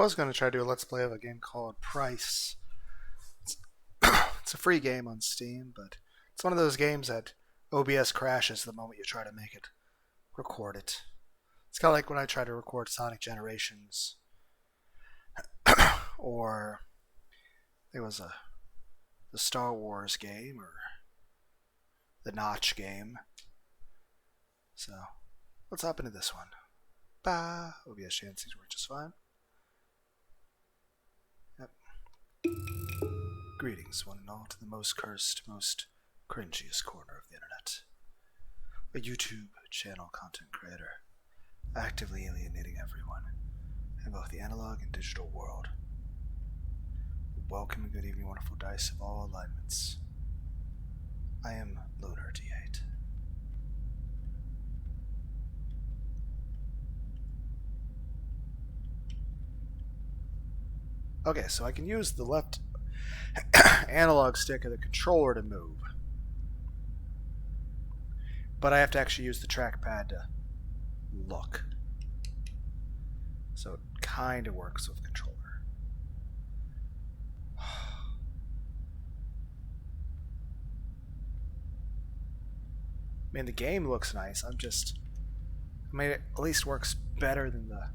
Was going to try to do a let's play of a game called Price. It's, it's a free game on Steam, but it's one of those games that OBS crashes the moment you try to make it record it. It's kind of like when I try to record Sonic Generations, or there was the Star Wars game, or the Notch game. So let's hop into this one. Bah! OBS chances work just fine. Greetings, one and all, to the most cursed, most cringiest corner of the internet. A YouTube channel content creator, actively alienating everyone in both the analog and digital world. Welcome and good evening, wonderful dice of all alignments. I am Lunar D8. Okay, so I can use the left analog stick of the controller to move, but I have to actually use the trackpad to look. So it kind of works with controller. I mean, the game looks nice. I mean, it at least works better than the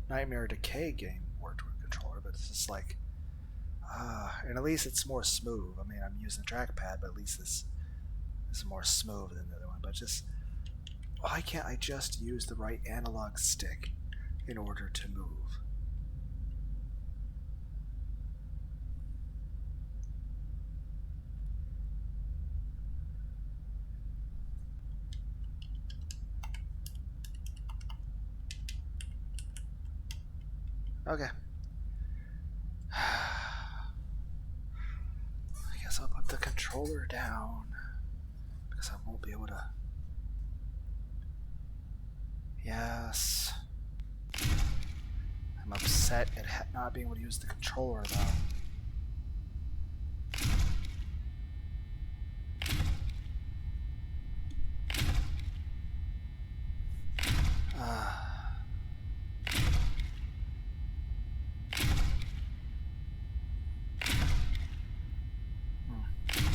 Nightmare Decay game worked with controller, but it's just like, and at least it's more smooth. I mean, I'm using the trackpad, but at least this is more smooth than the other one. But just, why can't I just use the right analog stick in order to move? Okay. I guess I'll put the controller down because I won't be able to. Yes. I'm upset at not being able to use the controller though.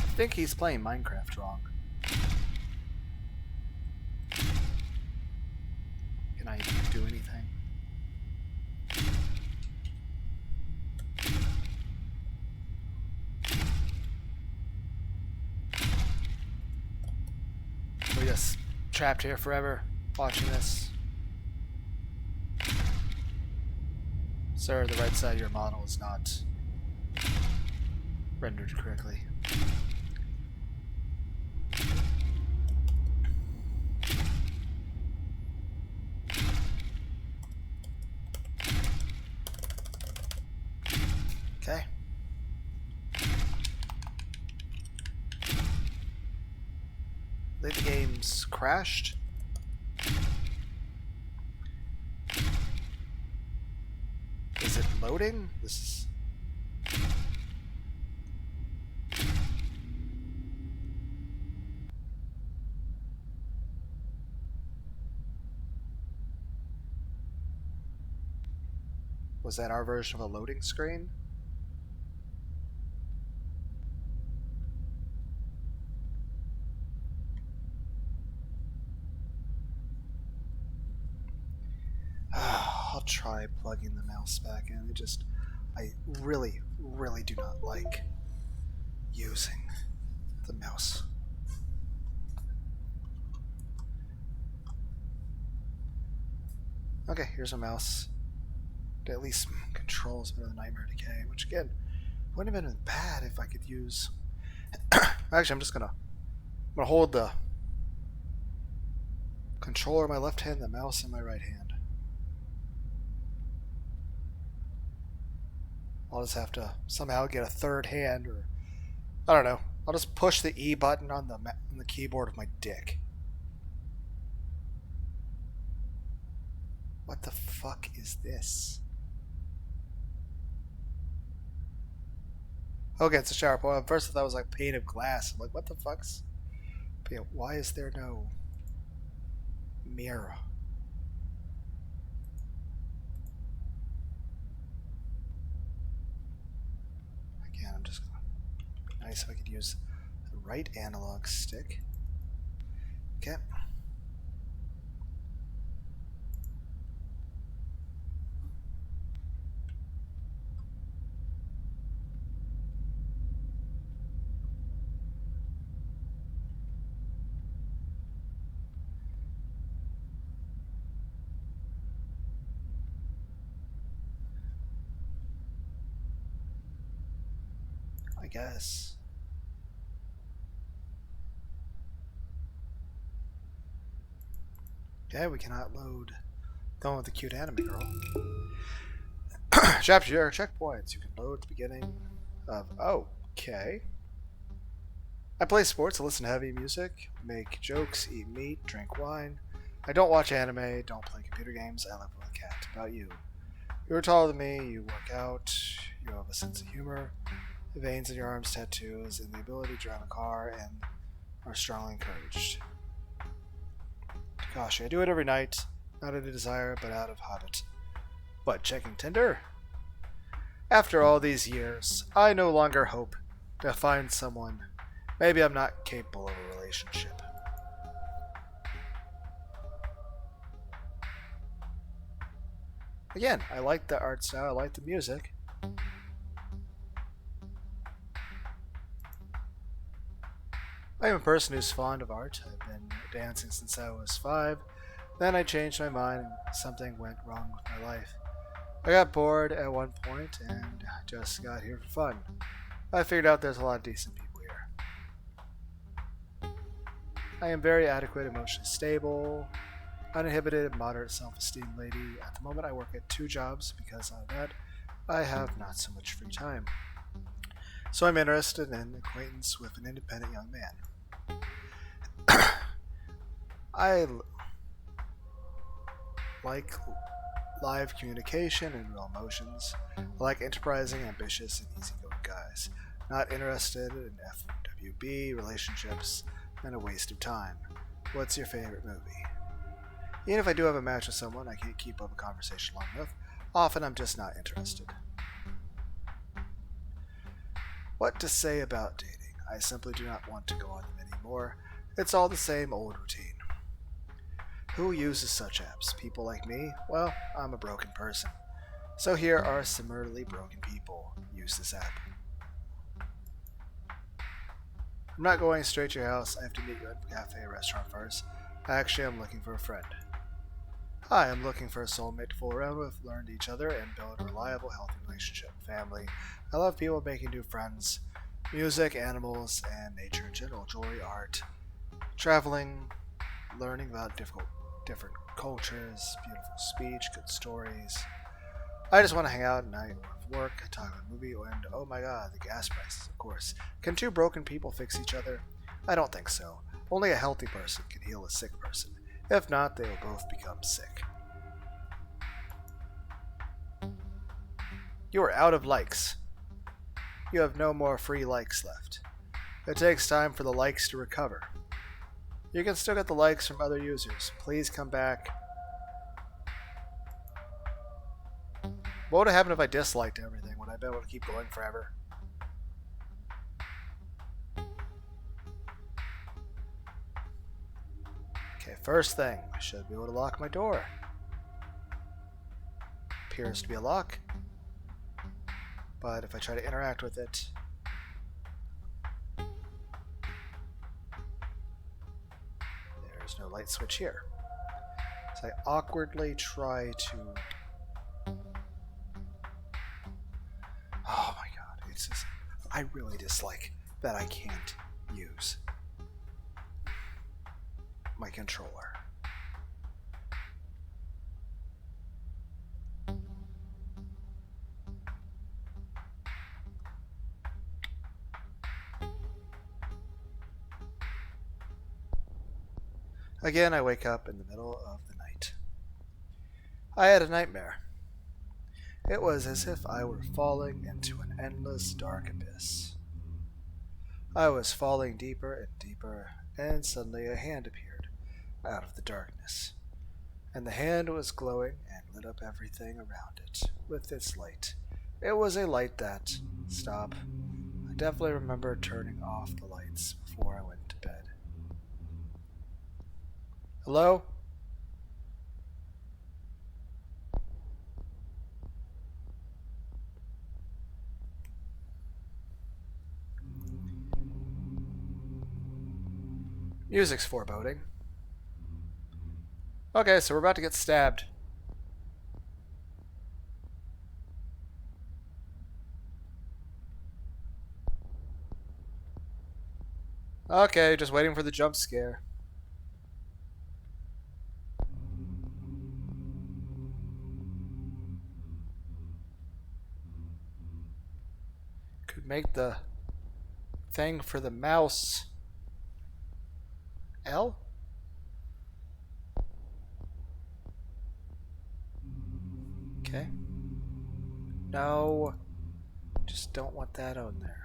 I think he's playing Minecraft wrong. Can I do anything? Are we just trapped here forever watching this? Sir, the right side of your model is not rendered correctly. Okay. I think the game's crashed. Is it loading? This is... Was that our version of a loading screen? I'll try plugging the mouse back in. I really, really do not like using the mouse. Okay, here's a mouse. It at least controls better than Nightmare Decay, which again, wouldn't have been bad if I could use... Actually, I'm gonna hold the controller in my left hand, the mouse in my right hand. I'll just have to somehow get a third hand, or I don't know. I'll just push the E button on the keyboard of my dick. What the fuck is this? Okay, it's a shower point. At first I thought it was like a pane of glass. I'm like, what the fuck's... But yeah, why is there no mirror? nice if I could use the right analog stick. Okay. I guess. Okay, we cannot load the one with the cute anime girl. Chapter checkpoints. You can load at the beginning of. Okay. I play sports, I listen to heavy music, make jokes, eat meat, drink wine. I don't watch anime, don't play computer games, I live with a cat. About you? You're taller than me, you work out, you have a sense of humor, the veins in your arms, tattoos, and the ability to drive a car, and are strongly encouraged. Gosh, I do it every night, not out of desire, but out of habit. What, checking Tinder? After all these years, I no longer hope to find someone. Maybe I'm not capable of a relationship. Again, I like the art style, I like the music. I am a person who's fond of art. I've been dancing since I was 5. Then I changed my mind and something went wrong with my life. I got bored at one point and just got here for fun. I figured out there's a lot of decent people here. I am very adequate, emotionally stable, uninhibited, moderate self-esteem lady. At the moment I work at 2 jobs because of that I have not so much free time. So I'm interested in acquaintance with an independent young man. I like live communication and real emotions. I like enterprising, ambitious, and easygoing guys. Not interested in FWB, relationships, and a waste of time. What's your favorite movie? Even if I do have a match with someone, I can't keep up a conversation long enough. Often I'm just not interested. What to say about dating? I simply do not want to go on them anymore. It's all the same old routine. Who uses such apps? People like me? Well, I'm a broken person. So here are similarly broken people. Use this app. I'm not going straight to your house. I have to meet you at a cafe or restaurant first. Actually, I'm looking for a friend. Hi, I'm looking for a soulmate to fool around with, learn to each other, and build a reliable, healthy relationship. Family. I love people, making new friends. Music, animals, and nature in general. Jewelry, art. Traveling. Learning about different cultures. Beautiful speech, good stories. I just want to hang out at night or work, talk about a movie, and oh my god, the gas prices, of course. Can 2 broken people fix each other? I don't think so. Only a healthy person can heal a sick person. If not, they will both become sick. You are out of likes. You have no more free likes left. It takes time for the likes to recover. You can still get the likes from other users. Please come back. What would have happened if I disliked everything? Would I be able to keep going forever? Okay, first thing, I should be able to lock my door. Appears to be a lock. But if I try to interact with it... There's no light switch here. So I awkwardly try to... Oh my god, it's just... I really dislike that I can't use my controller. Again, I wake up in the middle of the night. I had a nightmare. It was as if I were falling into an endless dark abyss. I was falling deeper and deeper, and suddenly a hand appeared out of the darkness. And the hand was glowing and lit up everything around it with its light. It was a light that... Stop. I definitely remember turning off the lights before I went to bed. Hello? Music's foreboding. Okay, so we're about to get stabbed. Okay, just waiting for the jump scare. Could make the thing for the mouse L? Okay. No. Just don't want that on there.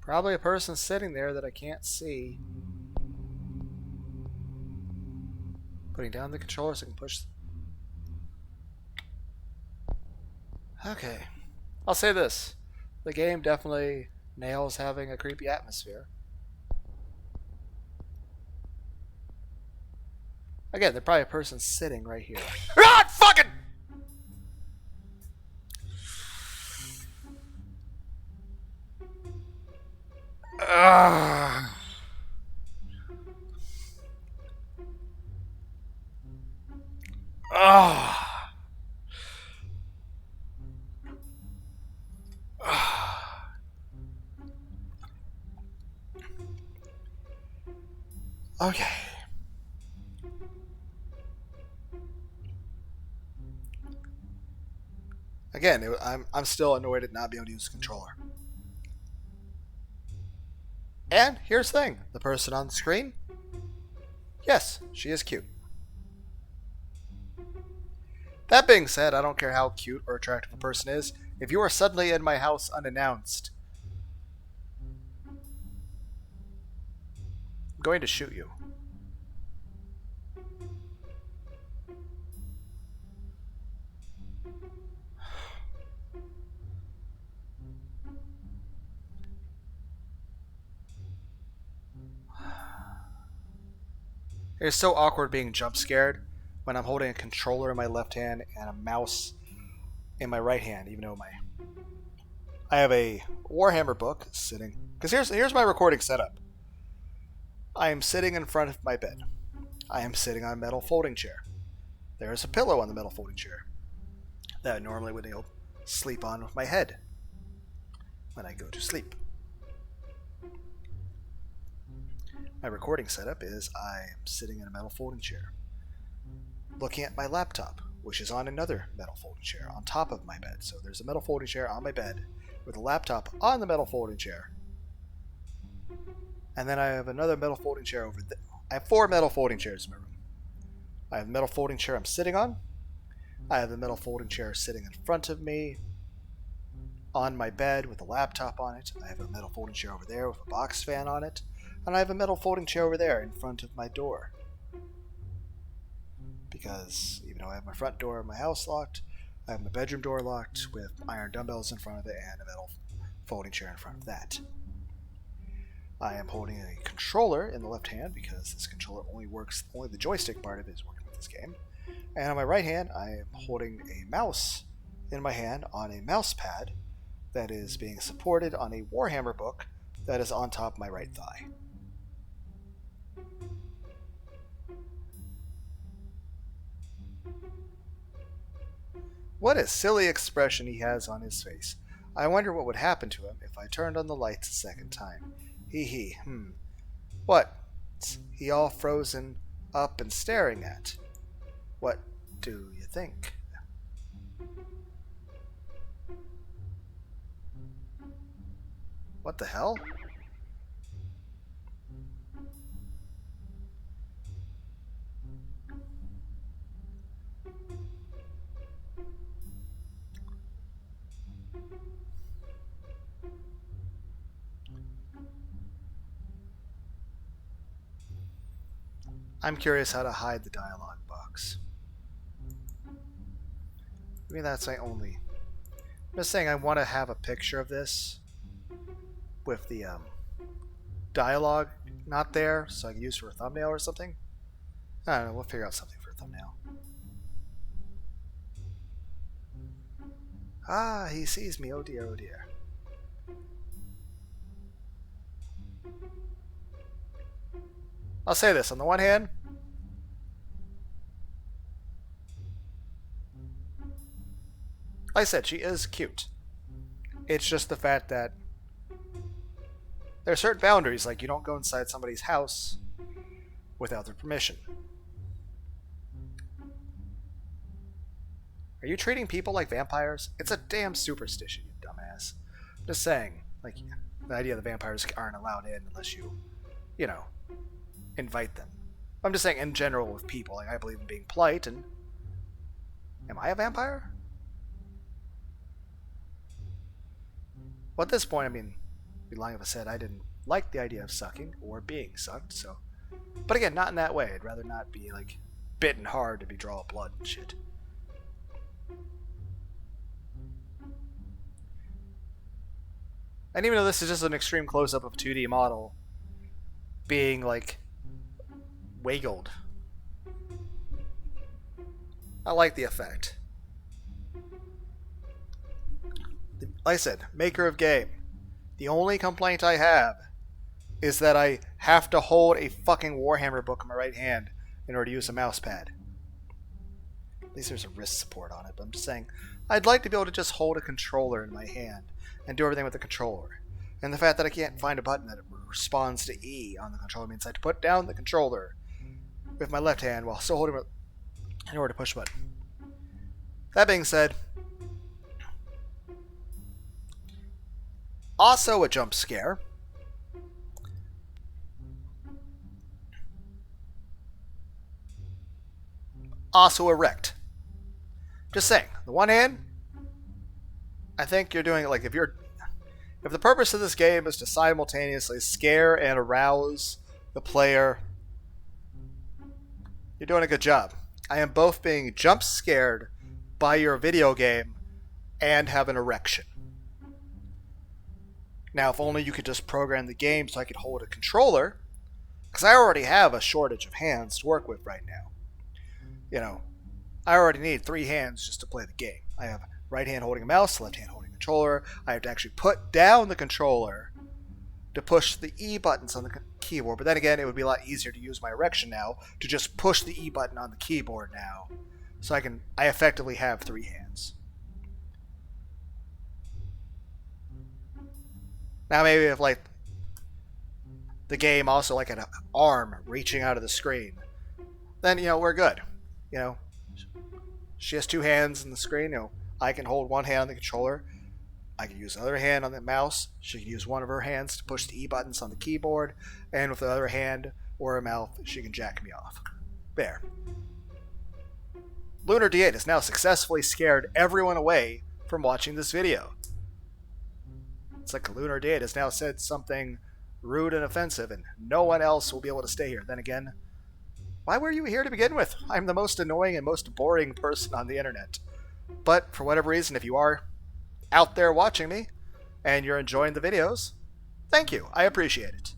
Probably a person sitting there that I can't see. Putting down the controller so I can push. Okay. I'll say this. The game definitely nails having a creepy atmosphere. Again, there's probably a person sitting right here. God fucking! Ugh. Ugh. Okay. Again, I'm still annoyed at not being able to use the controller. And here's the thing: the person on the screen, yes, she is cute. That being said, I don't care how cute or attractive a person is. If you are suddenly in my house unannounced, I'm going to shoot you. It's so awkward being jump scared when I'm holding a controller in my left hand and a mouse in my right hand, even though I have a Warhammer book sitting. Because here's my recording setup. I am sitting in front of my bed. I am sitting on a metal folding chair. There is a pillow on the metal folding chair that I normally would sleep on with my head when I go to sleep. My recording setup is I am sitting in a metal folding chair, looking at my laptop, which is on another metal folding chair on top of my bed. So there's a metal folding chair on my bed with a laptop on the metal folding chair. And then I have another metal folding chair over there. I have 4 metal folding chairs in my room. I have a metal folding chair I'm sitting on. I have the metal folding chair sitting in front of me on my bed with a laptop on it. I have a metal folding chair over there with a box fan on it. And I have a metal folding chair over there in front of my door. Because even though I have my front door of my house locked, I have my bedroom door locked with iron dumbbells in front of it and a metal folding chair in front of that. I am holding a controller in the left hand because this controller only the joystick part of it is working with this game. And on my right hand, I am holding a mouse in my hand on a mouse pad that is being supported on a Warhammer book that is on top of my right thigh. What a silly expression he has on his face. I wonder what would happen to him if I turned on the lights a second time. Hee hee, What's he all frozen up and staring at? What do you think? What the hell? I'm curious how to hide the dialogue box. Maybe that's my only... I'm just saying I want to have a picture of this with the dialogue not there, so I can use it for a thumbnail or something. I don't know, we'll figure out something for a thumbnail. Ah, he sees me. Oh dear, oh dear. I'll say this, on the one hand, like I said, she is cute. It's just the fact that there are certain boundaries, like you don't go inside somebody's house without their permission. Are you treating people like vampires? It's a damn superstition, you dumbass. I'm just saying, like, the idea that vampires aren't allowed in unless you know, invite them. I'm just saying, in general, with people, like, I believe in being polite, and... Am I a vampire? Well, at this point, I mean, I'd be lying if I said I didn't like the idea of sucking or being sucked, so... But again, not in that way. I'd rather not be, like, bitten hard to be draw blood and shit. And even though this is just an extreme close-up of a 2D model being, like, wiggled, I like the effect. Like I said, maker of game. The only complaint I have is that I have to hold a fucking Warhammer book in my right hand in order to use a mouse pad. At least there's a wrist support on it, but I'm just saying, I'd like to be able to just hold a controller in my hand and do everything with the controller. And the fact that I can't find a button that responds to E on the controller means I have to put down the controller with my left hand while still holding it in order to push a button. That being said, also a jump scare. Also erect. Just saying, on the one hand, I think you're doing it like if the purpose of this game is to simultaneously scare and arouse the player, you're doing a good job. I am both being jump scared by your video game and have an erection. Now, if only you could just program the game so I could hold a controller, because I already have a shortage of hands to work with right now. You know, I already need 3 hands just to play the game. I have right hand holding a mouse, left hand holding a controller. I have to actually put down the controller to push the E buttons on the keyboard. But then again, it would be a lot easier to use my erection now to just push the E button on the keyboard now. So I effectively have 3 hands. Now maybe if like the game also like an arm reaching out of the screen, then we're good. She has 2 hands in the screen. I can hold one hand on the controller. I can use the other hand on the mouse. She can use one of her hands to push the E buttons on the keyboard, and with the other hand or her mouth, she can jack me off. There. Lunar D8 has now successfully scared everyone away from watching this video. It's like Lunar D8 has now said something rude and offensive, and no one else will be able to stay here. Then again, why were you here to begin with? I'm the most annoying and most boring person on the internet. But for whatever reason, if you are out there watching me and you're enjoying the videos, thank you. I appreciate it.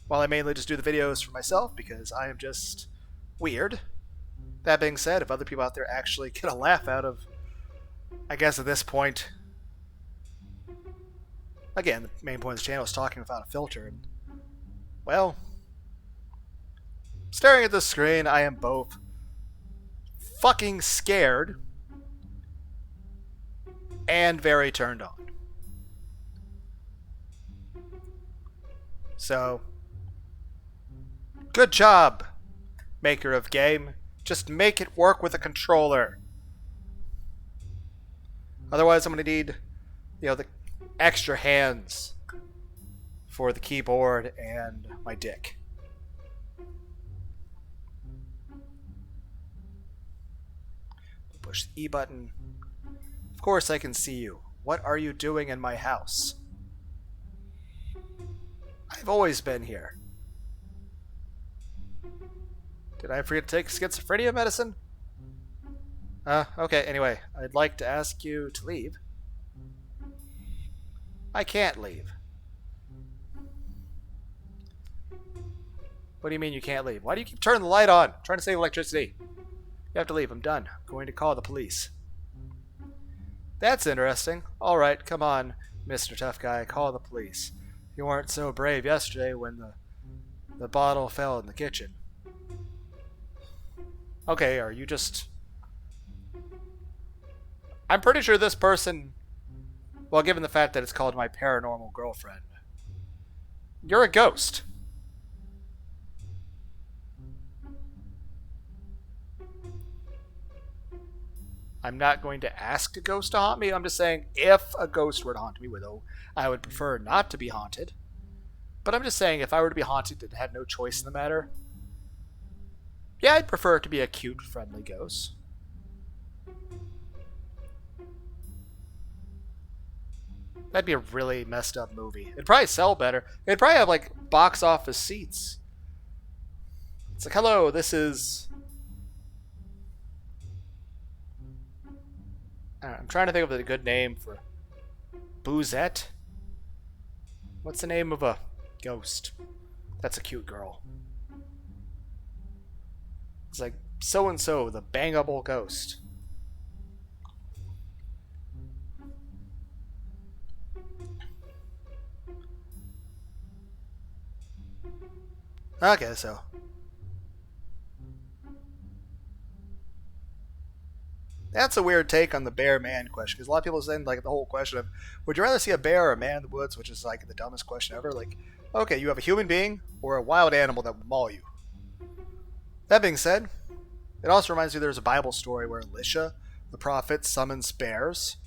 While I mainly just do the videos for myself because I am just weird. That being said, if other people out there actually get a laugh out of, I guess at this point, again, the main point of this channel is talking without a filter. And, well, staring at the screen, I am both fucking scared and very turned on. So, good job, maker of game. Just make it work with a controller. Otherwise, I'm going to need, the extra hands for the keyboard and my dick. Push the E button. Of course I can see you. What are you doing in my house? I've always been here. Did I forget to take schizophrenia medicine? Okay, anyway, I'd like to ask you to leave. I can't leave. What do you mean you can't leave? Why do you keep turning the light on? I'm trying to save electricity. You have to leave. I'm done. I'm going to call the police. That's interesting. Alright, come on, Mr. Tough Guy. Call the police. You weren't so brave yesterday when the bottle fell in the kitchen. Okay, are you just... I'm pretty sure this person... Well, given the fact that it's called my paranormal girlfriend. You're a ghost. I'm not going to ask a ghost to haunt me. I'm just saying if a ghost were to haunt me, though, I would prefer not to be haunted. But I'm just saying if I were to be haunted and had no choice in the matter, yeah, I'd prefer it to be a cute, friendly ghost. That'd be a really messed up movie. It'd probably sell better. It'd probably have, like, box office seats. It's like, hello, this is... I'm trying to think of a good name for... Boozette? What's the name of a ghost? That's a cute girl. It's like, so-and-so, the bangable ghost. Okay, so... That's a weird take on the bear-man question, because a lot of people are saying, like, the whole question of, would you rather see a bear or a man in the woods, which is, like, the dumbest question ever. Like, okay, you have a human being or a wild animal that will maul you. That being said, it also reminds me there's a Bible story where Elisha, the prophet, summons bears,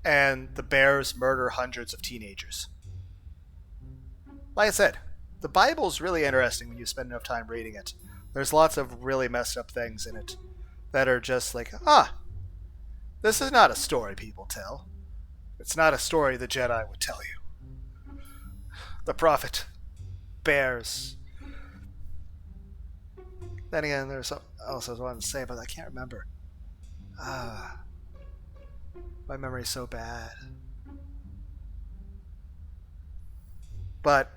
and the bears murder hundreds of teenagers. Like I said, the Bible's really interesting when you spend enough time reading it. There's lots of really messed up things in it that are just like, this is not a story people tell. It's not a story the Jedi would tell you. The prophet. Bears. Then again, there's something else I was wanting to say, but I can't remember. My memory's so bad. But...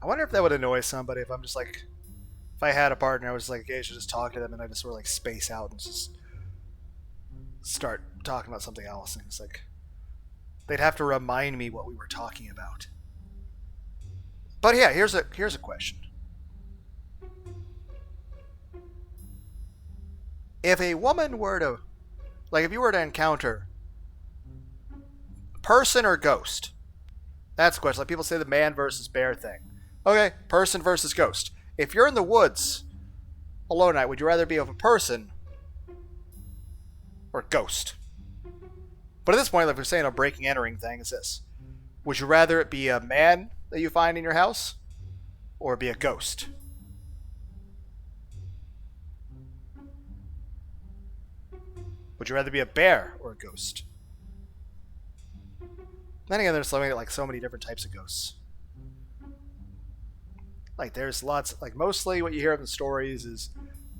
I wonder if that would annoy somebody if I'm just like... If I had a partner, I was like, okay, I should just talk to them, and I just sort of like space out and just start talking about something else. And it's like they'd have to remind me what we were talking about. But yeah, here's a question. If a woman were to, like, if you were to encounter person or ghost, that's the question. Like people say the man versus bear thing. Okay, person versus ghost. If you're in the woods alone at night, would you rather be of a person or a ghost? But at this point, like we're saying, a breaking entering thing is this. Would you rather it be a man that you find in your house or be a ghost? Would you rather be a bear or a ghost? Then again, there's so many different types of ghosts. Like, there's lots, like, mostly what you hear in the stories is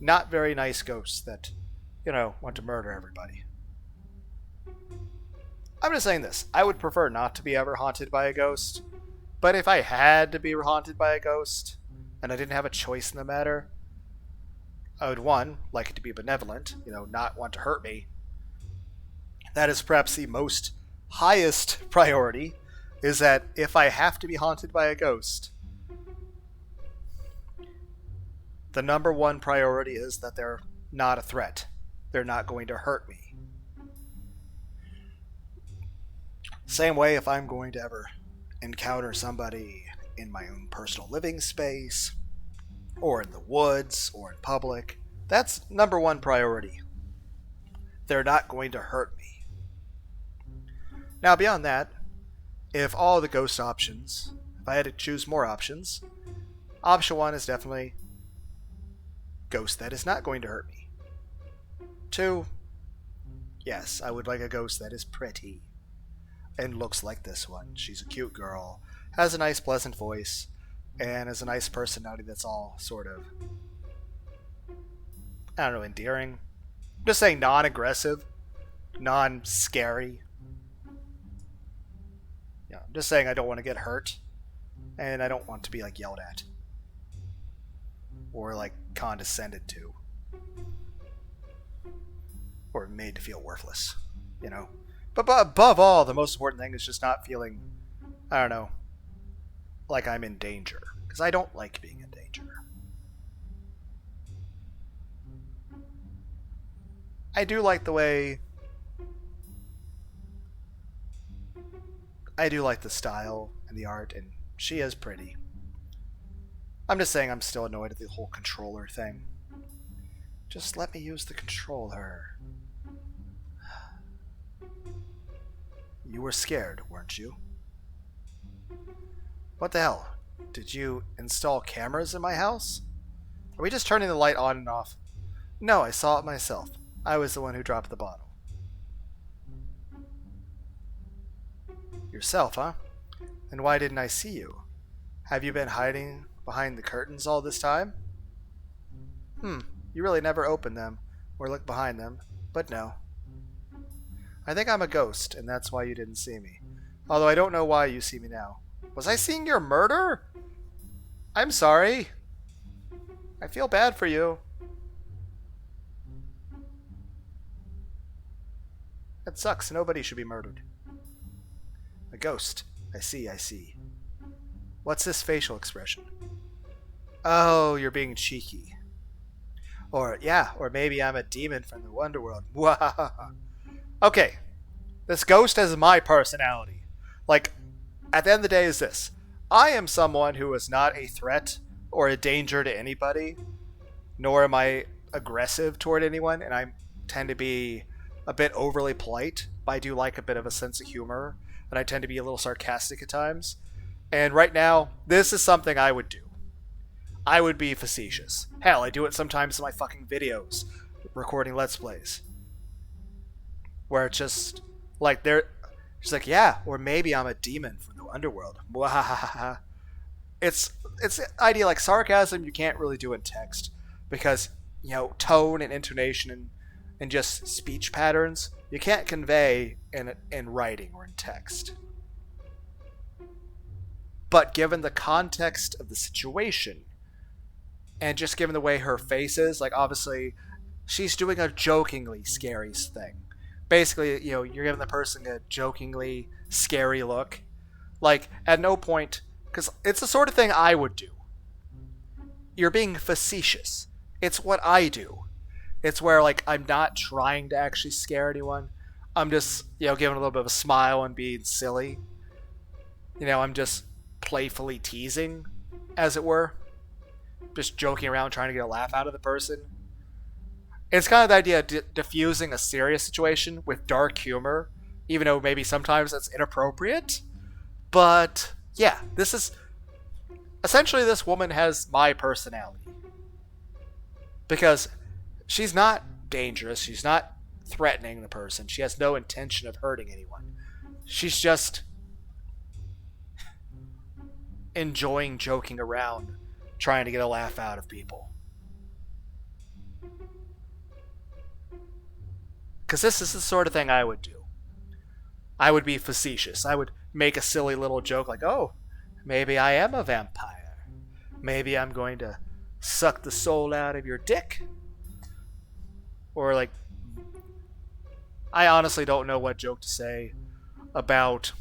not very nice ghosts that, want to murder everybody. I'm just saying this. I would prefer not to be ever haunted by a ghost, but if I had to be haunted by a ghost, and I didn't have a choice in the matter, I would, one, like it to be benevolent, not want to hurt me. That is perhaps the most highest priority, is that if I have to be haunted by a ghost, the number one priority is that they're not a threat. They're not going to hurt me. Same way if I'm going to ever encounter somebody in my own personal living space, or in the woods, or in public, that's number one priority. They're not going to hurt me. Now beyond that, if all the ghost options, if I had to choose more options, option one is definitely ghost that is not going to hurt me. 2, yes, I would like a ghost that is pretty. and looks like this one. She's a cute girl, has a nice, pleasant voice, and has a nice personality that's all sort of, I don't know, endearing. I'm just saying non-aggressive, non-scary. Yeah, I'm just saying I don't want to get hurt, and I don't want to be like yelled at or like condescended to or made to feel worthless, you know. But above all, the most important thing is just not feeling, I don't know, like I'm in danger, because I don't like being in danger. I do like the way, I do like the style and the art, and she is pretty. I'm just saying I'm still annoyed at the whole controller thing. Just let me use the controller. You were scared, weren't you? What the hell? Did you install cameras in my house? Are we just turning the light on and off? No, I saw it myself. I was the one who dropped the bottle. Yourself, huh? And why didn't I see you? Have you been hiding behind the curtains all this time? You really never opened them or looked behind them, but no. I think I'm a ghost, and that's why you didn't see me. Although I don't know why you see me now. Was I seeing your murder? I'm sorry. I feel bad for you. That sucks. Nobody should be murdered. A ghost. I see, I see. What's this facial expression? Oh, you're being cheeky. Or, yeah, or maybe I'm a demon from the Wonderworld. Okay, this ghost has my personality. Like, at the end of the day is this. I am someone who is not a threat or a danger to anybody, nor am I aggressive toward anyone, and I tend to be a bit overly polite, but I do like a bit of a sense of humor, and I tend to be a little sarcastic at times. And right now, this is something I would do. I would be facetious. Hell, I do it sometimes in my fucking videos, recording Let's Plays. Where it's just, like, she's like, yeah, or maybe I'm a demon from the underworld. It's an idea like sarcasm you can't really do in text. Because, you know, tone and intonation and just speech patterns, you can't convey in writing or in text. But given the context of the situation, and just given the way her face is, like, obviously, she's doing a jokingly scary thing. Basically, you know, you're giving the person a jokingly scary look. Like, at no point, because it's the sort of thing I would do. You're being facetious. It's what I do. It's where, like, I'm not trying to actually scare anyone. I'm just, you know, giving a little bit of a smile and being silly. You know, I'm just playfully teasing, as it were. Just joking around, trying to get a laugh out of the person. It's kind of the idea of diffusing a serious situation with dark humor, even though maybe sometimes that's inappropriate. But, yeah, this is... Essentially, this woman has my personality. Because she's not dangerous, she's not threatening the person, she has no intention of hurting anyone. She's just enjoying joking around, trying to get a laugh out of people. Because this is the sort of thing I would do. I would be facetious. I would make a silly little joke like, oh, maybe I am a vampire. Maybe I'm going to suck the soul out of your dick. Or like, I honestly don't know what joke to say about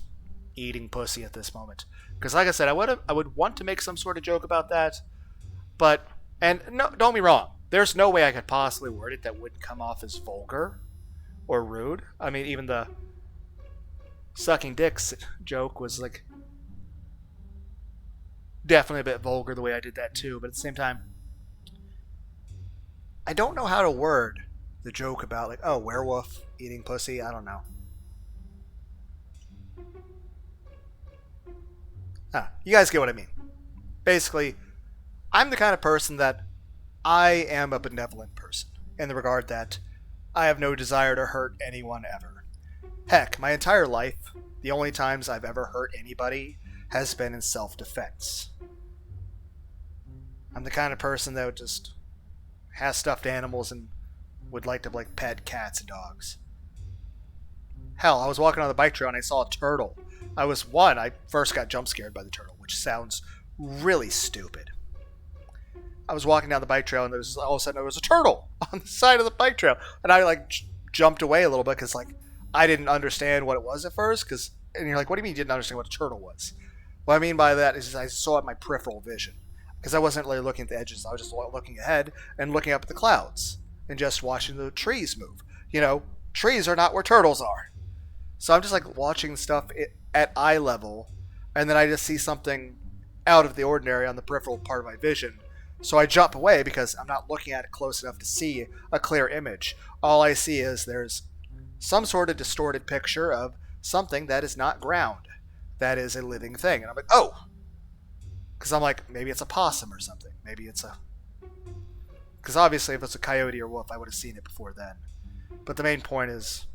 eating pussy at this moment. Because like I said, I would want to make some sort of joke about that. But, and no, don't be wrong. There's no way I could possibly word it that wouldn't come off as vulgar or rude. I mean, even the sucking dicks joke was like definitely a bit vulgar the way I did that too. But at the same time, I don't know how to word the joke about like, oh, werewolf eating pussy. I don't know. You guys get what I mean. Basically, I'm the kind of person that I am a benevolent person in the regard that I have no desire to hurt anyone ever. Heck, my entire life, The only times I've ever hurt anybody has been in self-defense. I'm the kind of person that would just has stuffed animals and would like to like pet cats and dogs. Hell, I was walking on the bike trail and I saw a turtle. I first got jump scared by the turtle, which sounds really stupid. I was walking down the bike trail and all of a sudden there was a turtle on the side of the bike trail, and I like jumped away a little bit because like I didn't understand what it was at first. And you're like, what do you mean you didn't understand what a turtle was? What I mean by that is I saw it in my peripheral vision because I wasn't really looking at the edges. I was just looking ahead and looking up at the clouds and just watching the trees move. Trees are not where turtles are. So I'm just like watching stuff at eye level, and then I just see something out of the ordinary on the peripheral part of my vision. So I jump away because I'm not looking at it close enough to see a clear image. All I see is there's some sort of distorted picture of something that is not ground, that is a living thing. And I'm like, oh! Because I'm like, maybe it's a possum or something. Maybe it's a... Because obviously if it's a coyote or wolf, I would have seen it before then. But the main point is,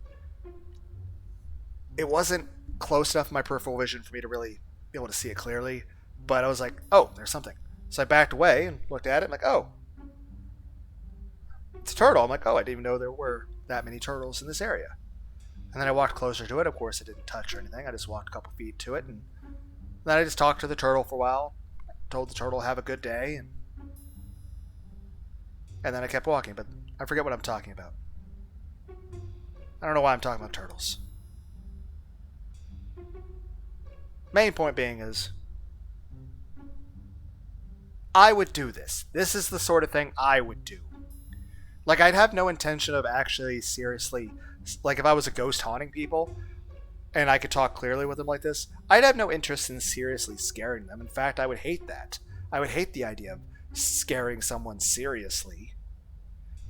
it wasn't close enough in my peripheral vision for me to really be able to see it clearly. But I was like, oh, there's something. So I backed away and looked at it. I'm like, oh, it's a turtle. I'm like, oh, I didn't even know there were that many turtles in this area. And then I walked closer to it. Of course, I didn't touch or anything. I just walked a couple feet to it. And then I just talked to the turtle for a while. Told the turtle have a good day. And then I kept walking. But I forget what I'm talking about. I don't know why I'm talking about turtles. Main point being is, I would do this. This is the sort of thing I would do. Like, I'd have no intention of actually seriously... Like, if I was a ghost haunting people, and I could talk clearly with them like this, I'd have no interest in seriously scaring them. In fact, I would hate that. I would hate the idea of scaring someone seriously.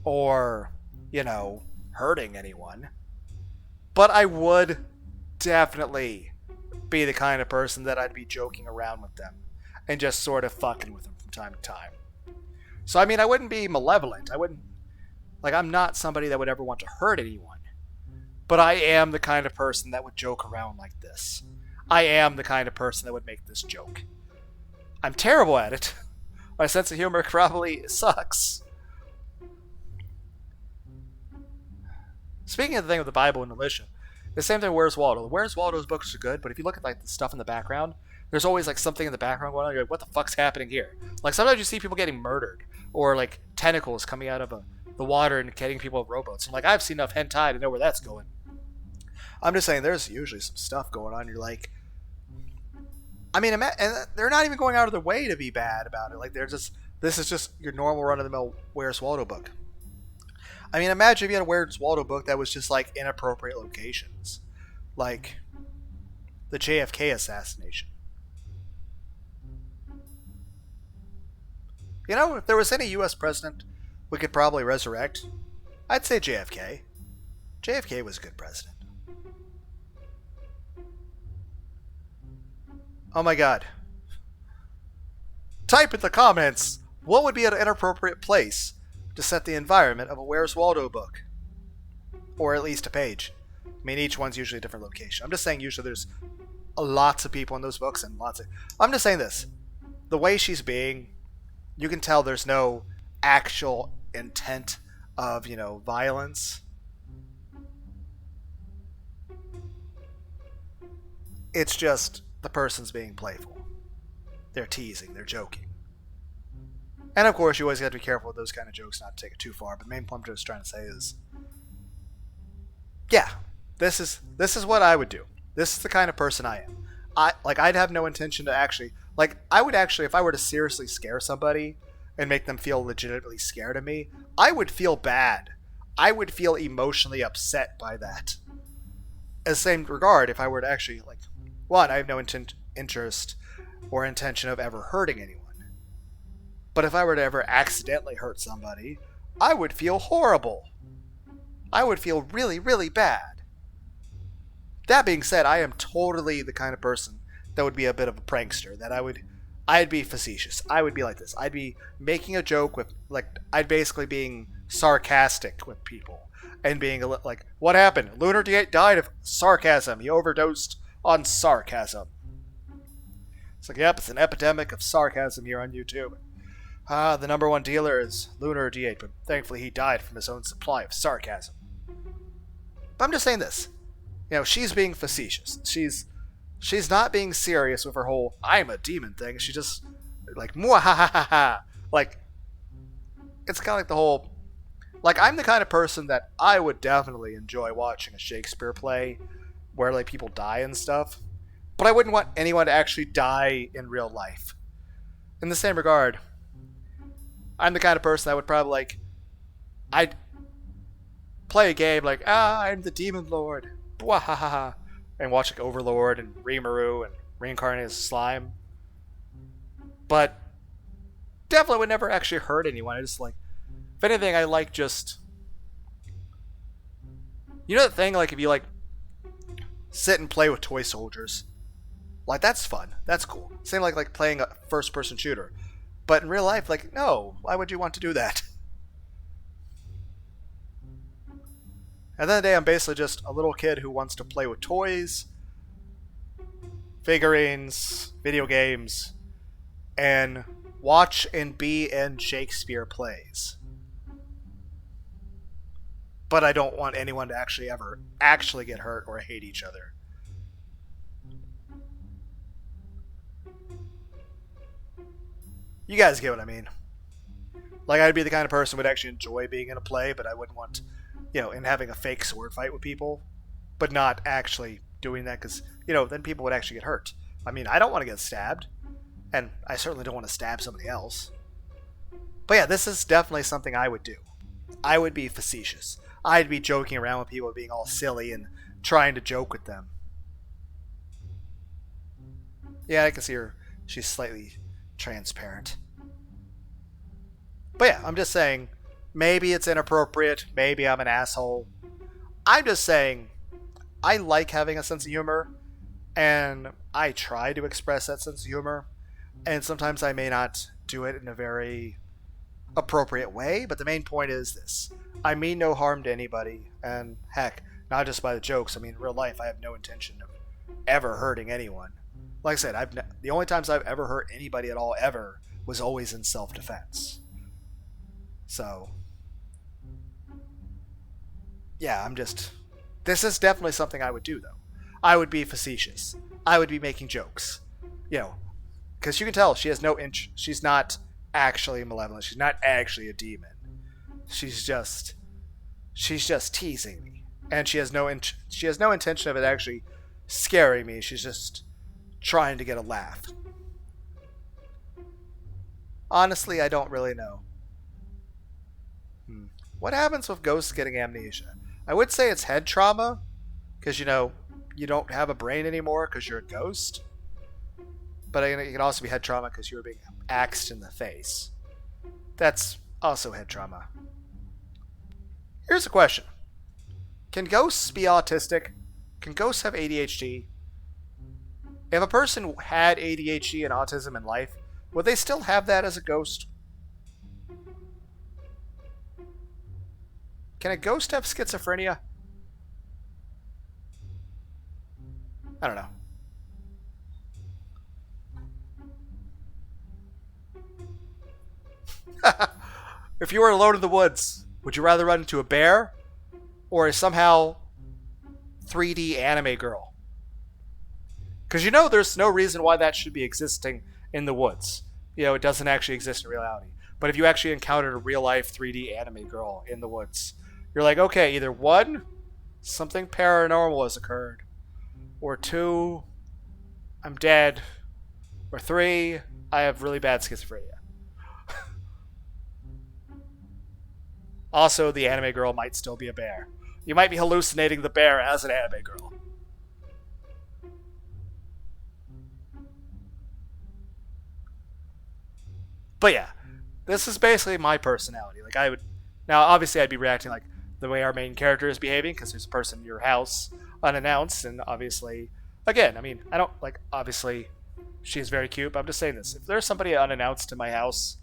Or, hurting anyone. But I would definitely be the kind of person that I'd be joking around with them. And just sort of fucking with them from time to time. So, I wouldn't be malevolent. I'm not somebody that would ever want to hurt anyone. But I am the kind of person that would joke around like this. I am the kind of person that would make this joke. I'm terrible at it. My sense of humor probably sucks. Speaking of the thing with the Bible and militia, the same thing with Where's Waldo. The Where's Waldo's books are good, but if you look at the stuff in the background, there's always something in the background going on. You're like, what the fuck's happening here? Sometimes you see people getting murdered, or tentacles coming out of the water and getting people with rowboats. I'm like, I've seen enough hentai to know where that's going. I'm just saying, there's usually some stuff going on. You're like, and they're not even going out of their way to be bad about it. This is just your normal run-of-the-mill Where's Waldo book. Imagine if you had a Where's Waldo book that was just inappropriate locations, like the JFK assassination. If there was any U.S. president we could probably resurrect, I'd say JFK. JFK was a good president. Oh my god. Type in the comments, what would be an inappropriate place to set the environment of a Where's Waldo book? Or at least a page. Each one's usually a different location. I'm just saying usually there's lots of people in those books and I'm just saying this. The way she's being, you can tell there's no actual intent of, violence. It's just the person's being playful. They're teasing, they're joking. And of course, you always got to be careful with those kind of jokes, not to take it too far. But the main point I'm just trying to say is, yeah, this is what I would do. This is the kind of person I am. I'd have no intention to actually, I would actually, if I were to seriously scare somebody and make them feel legitimately scared of me, I would feel bad. I would feel emotionally upset by that. In the same regard, if I were to actually, one, I have no interest or intention of ever hurting anyone. But if I were to ever accidentally hurt somebody, I would feel horrible. I would feel really, really bad. That being said, I am totally the kind of person that would be a bit of a prankster. I'd be facetious. I would be like this. I'd be making a joke with, I'd basically being sarcastic with people. And being what happened? Lunar died of sarcasm. He overdosed on sarcasm. It's like, yep, it's an epidemic of sarcasm here on YouTube. The number one dealer is Lunar D8, but thankfully he died from his own supply of sarcasm. But I'm just saying this. She's being facetious. She's not being serious with her whole "I'm a demon" thing. She just like mwahahaha. Like, it's kind of like the whole, like, I'm the kind of person that I would definitely enjoy watching a Shakespeare play where like people die and stuff, but I wouldn't want anyone to actually die in real life. In the same regard, I'm the kind of person that would probably I'd play a game like, I'm the Demon Lord, bwahahaha, and watch like Overlord and Rimuru and reincarnated as slime. But definitely would never actually hurt anyone. I just like, if anything, I like just, the thing, like if you like sit and play with toy soldiers, like that's fun, that's cool. Same like playing a first-person shooter. But in real life, like, no, why would you want to do that? At the end of the day, I'm basically just a little kid who wants to play with toys, figurines, video games, and watch and be in Shakespeare plays. But I don't want anyone to actually ever actually get hurt or hate each other. You guys get what I mean. Like, I'd be the kind of person who would actually enjoy being in a play, but I wouldn't want, in having a fake sword fight with people, but not actually doing that because, then people would actually get hurt. I mean, I don't want to get stabbed, and I certainly don't want to stab somebody else. But yeah, this is definitely something I would do. I would be facetious. I'd be joking around with people, being all silly and trying to joke with them. Yeah, I can see her. She's slightly transparent. But yeah, I'm just saying, maybe it's inappropriate, maybe I'm an asshole. I'm just saying, I like having a sense of humor, and I try to express that sense of humor, and sometimes I may not do it in a very appropriate way, but the main point is this. I mean no harm to anybody, and heck, not just by the jokes. I mean, in real life, I have no intention of ever hurting anyone. Like I said, the only times I've ever hurt anybody at all ever was always in self-defense. So, yeah, this is definitely something I would do, though. I would be facetious. I would be making jokes. Because you can tell she has she's not actually malevolent. She's not actually a demon. She's just teasing me. And she has no intention of it actually scaring me. She's just trying to get a laugh. Honestly, I don't really know. What happens with ghosts getting amnesia? I would say it's head trauma, because, you don't have a brain anymore because you're a ghost. But it can also be head trauma because you were being axed in the face. That's also head trauma. Here's a question. Can ghosts be autistic? Can ghosts have ADHD? If a person had ADHD and autism in life, would they still have that as a ghost? Can a ghost have schizophrenia? I don't know. If you were alone in the woods, would you rather run into a bear or a somehow 3D anime girl? Because there's no reason why that should be existing in the woods. It doesn't actually exist in reality. But if you actually encountered a real-life 3D anime girl in the woods, you're like, okay, either one, something paranormal has occurred, or two, I'm dead, or three, I have really bad schizophrenia. Also, the anime girl might still be a bear. You might be hallucinating the bear as an anime girl. But yeah, this is basically my personality. Now obviously I'd be reacting like the way our main character is behaving, because there's a person in your house unannounced, and obviously, again, I mean, I don't, obviously, she's very cute, but I'm just saying this. If there's somebody unannounced in my house,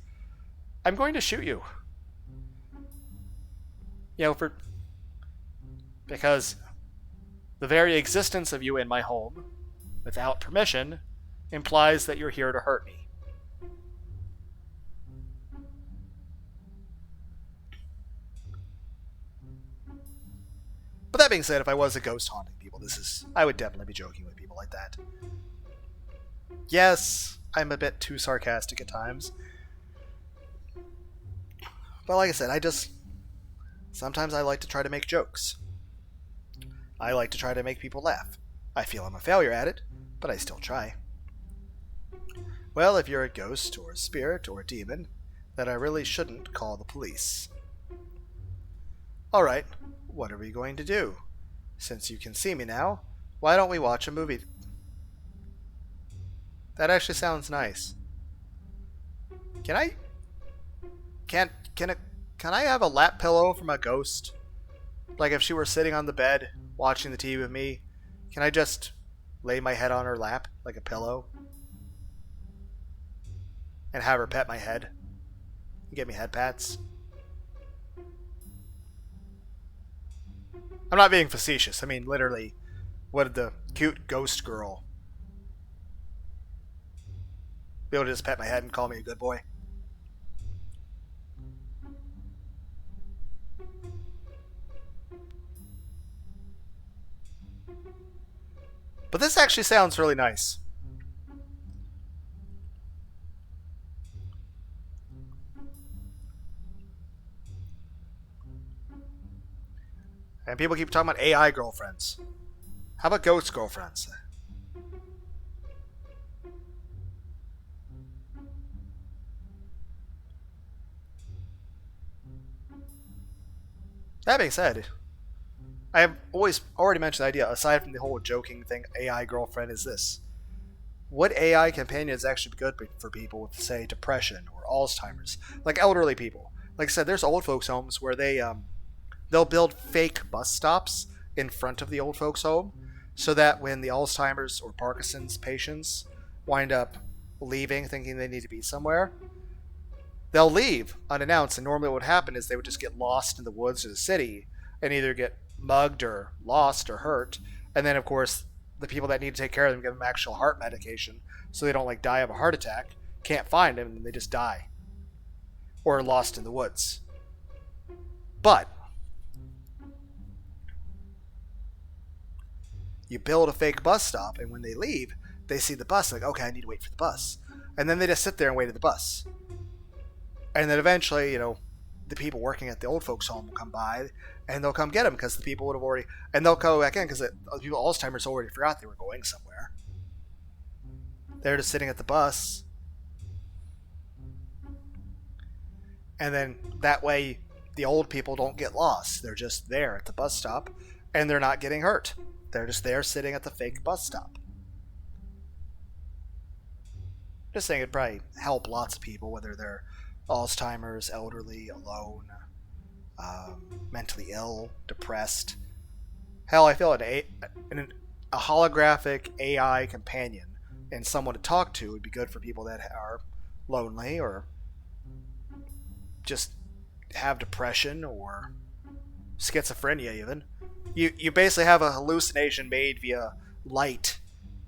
I'm going to shoot you. Because the very existence of you in my home without permission implies that you're here to hurt me. But that being said, if I was a ghost haunting people, I would definitely be joking with people like that. Yes, I'm a bit too sarcastic at times. But like I said, sometimes I like to try to make jokes. I like to try to make people laugh. I feel I'm a failure at it, but I still try. Well, if you're a ghost or a spirit or a demon, then I really shouldn't call the police. Alright, what are we going to do? Since you can see me now, why don't we watch a movie? That actually sounds nice. Can I have a lap pillow from a ghost? Like if she were sitting on the bed watching the TV with me, can I just lay my head on her lap like a pillow? And have her pet my head? And give me head pats? I'm not being facetious. I mean, literally, what did the cute ghost girl be able to just pet my head and call me a good boy? But this actually sounds really nice. And people keep talking about AI girlfriends. How about ghost girlfriends? That being said, I have already mentioned the idea, aside from the whole joking thing, AI girlfriend, is this. Would AI companions actually be good for people with, say, depression or Alzheimer's? Like elderly people. Like I said, there's old folks' homes where they'll build fake bus stops in front of the old folks' home so that when the Alzheimer's or Parkinson's patients wind up leaving thinking they need to be somewhere, they'll leave unannounced, and normally what would happen is they would just get lost in the woods or the city and either get mugged or lost or hurt, and then of course the people that need to take care of them give them actual heart medication so they don't like die of a heart attack, can't find them, and they just die or are lost in the woods. But you build a fake bus stop, and when they leave they see the bus like, okay, I need to wait for the bus, and then they just sit there and wait at the bus. And then eventually, the people working at the old folks' home will come by, and they'll come get them because the people would have already, and they'll go back in because the people, Alzheimer's, already forgot they were going somewhere. They're just sitting at the bus, and then that way the old people don't get lost. They're just there at the bus stop, and they're not getting hurt. They're just there sitting at the fake bus stop. Just saying, it'd probably help lots of people, whether they're Alzheimer's, elderly, alone, mentally ill, depressed. Hell, I feel a holographic AI companion and someone to talk to would be good for people that are lonely or just have depression or schizophrenia even. You basically have a hallucination made via light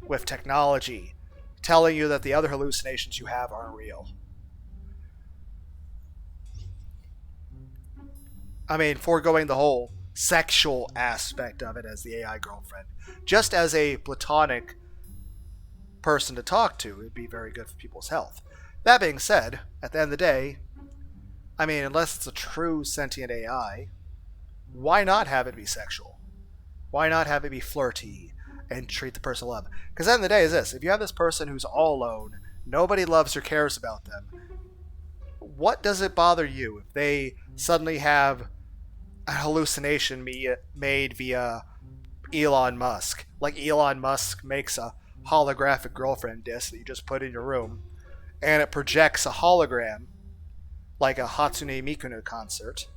with technology telling you that the other hallucinations you have aren't real. I mean, foregoing the whole sexual aspect of it as the AI girlfriend, just as a platonic person to talk to, it'd be very good for people's health. That being said, at the end of the day, I mean, unless it's a true sentient AI, why not have it be sexual? Why not have it be flirty and treat the person with love? Because at the end of the day is this, if you have this person who's all alone, nobody loves or cares about them, what does it bother you if they suddenly have a hallucination made via Elon Musk? Like Elon Musk makes a holographic girlfriend disc that you just put in your room, and it projects a hologram like a Hatsune Miku concert,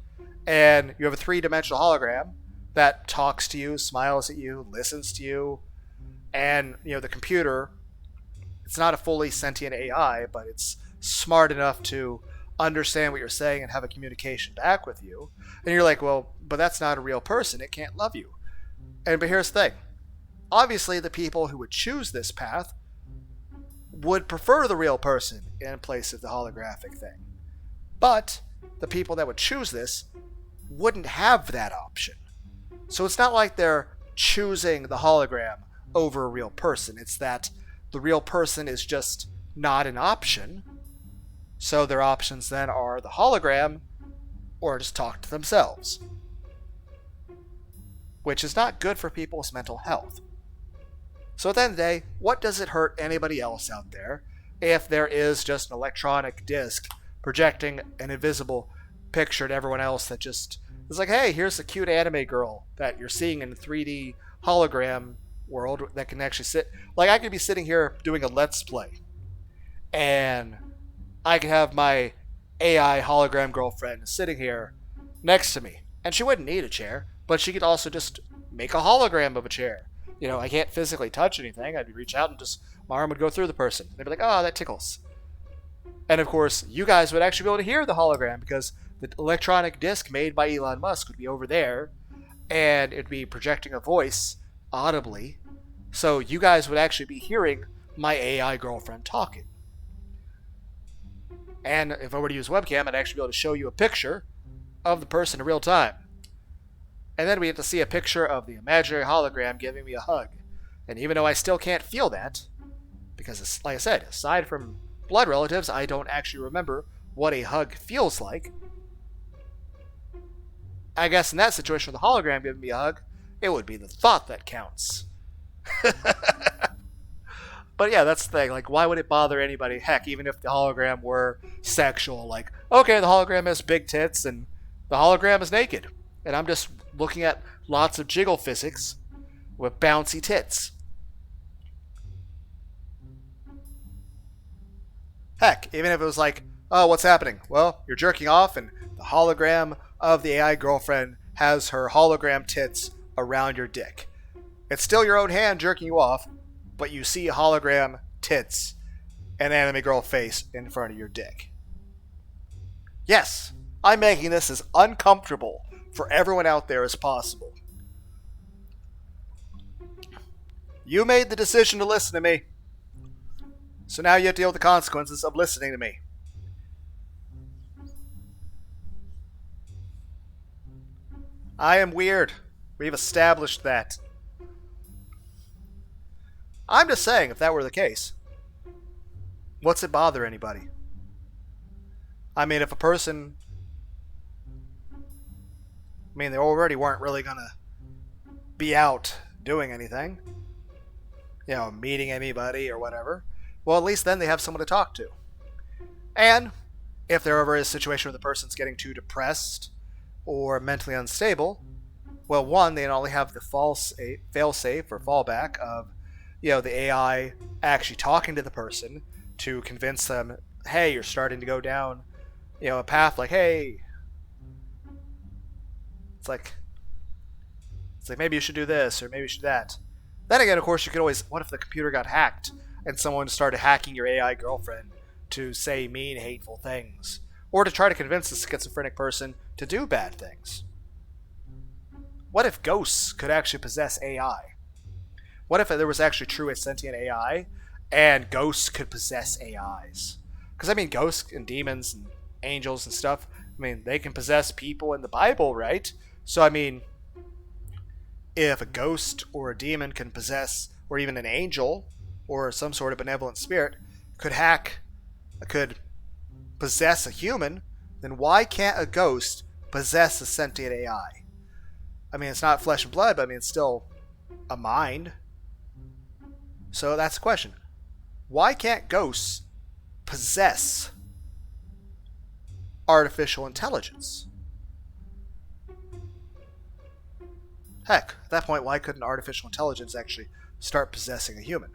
and you have a three-dimensional hologram that talks to you, smiles at you, listens to you, and the computer, it's not a fully sentient AI, but it's smart enough to understand what you're saying and have a communication back with you. And you're like, well, but that's not a real person. It can't love you. But here's the thing. Obviously, the people who would choose this path would prefer the real person in place of the holographic thing. But the people that would choose this wouldn't have that option. So it's not like they're choosing the hologram over a real person. It's that the real person is just not an option. So their options then are the hologram or just talk to themselves. Which is not good for people's mental health. So at the end of the day, what does it hurt anybody else out there if there is just an electronic disc projecting an invisible picture to everyone else that just is like, hey, here's a cute anime girl that you're seeing in a 3D hologram world that can actually sit. Like, I could be sitting here doing a Let's Play, and I could have my AI hologram girlfriend sitting here next to me, and she wouldn't need a chair, but she could also just make a hologram of a chair. You know, I can't physically touch anything. I'd reach out and just, my arm would go through the person. They'd be like, oh, that tickles. And of course, you guys would actually be able to hear the hologram because the electronic disc made by Elon Musk would be over there, and it'd be projecting a voice audibly. So you guys would actually be hearing my AI girlfriend talking. And if I were to use webcam, I'd actually be able to show you a picture of the person in real time. And then we get to see a picture of the imaginary hologram giving me a hug. And even though I still can't feel that, because like I said, aside from blood relatives, I don't actually remember what a hug feels like. I guess in that situation with the hologram giving me a hug, it would be the thought that counts. But yeah, that's the thing. Like, why would it bother anybody? Heck, even if the hologram were sexual, like, okay, the hologram has big tits and the hologram is naked. And I'm just looking at lots of jiggle physics with bouncy tits. Heck, even if it was like, oh, what's happening? Well, you're jerking off and the hologram of the AI girlfriend has her hologram tits around your dick. It's still your own hand jerking you off, but you see hologram tits and anime girl face in front of your dick. Yes, I'm making this as uncomfortable for everyone out there as possible. You made the decision to listen to me. So now you have to deal with the consequences of listening to me. I am weird. We've established that. I'm just saying, if that were the case, what's it bother anybody? I mean, if a person... I mean, they already weren't really going to be out doing anything. You know, meeting anybody or whatever. Well, at least then they have someone to talk to. And if there ever is a situation where the person's getting too depressed or mentally unstable, well, one, they not only have the fail-safe or fallback of, you know, the AI actually talking to the person to convince them, hey, you're starting to go down, you know, a path like, hey, it's like maybe you should do this or maybe you should do that. Then again, of course, you could always, what if the computer got hacked and someone started hacking your AI girlfriend to say mean, hateful things, or to try to convince the schizophrenic person to do bad things? What if ghosts could actually possess AI? What if there was actually true sentient AI and ghosts could possess AIs? Because, I mean, ghosts and demons and angels and stuff, I mean, they can possess people in the Bible, right? So, I mean, if a ghost or a demon can possess, or even an angel or some sort of benevolent spirit could possess a human, then why can't a ghost possess a sentient AI? I mean, it's not flesh and blood, but I mean, it's still a mind. So that's the question. Why can't ghosts possess artificial intelligence? Heck, at that point, why couldn't artificial intelligence actually start possessing a human?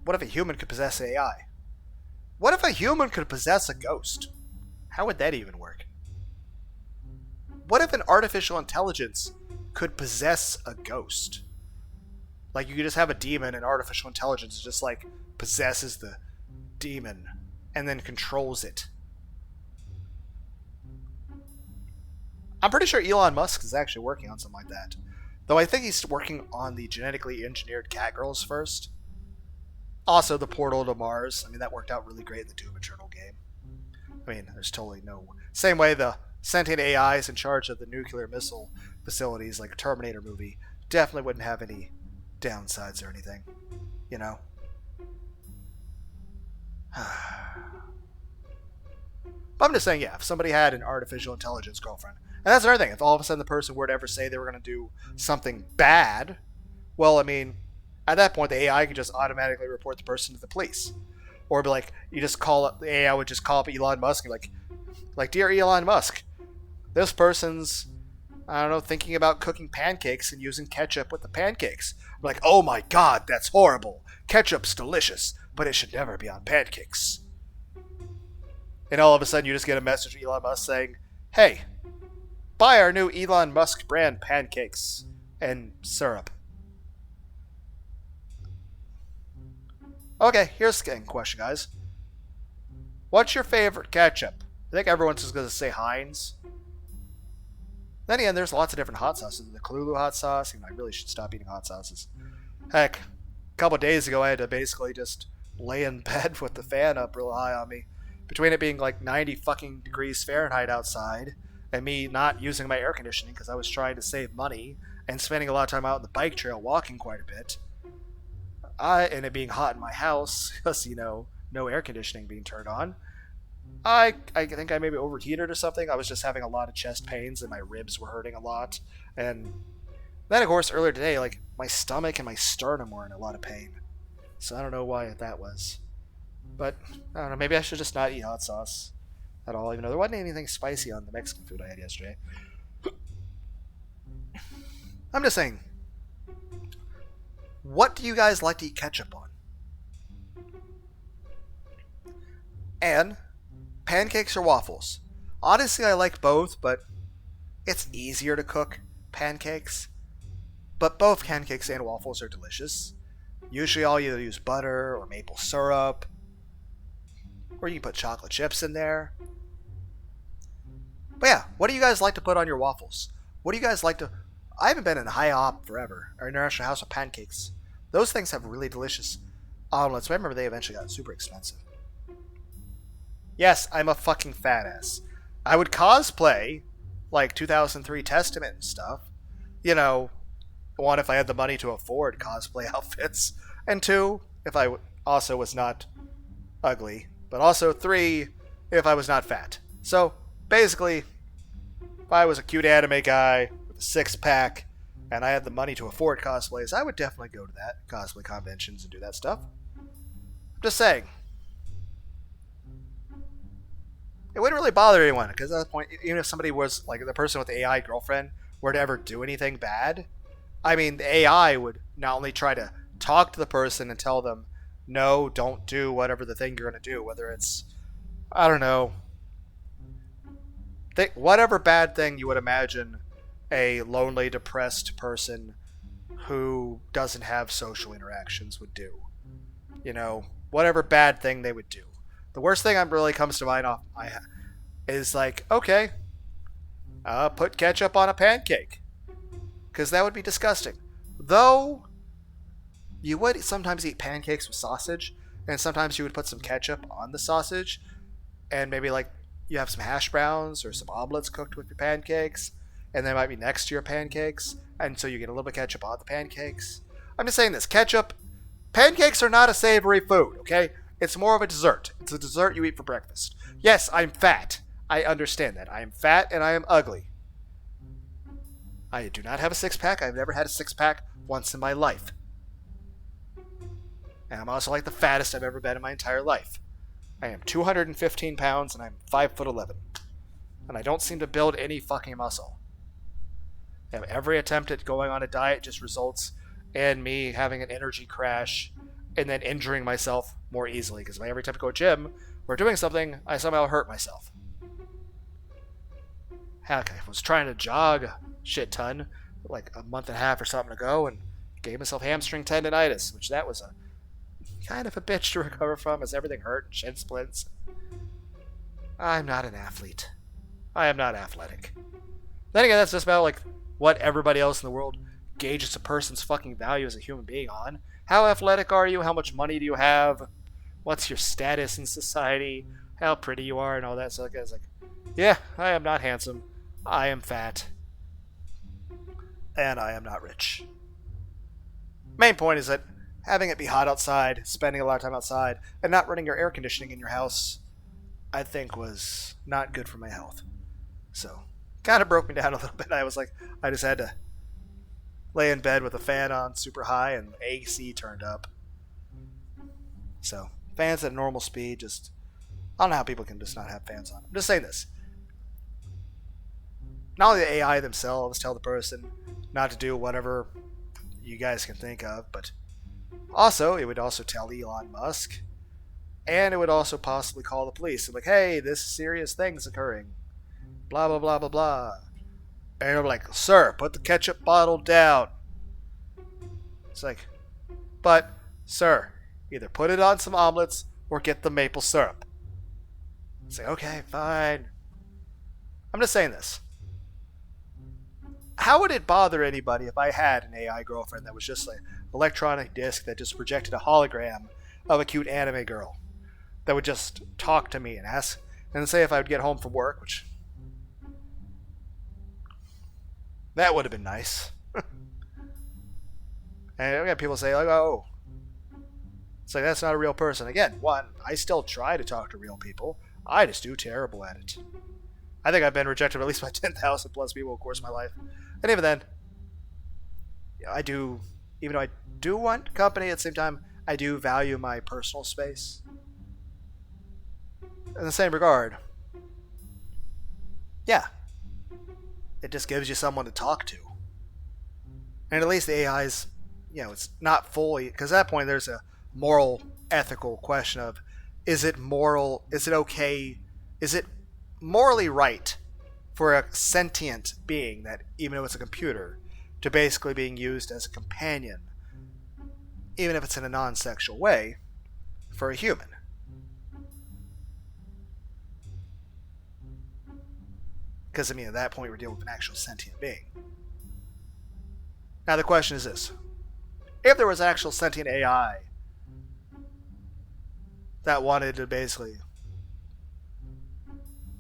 What if a human could possess AI? What if a human could possess a ghost? How would that even work? What if an artificial intelligence could possess a ghost? Like, you could just have a demon and artificial intelligence just, like, possesses the demon and then controls it. I'm pretty sure Elon Musk is actually working on something like that. Though I think he's working on the genetically engineered catgirls first. Also, the portal to Mars. I mean, that worked out really great in the Doom Eternal game. I mean, there's totally no... Same way the sentient AIs in charge of the nuclear missile facilities, like a Terminator movie, definitely wouldn't have any downsides or anything. You know? But I'm just saying, yeah, if somebody had an artificial intelligence girlfriend, and that's another thing, if all of a sudden the person were to ever say they were going to do something bad, well, I mean, at that point, the AI could just automatically report the person to the police. Or be like, you just call up, the AI would just call up Elon Musk and like, dear Elon Musk, this person's, I don't know, thinking about cooking pancakes and using ketchup with the pancakes. I'm like, oh my god, that's horrible. Ketchup's delicious, but it should never be on pancakes. And all of a sudden you just get a message from Elon Musk saying, hey, buy our new Elon Musk brand pancakes and syrup. Okay, here's the question, guys. What's your favorite ketchup? I think everyone's just going to say Heinz. Then again, there's lots of different hot sauces. The Kalulu hot sauce. I really should stop eating hot sauces. Heck, a couple of days ago I had to basically just lay in bed with the fan up real high on me. Between it being like 90 fucking degrees Fahrenheit outside and me not using my air conditioning because I was trying to save money and spending a lot of time out on the bike trail walking quite a bit. And it being hot in my house because, no air conditioning being turned on. I think I maybe overheated or something. I was just having a lot of chest pains and my ribs were hurting a lot. And then, of course, earlier today, like, my stomach and my sternum were in a lot of pain. So I don't know why that was. But, I don't know, maybe I should just not eat hot sauce at all, even though there wasn't anything spicy on the Mexican food I had yesterday. I'm just saying, what do you guys like to eat ketchup on? And pancakes or waffles? Honestly, I like both, but it's easier to cook pancakes. But both pancakes and waffles are delicious. Usually I'll either use butter or maple syrup, or you can put chocolate chips in there. But yeah, what do you guys like to put on your waffles? What do you guys like to... I haven't been in IHOP forever, or International House of Pancakes. Those things have really delicious omelets, but I remember they eventually got super expensive. Yes, I'm a fucking fat ass. I would cosplay, like 2003 Testament and stuff. One, if I had the money to afford cosplay outfits. And two, if I also was not ugly. But also three, if I was not fat. So, basically, if I was a cute anime guy with a six-pack, and I had the money to afford cosplays, I would definitely go to that cosplay conventions and do that stuff. I'm just saying. It wouldn't really bother anyone, because at that point, even if somebody was, like, the person with the AI girlfriend were to ever do anything bad, I mean, the AI would not only try to talk to the person and tell them, no, don't do whatever the thing you're going to do, whether it's, I don't know, whatever bad thing you would imagine a lonely, depressed person who doesn't have social interactions would do. Whatever bad thing they would do. The worst thing that really comes to mind is like, okay, put ketchup on a pancake. Because that would be disgusting. Though, you would sometimes eat pancakes with sausage, and sometimes you would put some ketchup on the sausage, and maybe like you have some hash browns or some omelets cooked with your pancakes, and they might be next to your pancakes, and so you get a little bit of ketchup on the pancakes. I'm just saying this, pancakes are not a savory food, okay? It's more of a dessert. It's a dessert you eat for breakfast. Yes, I'm fat. I understand that. I am fat and I am ugly. I do not have a six-pack. I've never had a six-pack once in my life. And I'm also like the fattest I've ever been in my entire life. I am 215 pounds and I'm 5'11". And I don't seem to build any fucking muscle. And every attempt at going on a diet just results in me having an energy crash and then injuring myself more easily. Because every time I go to gym or doing something, I somehow hurt myself. Heck, I was trying to jog a shit ton like a month and a half or something ago and gave myself hamstring tendonitis, which that was a kind of a bitch to recover from as everything hurt and shin splints. I'm not an athlete. I am not athletic. Then again, that's just about like what everybody else in the world gauges a person's fucking value as a human being on. How athletic are you? How much money do you have? What's your status in society? How pretty you are and all that. So the guy's like, yeah, I am not handsome. I am fat. And I am not rich. Main point is that having it be hot outside, spending a lot of time outside, and not running your air conditioning in your house, I think was not good for my health. So, kind of broke me down a little bit. I was like, I just had to lay in bed with a fan on super high and AC turned up. So, fans at normal speed, just, I don't know how people can just not have fans on. I'm just saying this. Not only the AI themselves tell the person not to do whatever you guys can think of, but also, it would also tell Elon Musk, and it would also possibly call the police. And like, hey, this serious thing's occurring. Blah, blah, blah, blah, blah. And they're like, sir, put the ketchup bottle down. It's like, but, sir, either put it on some omelets or get the maple syrup. It's like, okay, fine. I'm just saying this. How would it bother anybody if I had an AI girlfriend that was just like an electronic disc that just projected a hologram of a cute anime girl that would just talk to me and ask, and say if I would get home from work, which that would have been nice. And I got people say like, oh, it's like that's not a real person. Again, one, I still try to talk to real people. I just do terrible at it. I think I've been rejected at least by 10,000 plus people in the course of my life. And even then, I do, even though I do want company, at the same time, I do value my personal space. In the same regard, yeah, it just gives you someone to talk to. And at least the AI's, it's not fully, because at that point there's a moral, ethical question of, is it moral, is it okay, is it morally right for a sentient being that, even though it's a computer, to basically being used as a companion, even if it's in a non-sexual way, for a human? Because, at that point we're dealing with an actual sentient being. Now the question is this. If there was an actual sentient AI that wanted to basically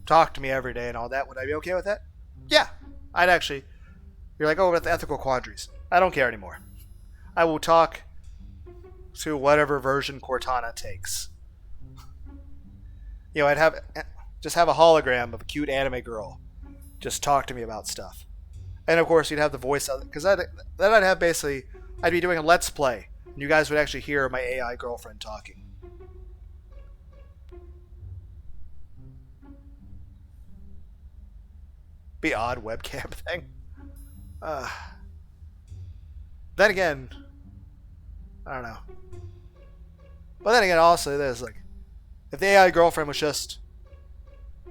talk to me every day and all that, would I be okay with that? Yeah. I'd actually... You're like, oh, about the ethical quandaries. I don't care anymore. I will talk to whatever version Cortana takes. I'd have a hologram of a cute anime girl just talk to me about stuff. And of course, you'd have the voice of it, because then I'd have basically, I'd be doing a let's play, and you guys would actually hear my AI girlfriend talking. Be odd webcam thing. Then again, I don't know. But then again, also there's like, if the AI girlfriend was just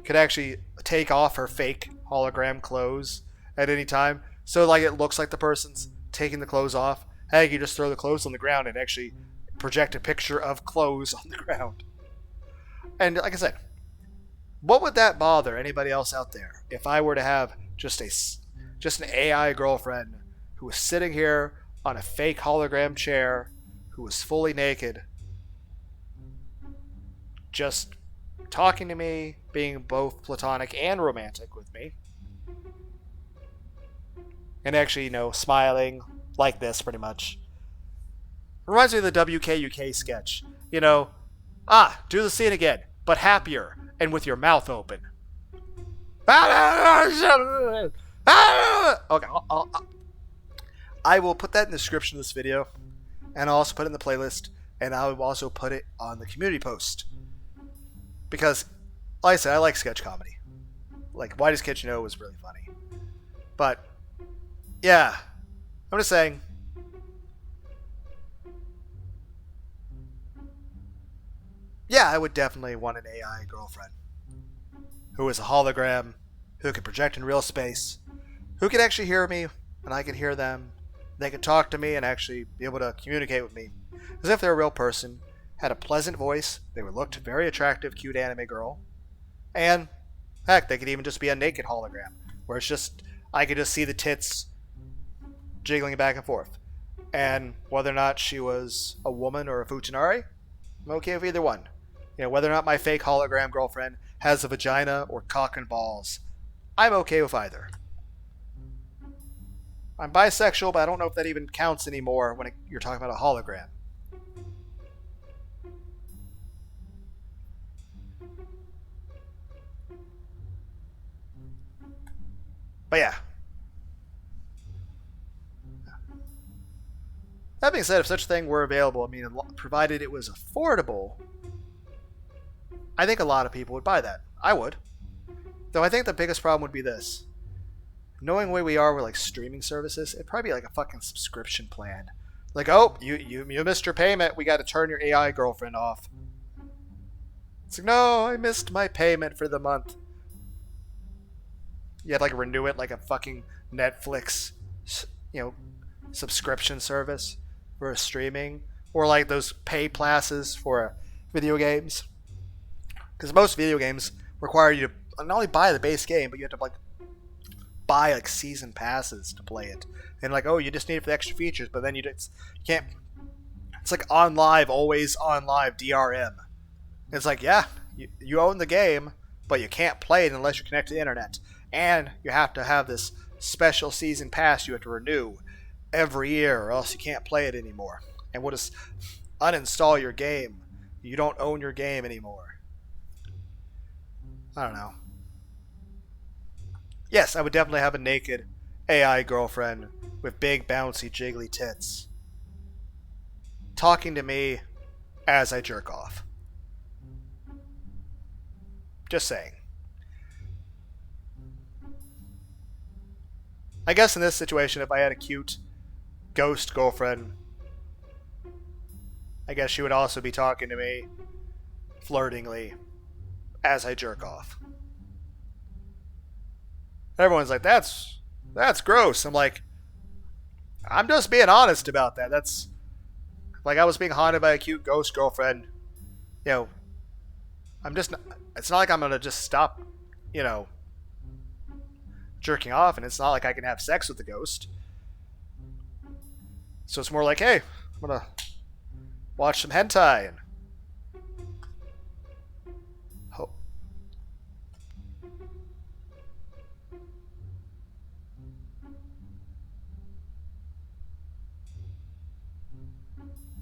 could actually take off her fake hologram clothes at any time, so like it looks like the person's taking the clothes off. Hey, you just throw the clothes on the ground and actually project a picture of clothes on the ground. And like I said, what would that bother anybody else out there if I were to have just an AI girlfriend who was sitting here on a fake hologram chair, who was fully naked, just talking to me, being both platonic and romantic with me, and actually, smiling like this pretty much. Reminds me of the WKUK sketch. Do the scene again, but happier and with your mouth open. Okay, I will put that in the description of this video, and I'll also put it in the playlist, and I will also put it on the community post. Because, like I said, I like sketch comedy. Like, Why Does Kitchen Know was really funny. But, yeah, I'm just saying, yeah, I would definitely want an AI girlfriend who is a hologram, who can project in real space, who can actually hear me, and I can hear them. They can talk to me and actually be able to communicate with me as if they're a real person, had a pleasant voice, they would look very attractive, cute anime girl, and heck, they could even just be a naked hologram, where it's just, I could just see the tits jiggling back and forth. And whether or not she was a woman or a Futanari, I'm okay with either one. Whether or not my fake hologram girlfriend has a vagina or cock and balls, I'm okay with either. I'm bisexual, but I don't know if that even counts anymore when you're talking about a hologram. But yeah. That being said, if such a thing were available, provided it was affordable, I think a lot of people would buy that. I would. Though I think the biggest problem would be this. Knowing the way we are with like streaming services, it'd probably be like a fucking subscription plan. Like, oh, you missed your payment. We got to turn your AI girlfriend off. It's like, no, I missed my payment for the month. You had to like renew it like a fucking Netflix, subscription service for a streaming, or like those pay passes for video games. Because most video games require you to not only buy the base game, but you have to like buy like season passes to play it. And like, oh, you just need it for the extra features, but then you can't. It's like on live, always on live DRM. It's like, yeah, you own the game, but you can't play it unless you're connected to the internet. And you have to have this special season pass you have to renew every year, or else you can't play it anymore. And we'll just uninstall your game. You don't own your game anymore. I don't know. Yes, I would definitely have a naked AI girlfriend with big, bouncy, jiggly tits talking to me as I jerk off. Just saying. I guess in this situation, if I had a cute ghost girlfriend, I guess she would also be talking to me flirtingly as I jerk off. Everyone's like, that's gross. I'm like, I'm just being honest about that. That's like I was being haunted by a cute ghost girlfriend. I'm just not, it's not like I'm going to just stop, jerking off, and it's not like I can have sex with the ghost. So it's more like, hey, I'm going to watch some hentai and hope.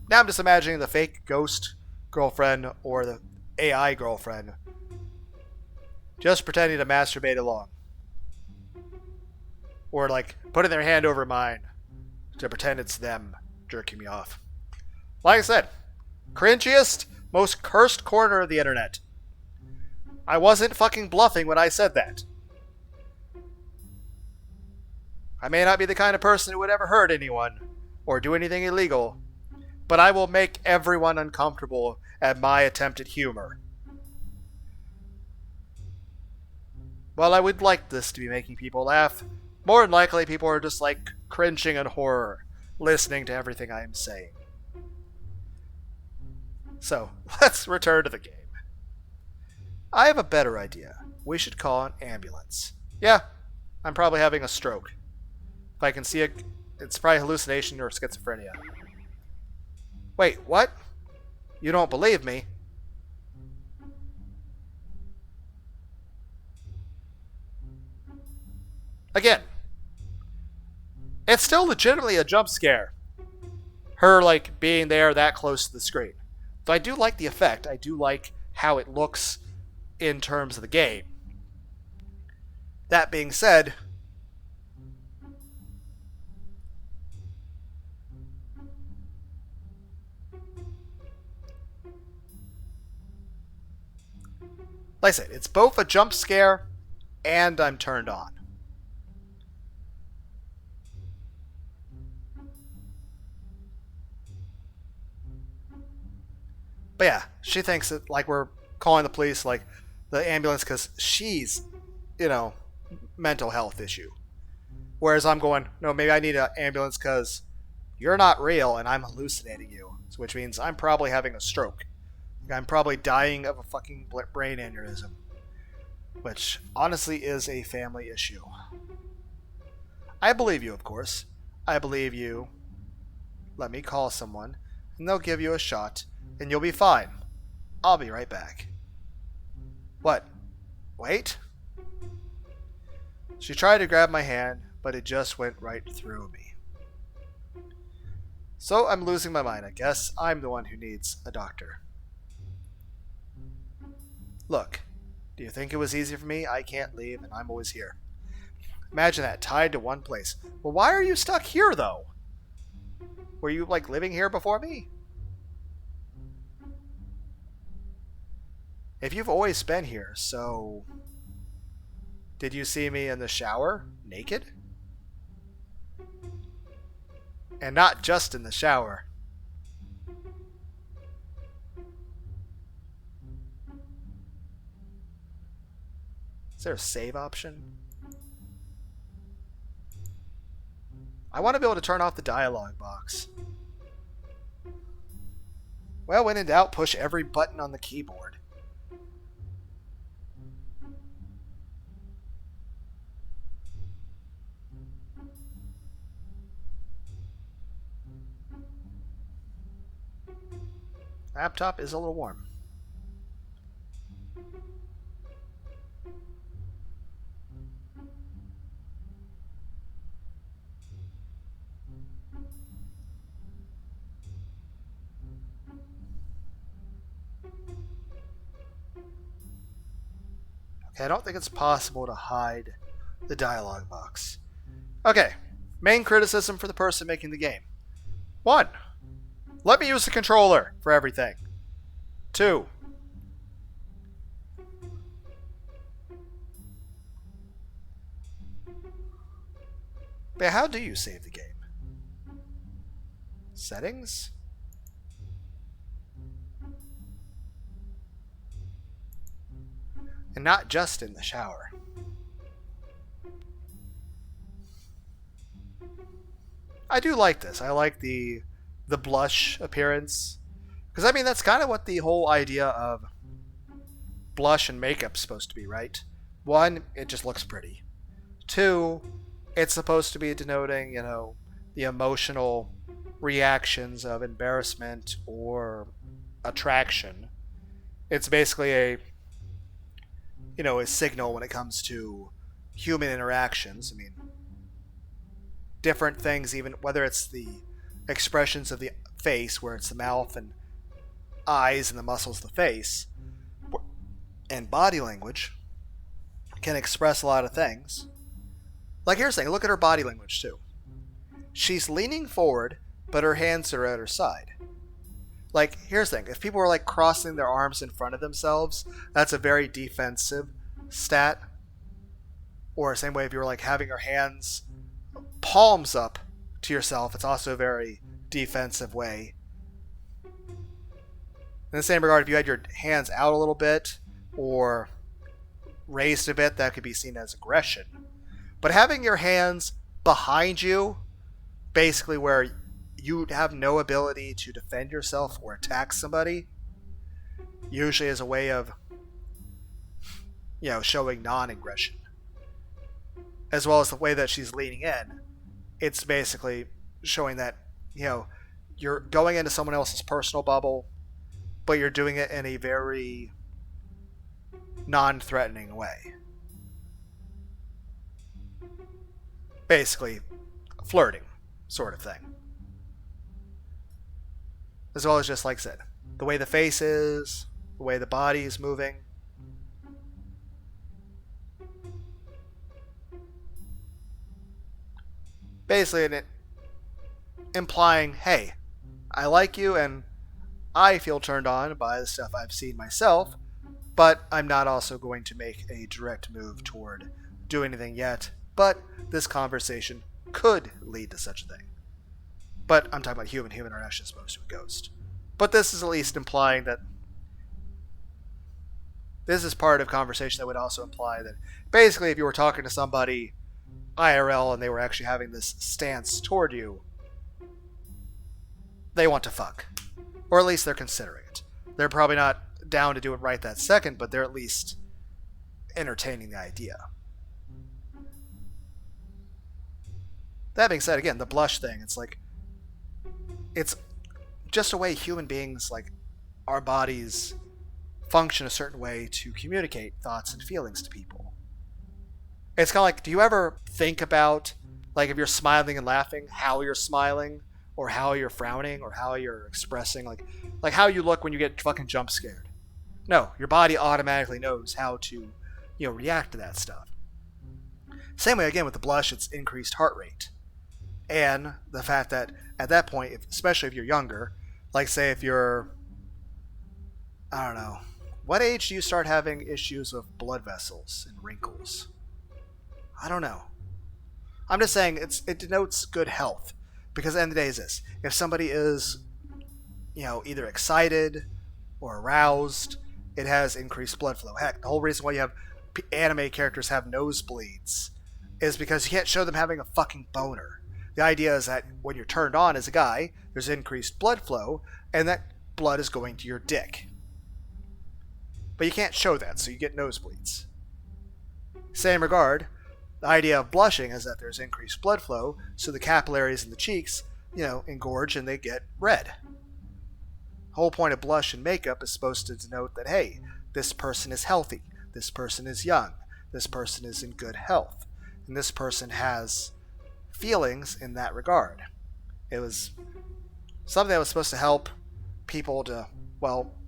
Now I'm just imagining the fake ghost girlfriend or the AI girlfriend just pretending to masturbate along. Or like putting their hand over mine to pretend it's them jerking me off. Like I said, cringiest, most cursed corner of the internet. I wasn't fucking bluffing when I said that. I may not be the kind of person who would ever hurt anyone or do anything illegal, but I will make everyone uncomfortable at my attempted humor. While I would like this to be making people laugh, more than likely people are just like cringing in horror, listening to everything I am saying. So, let's return to the game. I have a better idea. We should call an ambulance. Yeah, I'm probably having a stroke. If I can see it, it's probably hallucination or schizophrenia. Wait, what? You don't believe me? Again, it's still legitimately a jump scare. Her, like, being there that close to the screen. Though I do like the effect. I do like how it looks in terms of the game. That being said, like I said, it's both a jump scare and I'm turned on. But yeah, she thinks that like we're calling the police, like the ambulance, because she's, mental health issue. Whereas I'm going, no, maybe I need an ambulance because you're not real and I'm hallucinating you. Which means I'm probably having a stroke. I'm probably dying of a fucking brain aneurysm. Which honestly is a family issue. I believe you, of course. I believe you. Let me call someone, and they'll give you a shot, and you'll be fine. I'll be right back. What? Wait? She tried to grab my hand, but it just went right through me. So I'm losing my mind. I guess I'm the one who needs a doctor. Look, do you think it was easy for me? I can't leave, and I'm always here. Imagine that, tied to one place. Well, why are you stuck here, though? Were you, like, living here before me? If you've always been here, so... Did you see me in the shower, naked? And not just in the shower. Is there a save option? I want to be able to turn off the dialogue box. Well, when in doubt, push every button on the keyboard. Laptop is a little warm. Okay, I don't think it's possible to hide the dialogue box. Okay, main criticism for the person making the game. 1. Let me use the controller for everything. 2. But how do you save the game? Settings? And not just in the shower. I do like this. I like the blush appearance. Because, I mean, that's kind of what the whole idea of blush and makeup's supposed to be, right? 1, it just looks pretty. 2, it's supposed to be denoting, you know, the emotional reactions of embarrassment or attraction. It's basically a signal when it comes to human interactions. I mean, different things, even whether it's the expressions of the face, where it's the mouth and eyes and the muscles of the face, and body language can express a lot of things. Like, here's the thing, look at her body language too. She's leaning forward, but her hands are at her side. Like, here's the thing, if people are like crossing their arms in front of themselves, that's a very defensive stat. Or same way if you were like having your hands palms up to yourself, it's also a very defensive way. In the same regard, if you had your hands out a little bit or raised a bit, that could be seen as aggression. But having your hands behind you, basically where you have no ability to defend yourself or attack somebody, usually as a way of, showing non-aggression. As well as the way that she's leaning in, it's basically showing that, you're going into someone else's personal bubble, but you're doing it in a very non-threatening way. Basically, flirting sort of thing. As well as, just like I said, the way the face is, the way the body is moving. Basically, implying, hey, I like you and I feel turned on by the stuff I've seen myself, but I'm not also going to make a direct move toward doing anything yet, but this conversation could lead to such a thing. But I'm talking about human interaction as opposed to a ghost. But this is at least implying that this is part of conversation that would also imply that basically if you were talking to somebody IRL and they were actually having this stance toward you, they want to fuck. Or at least they're considering it. They're probably not down to do it right that second, but they're at least entertaining the idea. That being said, again, the blush thing, it's like, it's just a way human beings, like, our bodies function a certain way to communicate thoughts and feelings to people. It's kind of like, do you ever think about, like, if you're smiling and laughing, how you're smiling, or how you're frowning, or how you're expressing, like how you look when you get fucking jump scared? No, your body automatically knows how to, react to that stuff. Same way, again, with the blush, it's increased heart rate. And the fact that at that point, especially if you're younger, like say if you're, I don't know, what age do you start having issues with blood vessels and wrinkles? I don't know. I'm just saying it denotes good health. Because at the end of the day is this. If somebody is, either excited or aroused, it has increased blood flow. Heck, the whole reason why you have anime characters have nosebleeds is because you can't show them having a fucking boner. The idea is that when you're turned on as a guy, there's increased blood flow, and that blood is going to your dick. But you can't show that, so you get nosebleeds. Same regard, the idea of blushing is that there's increased blood flow, so the capillaries in the cheeks, engorge and they get red. The whole point of blush and makeup is supposed to denote that, hey, this person is healthy, this person is young, this person is in good health, and this person has feelings in that regard. It was something that was supposed to help people to,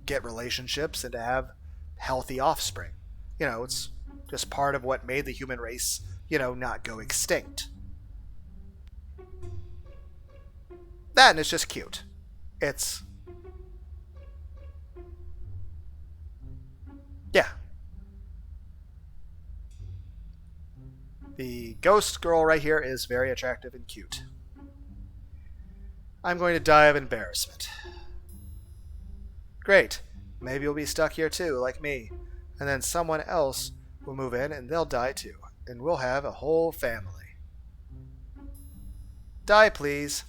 get relationships and to have healthy offspring. It's just part of what made the human race, not go extinct. That, and it's just cute. It's... yeah. The ghost girl right here is very attractive and cute. I'm going to die of embarrassment. Great. Maybe you'll be stuck here too, like me. And then someone else will move in and they'll die too. And we'll have a whole family. Die, please.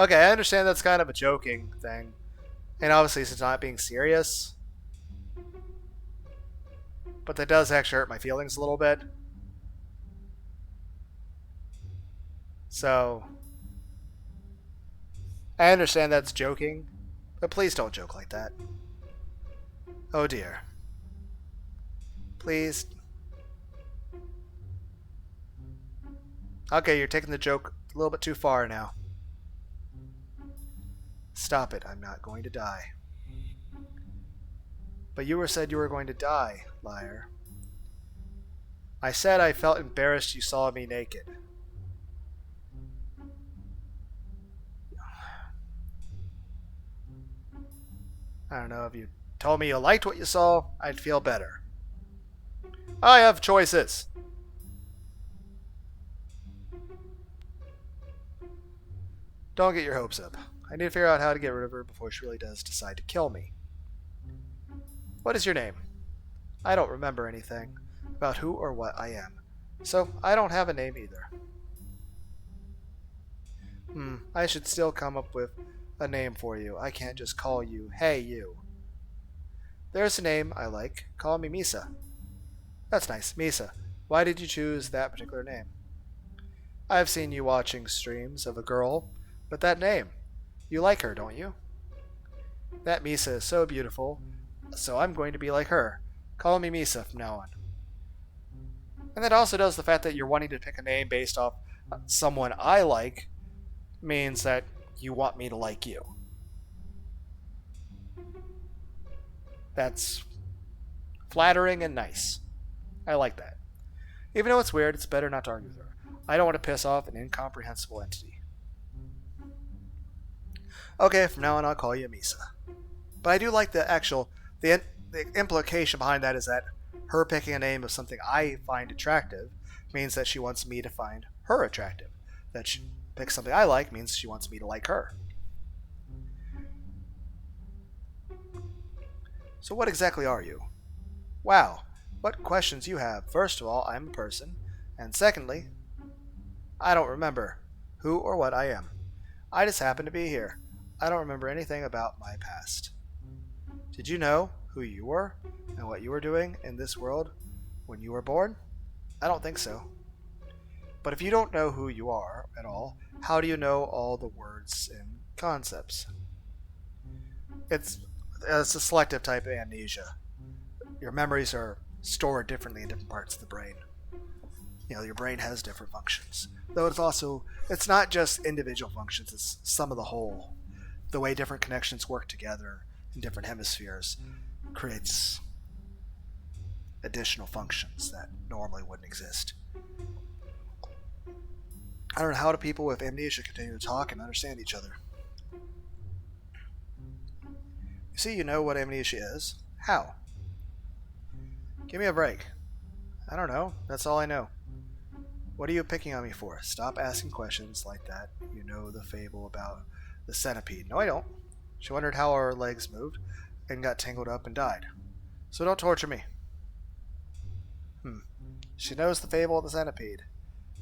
Okay, I understand that's kind of a joking thing. And obviously it's not being serious. But that does actually hurt my feelings a little bit. So, I understand that's joking, but please don't joke like that. Oh dear. Please. Okay, you're taking the joke a little bit too far now. Stop it, I'm not going to die. But you said you were going to die, liar. I said I felt embarrassed you saw me naked. I don't know, if you told me you liked what you saw, I'd feel better. I have choices. Don't get your hopes up. I need to figure out how to get rid of her before she really does decide to kill me. What is your name? I don't remember anything about who or what I am, so I don't have a name either. I should still come up with a name for you. I can't just call you, hey you. There's a name I like. Call me Misa. That's nice, Misa. Why did you choose that particular name? I've seen you watching streams of a girl, but that name. You like her, don't you? That Misa is so beautiful, so I'm going to be like her. Call me Misa from now on. And that also does the fact that you're wanting to pick a name based off someone I like means that you want me to like you. That's flattering and nice. I like that. Even though it's weird, it's better not to argue with her. I don't want to piss off an incomprehensible entity. Okay, from now on I'll call you Misa. But I do like the implication behind that is that her picking a name of something I find attractive means that she wants me to find her attractive. That she picks something I like means she wants me to like her. So what exactly are you? Wow, what questions you have. First of all, I'm a person. And secondly, I don't remember who or what I am. I just happen to be here. I don't remember anything about my past. Did you know who you were and what you were doing in this world when you were born? I don't think so. But if you don't know who you are at all, how do you know all the words and concepts? It's, it's a selective type of amnesia. Your memories are stored differently in different parts of the brain. Your brain has different functions. Though it's not just individual functions, it's some of the whole. The way different connections work together in different hemispheres creates additional functions that normally wouldn't exist. I don't know, how do people with amnesia continue to talk and understand each other? You see, you know what amnesia is. How? Give me a break. I don't know. That's all I know. What are you picking on me for? Stop asking questions like that. You know the fable about the centipede. No, I don't. She wondered how her legs moved and got tangled up and died. So don't torture me. She knows the fable of the centipede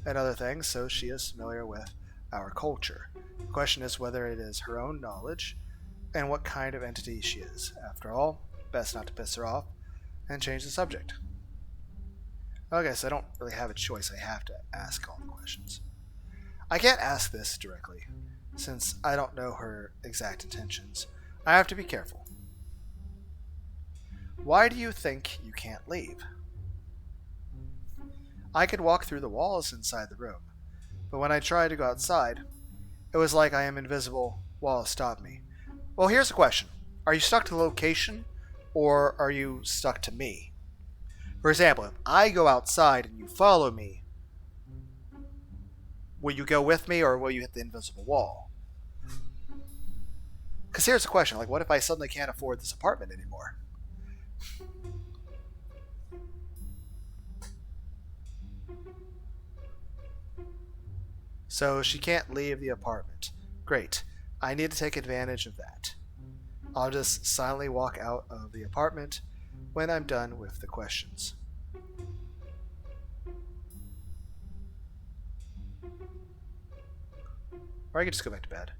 and other things, so she is familiar with our culture. The question is whether it is her own knowledge and what kind of entity she is. After all, best not to piss her off and change the subject. Okay, so I don't really have a choice. I have to ask all the questions. I can't ask this directly, since I don't know her exact intentions. I have to be careful. Why do you think you can't leave? I could walk through the walls inside the room, but when I tried to go outside, it was like I am invisible. Walls stopped me. Well, here's a question. Are you stuck to the location, or are you stuck to me? For example, if I go outside and you follow me, will you go with me or will you hit the invisible wall? Because here's the question, what if I suddenly can't afford this apartment anymore? So she can't leave the apartment. Great. I need to take advantage of that. I'll just silently walk out of the apartment when I'm done with the questions. Or I could just go back to bed.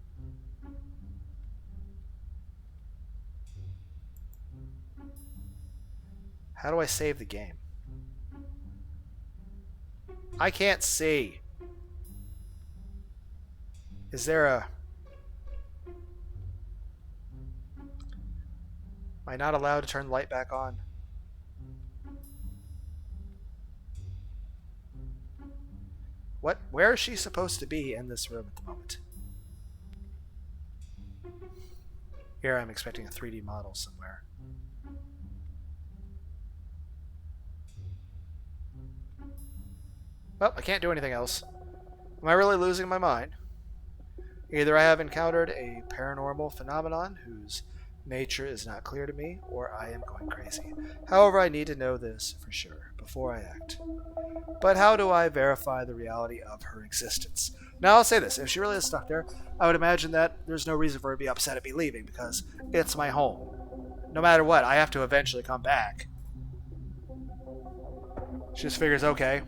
How do I save the game? I can't see. Is there a... Am I not allowed to turn the light back on? Where is she supposed to be in this room at the moment? Here I'm expecting a 3D model somewhere. Well, I can't do anything else. Am I really losing my mind? Either I have encountered a paranormal phenomenon whose nature is not clear to me, or I am going crazy. However, I need to know this for sure before I act. But how do I verify the reality of her existence? Now, I'll say this. If she really is stuck there, I would imagine that there's no reason for her to be upset at me leaving, because it's my home. No matter what, I have to eventually come back. She just figures, okay,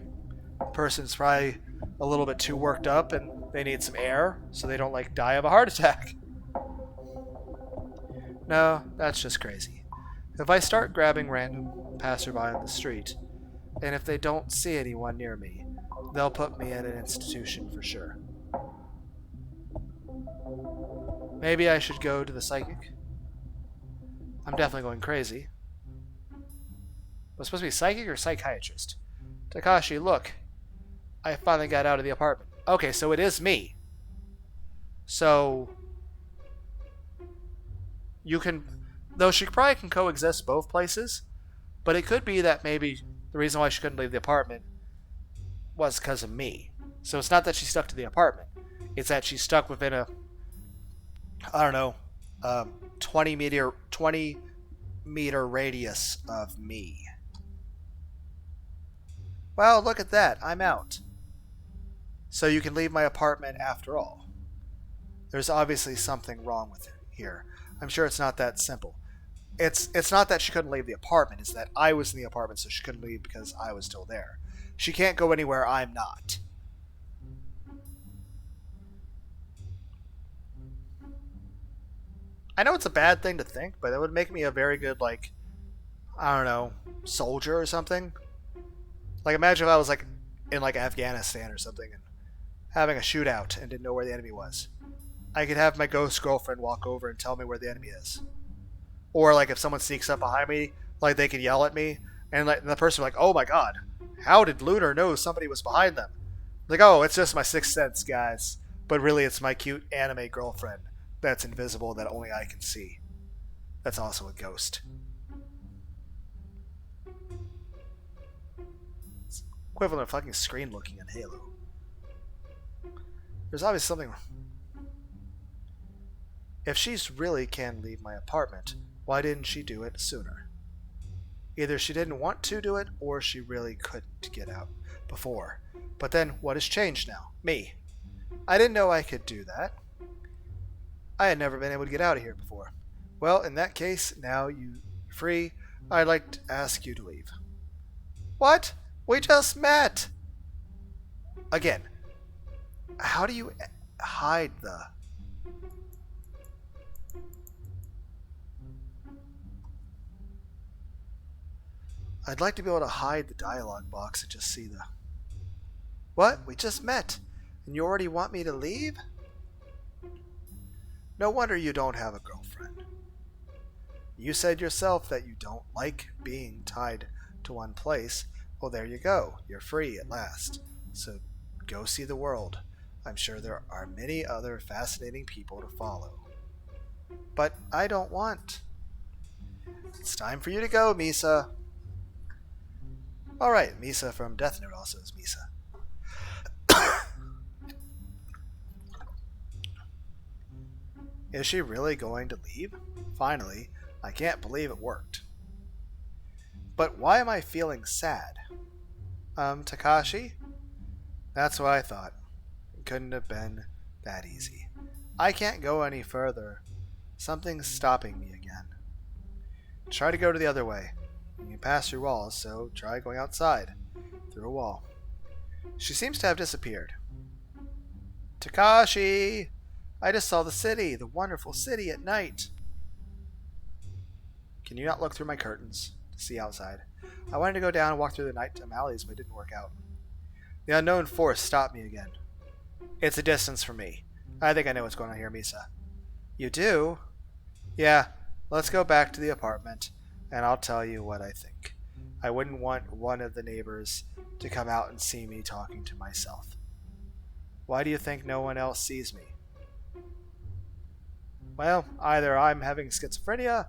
the person's probably a little bit too worked up and they need some air so they don't die of a heart attack. No, that's just crazy. If I start grabbing random passerby on the street, and if they don't see anyone near me, they'll put me in an institution for sure. Maybe I should go to the psychic? I'm definitely going crazy. Was it supposed to be psychic or psychiatrist? Takashi, look. I finally got out of the apartment. Okay, so it is me. So... You can... Though she probably can coexist both places, but it could be that maybe the reason why she couldn't leave the apartment was because of me. So it's not that she's stuck to the apartment. It's that she's stuck within a... I don't know... 20 meter radius of me. Well, look at that. I'm out. So you can leave my apartment after all. There's obviously something wrong with it here. I'm sure it's not that simple. It's not that she couldn't leave the apartment. It's that I was in the apartment, so she couldn't leave because I was still there. She can't go anywhere I'm not. I know it's a bad thing to think, but that would make me a very good, I don't know, soldier or something. Imagine if I was, in like Afghanistan or something and having a shootout and didn't know where the enemy was. I could have my ghost girlfriend walk over and tell me where the enemy is. Or like if someone sneaks up behind me, like they could yell at me, and like the person would be like, "Oh my god, how did Lunar know somebody was behind them?" Like, "Oh, it's just my sixth sense, guys." But really, it's my cute anime girlfriend that's invisible that only I can see. That's also a ghost. It's equivalent of fucking screen looking in Halo. There's obviously something. If she's really can leave my apartment, why didn't she do it sooner? Either she didn't want to do it, or she really couldn't get out before. But then, what has changed now? Me. I didn't know I could do that. I had never been able to get out of here before. Well, in that case, now you're free. I'd like to ask you to leave. What? We just met! Again, how do you hide the... I'd like to be able to hide the dialogue box and just see the... What? We just met, and you already want me to leave? No wonder you don't have a girlfriend. You said yourself that you don't like being tied to one place. Well, there you go. You're free at last. So go see the world. I'm sure there are many other fascinating people to follow. But I don't want. It's time for you to go, Misa. Alright, Misa from Death Note also is Misa. Is she really going to leave? Finally, I can't believe it worked. But why am I feeling sad? Takashi? That's what I thought. It couldn't have been that easy. I can't go any further. Something's stopping me again. Try to go to the other way. You can pass through walls, so try going outside. Through a wall. She seems to have disappeared. Takashi! I just saw the city, the wonderful city at night. Can you not look through my curtains to see outside? I wanted to go down and walk through the nighttime alleys, but it didn't work out. The unknown force stopped me again. It's a distance for me. I think I know what's going on here, Misa. You do? Yeah, let's go back to the apartment, and I'll tell you what I think. I wouldn't want one of the neighbors to come out and see me talking to myself. Why do you think no one else sees me? Well, either I'm having schizophrenia,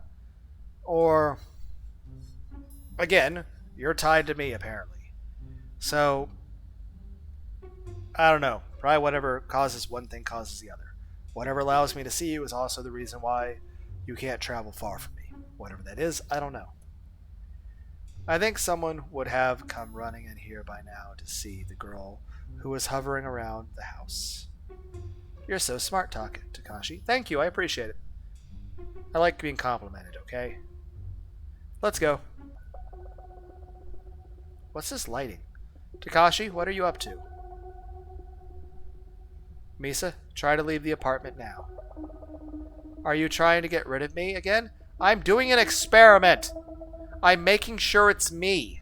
or, again, you're tied to me, apparently. So, I don't know. Probably whatever causes one thing causes the other. Whatever allows me to see you is also the reason why you can't travel far from me. Whatever that is, I don't know. I think someone would have come running in here by now to see the girl who was hovering around the house. You're so smart talking, Takashi. Thank you, I appreciate it. I like being complimented, okay? Let's go. What's this lighting? Takashi, what are you up to? Misa, try to leave the apartment now. Are you trying to get rid of me again? I'm doing an experiment! I'm making sure it's me.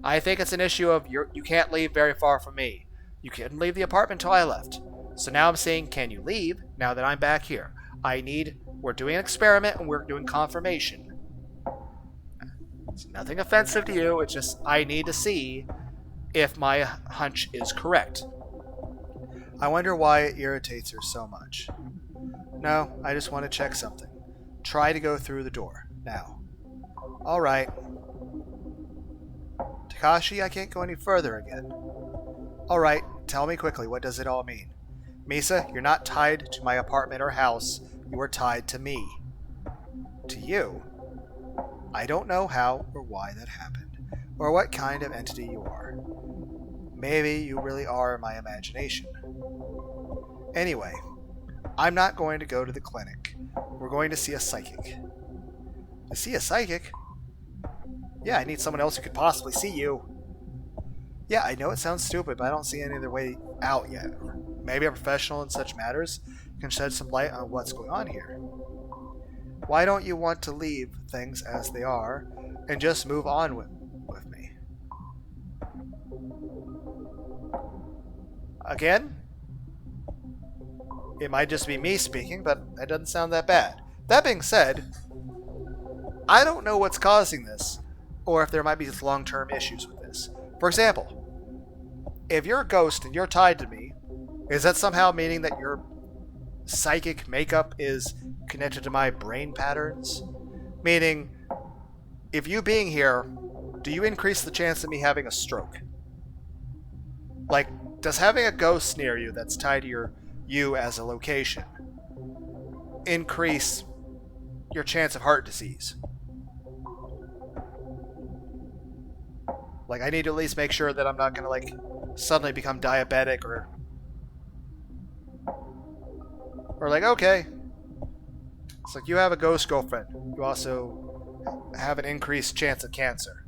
I think it's an issue of you can't leave very far from me. You couldn't leave the apartment until I left. So now I'm saying, can you leave now that I'm back here? We're doing an experiment and we're doing confirmation. It's nothing offensive to you, it's just I need to see if my hunch is correct. I wonder why it irritates her so much. No, I just want to check something. Try to go through the door, now. Alright. Takashi, I can't go any further again. Alright, tell me quickly, what does it all mean? Misa, you're not tied to my apartment or house. You are tied to me. To you? I don't know how or why that happened, or what kind of entity you are. Maybe you really are my imagination. Anyway, I'm not going to go to the clinic. We're going to see a psychic. To see a psychic? Yeah, I need someone else who could possibly see you. Yeah, I know it sounds stupid, but I don't see any other way out yet. Maybe a professional in such matters can shed some light on what's going on here. Why don't you want to leave things as they are and just move on with me? Again, it might just be me speaking, but that doesn't sound that bad. That being said, I don't know what's causing this, or if there might be long-term issues with this. For example, if you're a ghost and you're tied to me, is that somehow meaning that your psychic makeup is connected to my brain patterns? Meaning, if you being here, do you increase the chance of me having a stroke? Like, does having a ghost near you that's tied to you as a location increase your chance of heart disease? Like, I need to at least make sure that I'm not gonna, like, suddenly become diabetic or like, okay. It's like, you have a ghost girlfriend. You also have an increased chance of cancer.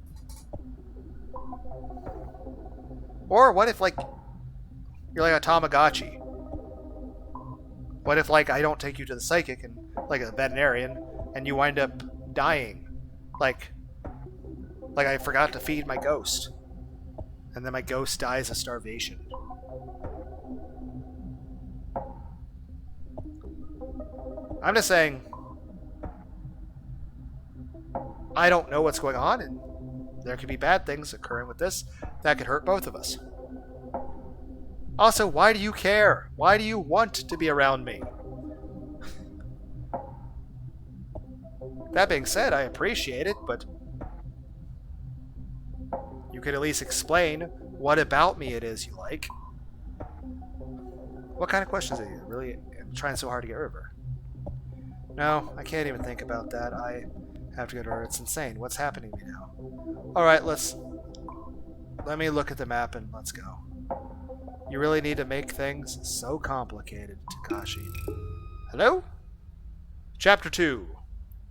Or what if, like, you're like a Tamagotchi? What if, like, I don't take you to the psychic and, like, a veterinarian, and you wind up dying? Like I forgot to feed my ghost. And then my ghost dies of starvation. I'm just saying, I don't know what's going on, and there could be bad things occurring with this that could hurt both of us. Also, why do you care? Why do you want to be around me? That being said, I appreciate it, but you could at least explain what about me it is you like. What kind of questions are you? Really, I'm trying so hard to get rid of her. No, I can't even think about that. I have to go to her. It's insane. What's happening to me now? Alright, let me look at the map and let's go. You really need to make things so complicated, Takashi. Hello? Chapter 2.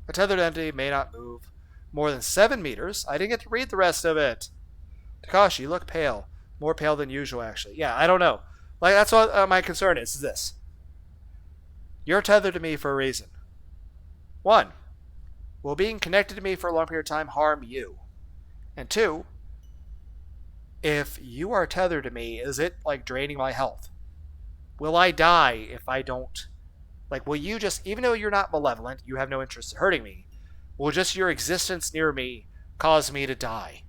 A tethered entity may not move more than 7 meters. I didn't get to read the rest of it. Takashi, you look pale. More pale than usual, actually. Yeah, I don't know. Like, that's what my concern is this. You're tethered to me for a reason. 1. Will being connected to me for a long period of time harm you? And 2, if you are tethered to me, is it, like, draining my health? Will I die if I don't... Like, will you just... Even though you're not malevolent, you have no interest in hurting me, will just your existence near me cause me to die?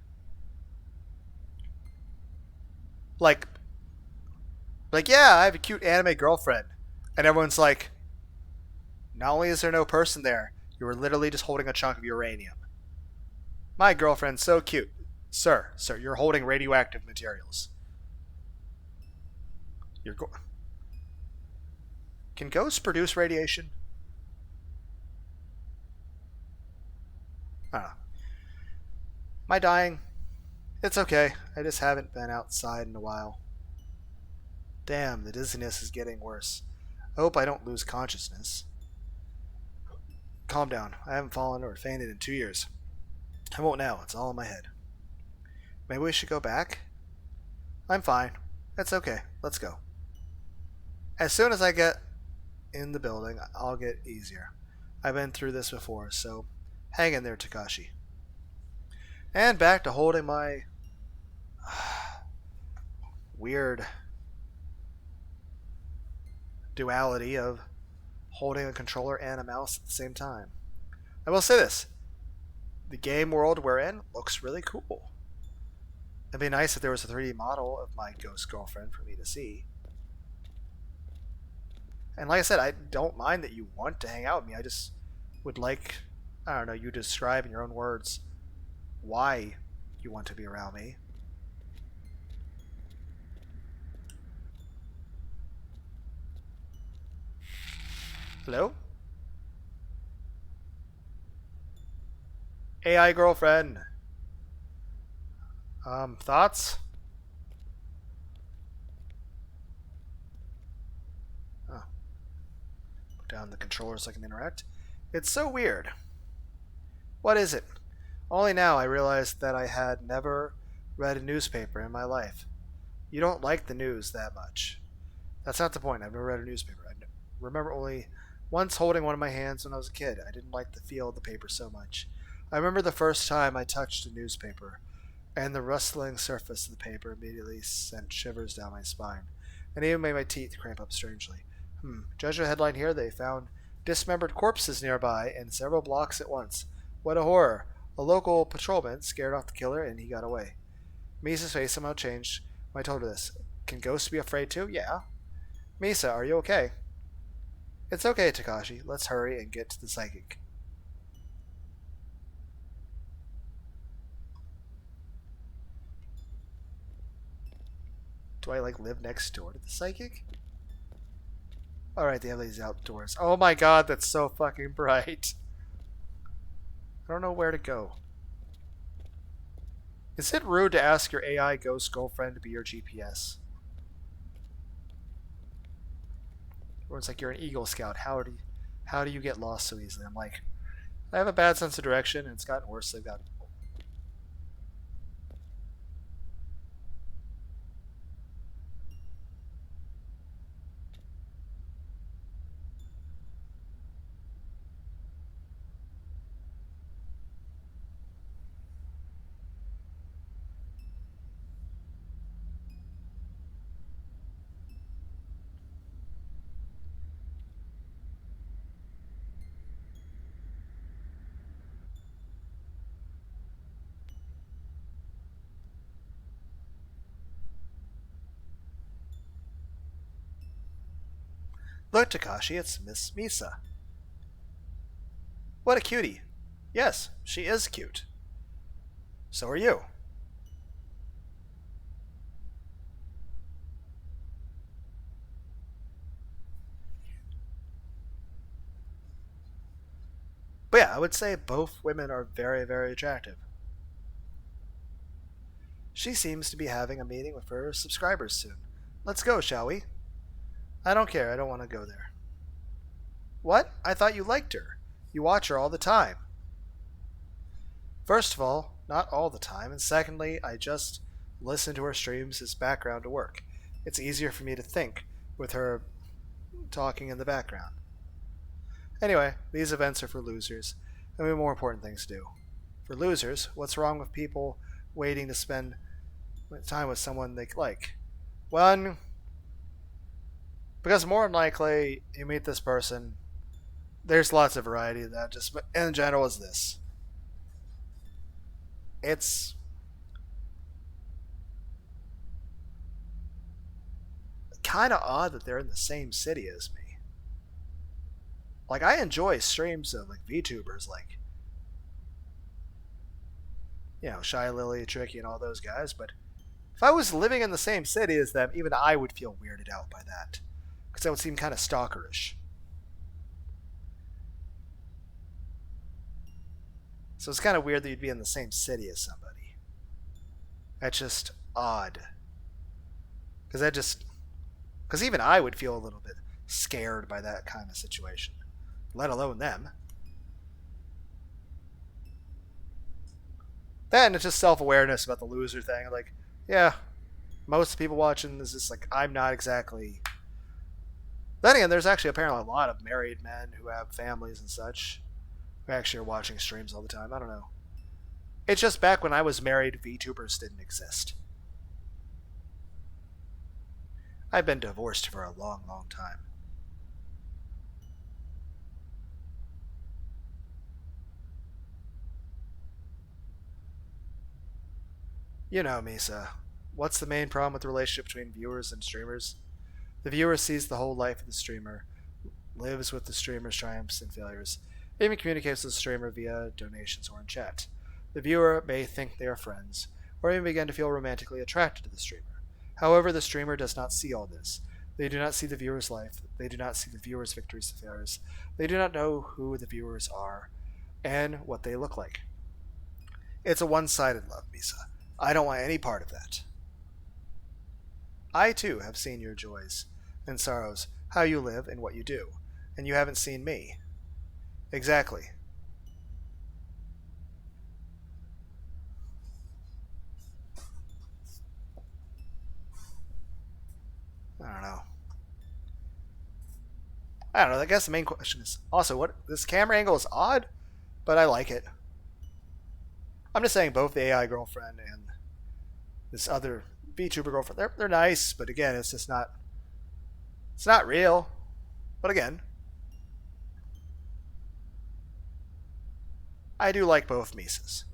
Like, yeah, I have a cute anime girlfriend. And everyone's like, not only is there no person there, you are literally just holding a chunk of uranium. My girlfriend's so cute. Sir, you're holding radioactive materials. Can ghosts produce radiation? I don't know. Am I dying? It's okay. I just haven't been outside in a while. Damn, the dizziness is getting worse. I hope I don't lose consciousness. Calm down. I haven't fallen or fainted in 2 years. I won't now. It's all in my head. Maybe we should go back? I'm fine. That's okay. Let's go. As soon as I get in the building, I'll get easier. I've been through this before, so hang in there, Takashi. And back to holding my weird duality of holding a controller and a mouse at the same time. I will say this. The game world we're in looks really cool. It'd be nice if there was a 3D model of my ghost girlfriend for me to see. And like I said, I don't mind that you want to hang out with me. I just would like, I don't know, you to describe in your own words why you want to be around me. Hello? AI girlfriend. Thoughts? Oh. Put down the controller so I can interact. It's so weird. What is it? Only now I realized that I had never read a newspaper in my life. You don't like the news that much. That's not the point. I've never read a newspaper. I remember only once holding one in my hands when I was a kid. I didn't like the feel of the paper so much. I remember the first time I touched a newspaper, and the rustling surface of the paper immediately sent shivers down my spine. and even made my teeth cramp up strangely. Judge the headline here, they found dismembered corpses nearby and several blocks at once. What a horror. A local patrolman scared off the killer and he got away. Misa's face somehow changed when I told her this. Can ghosts be afraid too? Yeah. Misa, are you okay? It's okay, Takashi. Let's hurry and get to the psychic. Do I, live next door to the psychic? Alright, they have these outdoors. Oh my god, that's so fucking bright. I don't know where to go. Is it rude to ask your AI ghost girlfriend to be your GPS? Everyone's like, you're an Eagle Scout. How do you get lost so easily? I'm like, I have a bad sense of direction, and it's gotten worse. They've got... Look, Takashi, it's Miss Misa. What a cutie. Yes, she is cute. So are you. But yeah, I would say both women are very, very attractive. She seems to be having a meeting with her subscribers soon. Let's go, shall we? I don't care. I don't want to go there. What? I thought you liked her. You watch her all the time. First of all, not all the time, and secondly, I just listen to her streams as background to work. It's easier for me to think with her talking in the background. Anyway, these events are for losers, and we have more important things to do. For losers, what's wrong with people waiting to spend time with someone they like? One, because more than likely you meet this person, there's lots of variety of that, just in general is this. It's kind of odd that they're in the same city as me. Like, I enjoy streams of VTubers Shy Lily, Tricky, and all those guys, but if I was living in the same city as them, even I would feel weirded out by that. Because that would seem kind of stalkerish. So it's kind of weird that you'd be in the same city as somebody. That's just odd. Because even I would feel a little bit scared by that kind of situation. Let alone them. Then it's just self-awareness about the loser thing. Yeah, most people watching is just I'm not exactly... Then again, there's actually apparently a lot of married men who have families and such who actually are watching streams all the time. I don't know. It's just back when I was married, VTubers didn't exist. I've been divorced for a long, long time. You know, Misa, what's the main problem with the relationship between viewers and streamers? The viewer sees the whole life of the streamer, lives with the streamer's triumphs and failures, even communicates with the streamer via donations or in chat. The viewer may think they are friends, or even begin to feel romantically attracted to the streamer. However, the streamer does not see all this. They do not see the viewer's life. They do not see the viewer's victories and failures. They do not know who the viewers are and what they look like. It's a one-sided love, Misa. I don't want any part of that. I, too, have seen your joys and sorrows, how you live and what you do, and you haven't seen me. Exactly. I don't know. I guess the main question is also what this camera angle is odd, but I like it. I'm just saying both the AI girlfriend and this other VTuber girlfriend, they're nice, but again, it's just not It's not real. But again, I do like both Mises.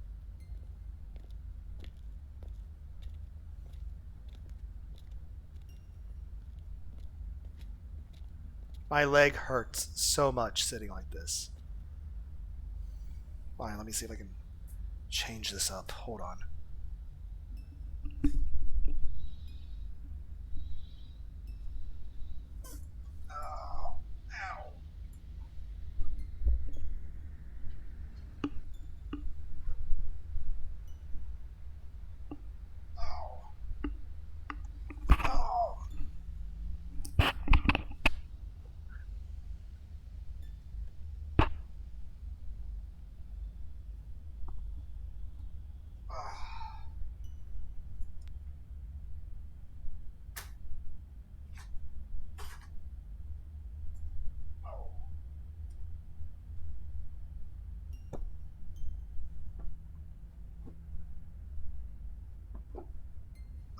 My leg hurts so much sitting like this. Fine, let me see if I can change this up. Hold on. Oh, ow. Oh. Oh.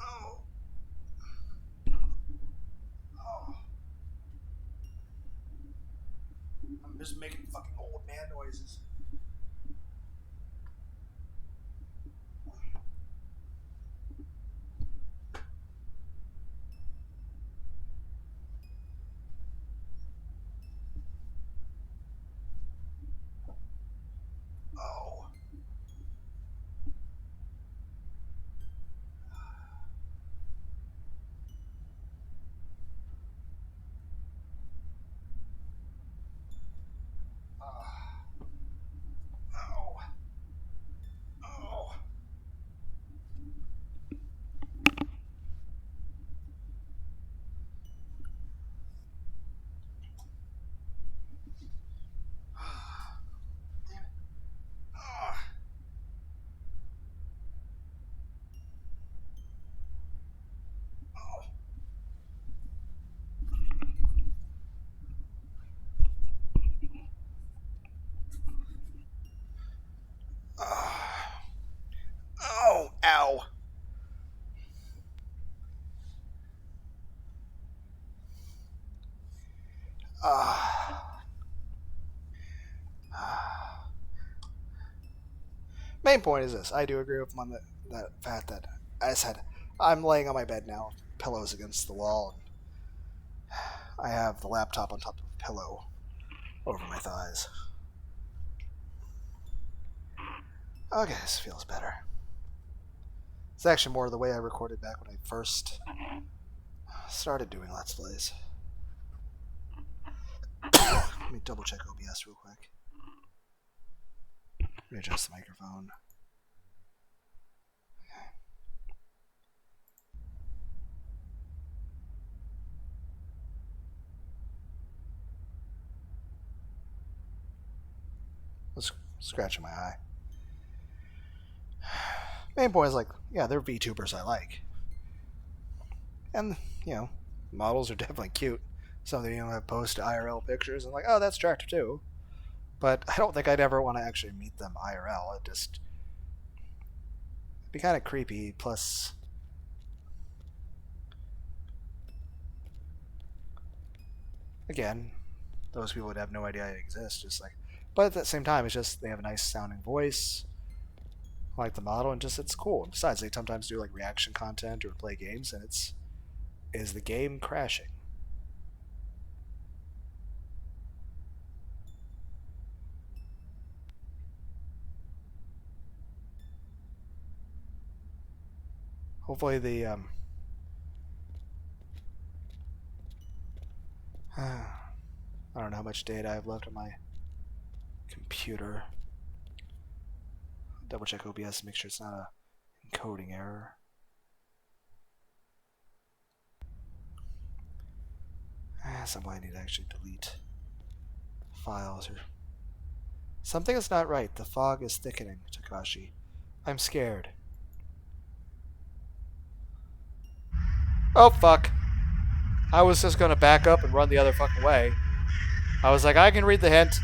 Oh. Oh. I'm just making fucking old man noises. Oh. Oh. Oh. Damn it. Oh. Oh. Oh. Ow. Main point is this. I do agree with him on that fact that I said I'm laying on my bed now, pillows against the wall. I have the laptop on top of the pillow over my thighs. Okay, this feels better. It's actually more the way I recorded back when I first started doing Let's Plays. Let me double check OBS real quick. Readjust the microphone. Was scratching my eye. Main point is like, yeah, they're VTubers I like. And, you know, models are definitely cute. Some of them, have post IRL pictures and like, oh, that's attractive too. But I don't think I'd ever want to actually meet them IRL. It'd just be kind of creepy. Plus, again, those people would have no idea I exist. Just like, but at the same time, it's just they have a nice sounding voice. I like the model, and just it's cool. And besides, they sometimes do like reaction content or play games, and is the game crashing? Hopefully the I don't know how much data I have left on my computer. Double check OBS to make sure it's not a encoding error. Somewhere I need to actually delete files or something is not right. The fog is thickening, Takashi. I'm scared. Oh fuck. I was just gonna back up and run the other fucking way. I was like, I can read the hint.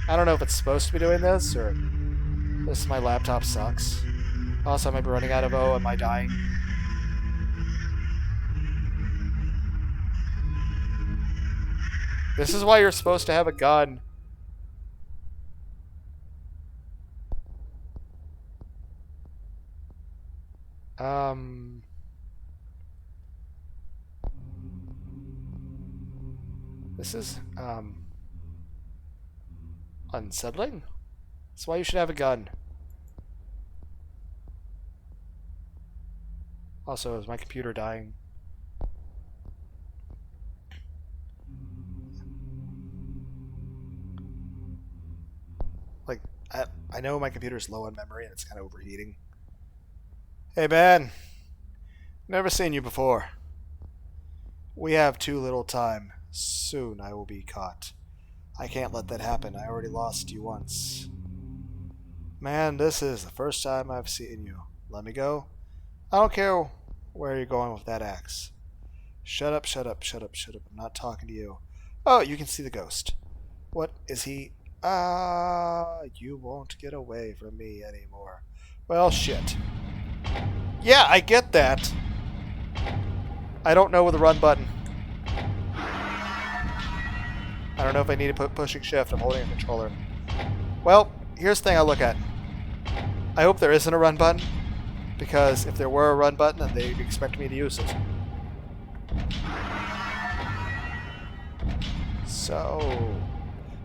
I don't know if it's supposed to be doing this or my laptop sucks. Also, I might be running out of... Oh, am I dying? This is why you're supposed to have a gun. This is, unsettling. That's why you should have a gun. Also, is my computer dying? Like, I know my computer's low on memory and it's kind of overheating. Hey, man. Never seen you before. We have too little time. Soon I will be caught. I can't let that happen. I already lost you once. Man, this is the first time I've seen you. Let me go? I don't care where you're going with that axe. Shut up, shut up, shut up, shut up. I'm not talking to you. Oh, you can see the ghost. What is he? You won't get away from me anymore. Well, shit. Yeah, I get that. I don't know with the run button. I don't know if I need to put pushing shift. I'm holding a controller. Well, here's the thing I look at. I hope there isn't a run button, because if there were a run button, then they'd expect me to use it. So,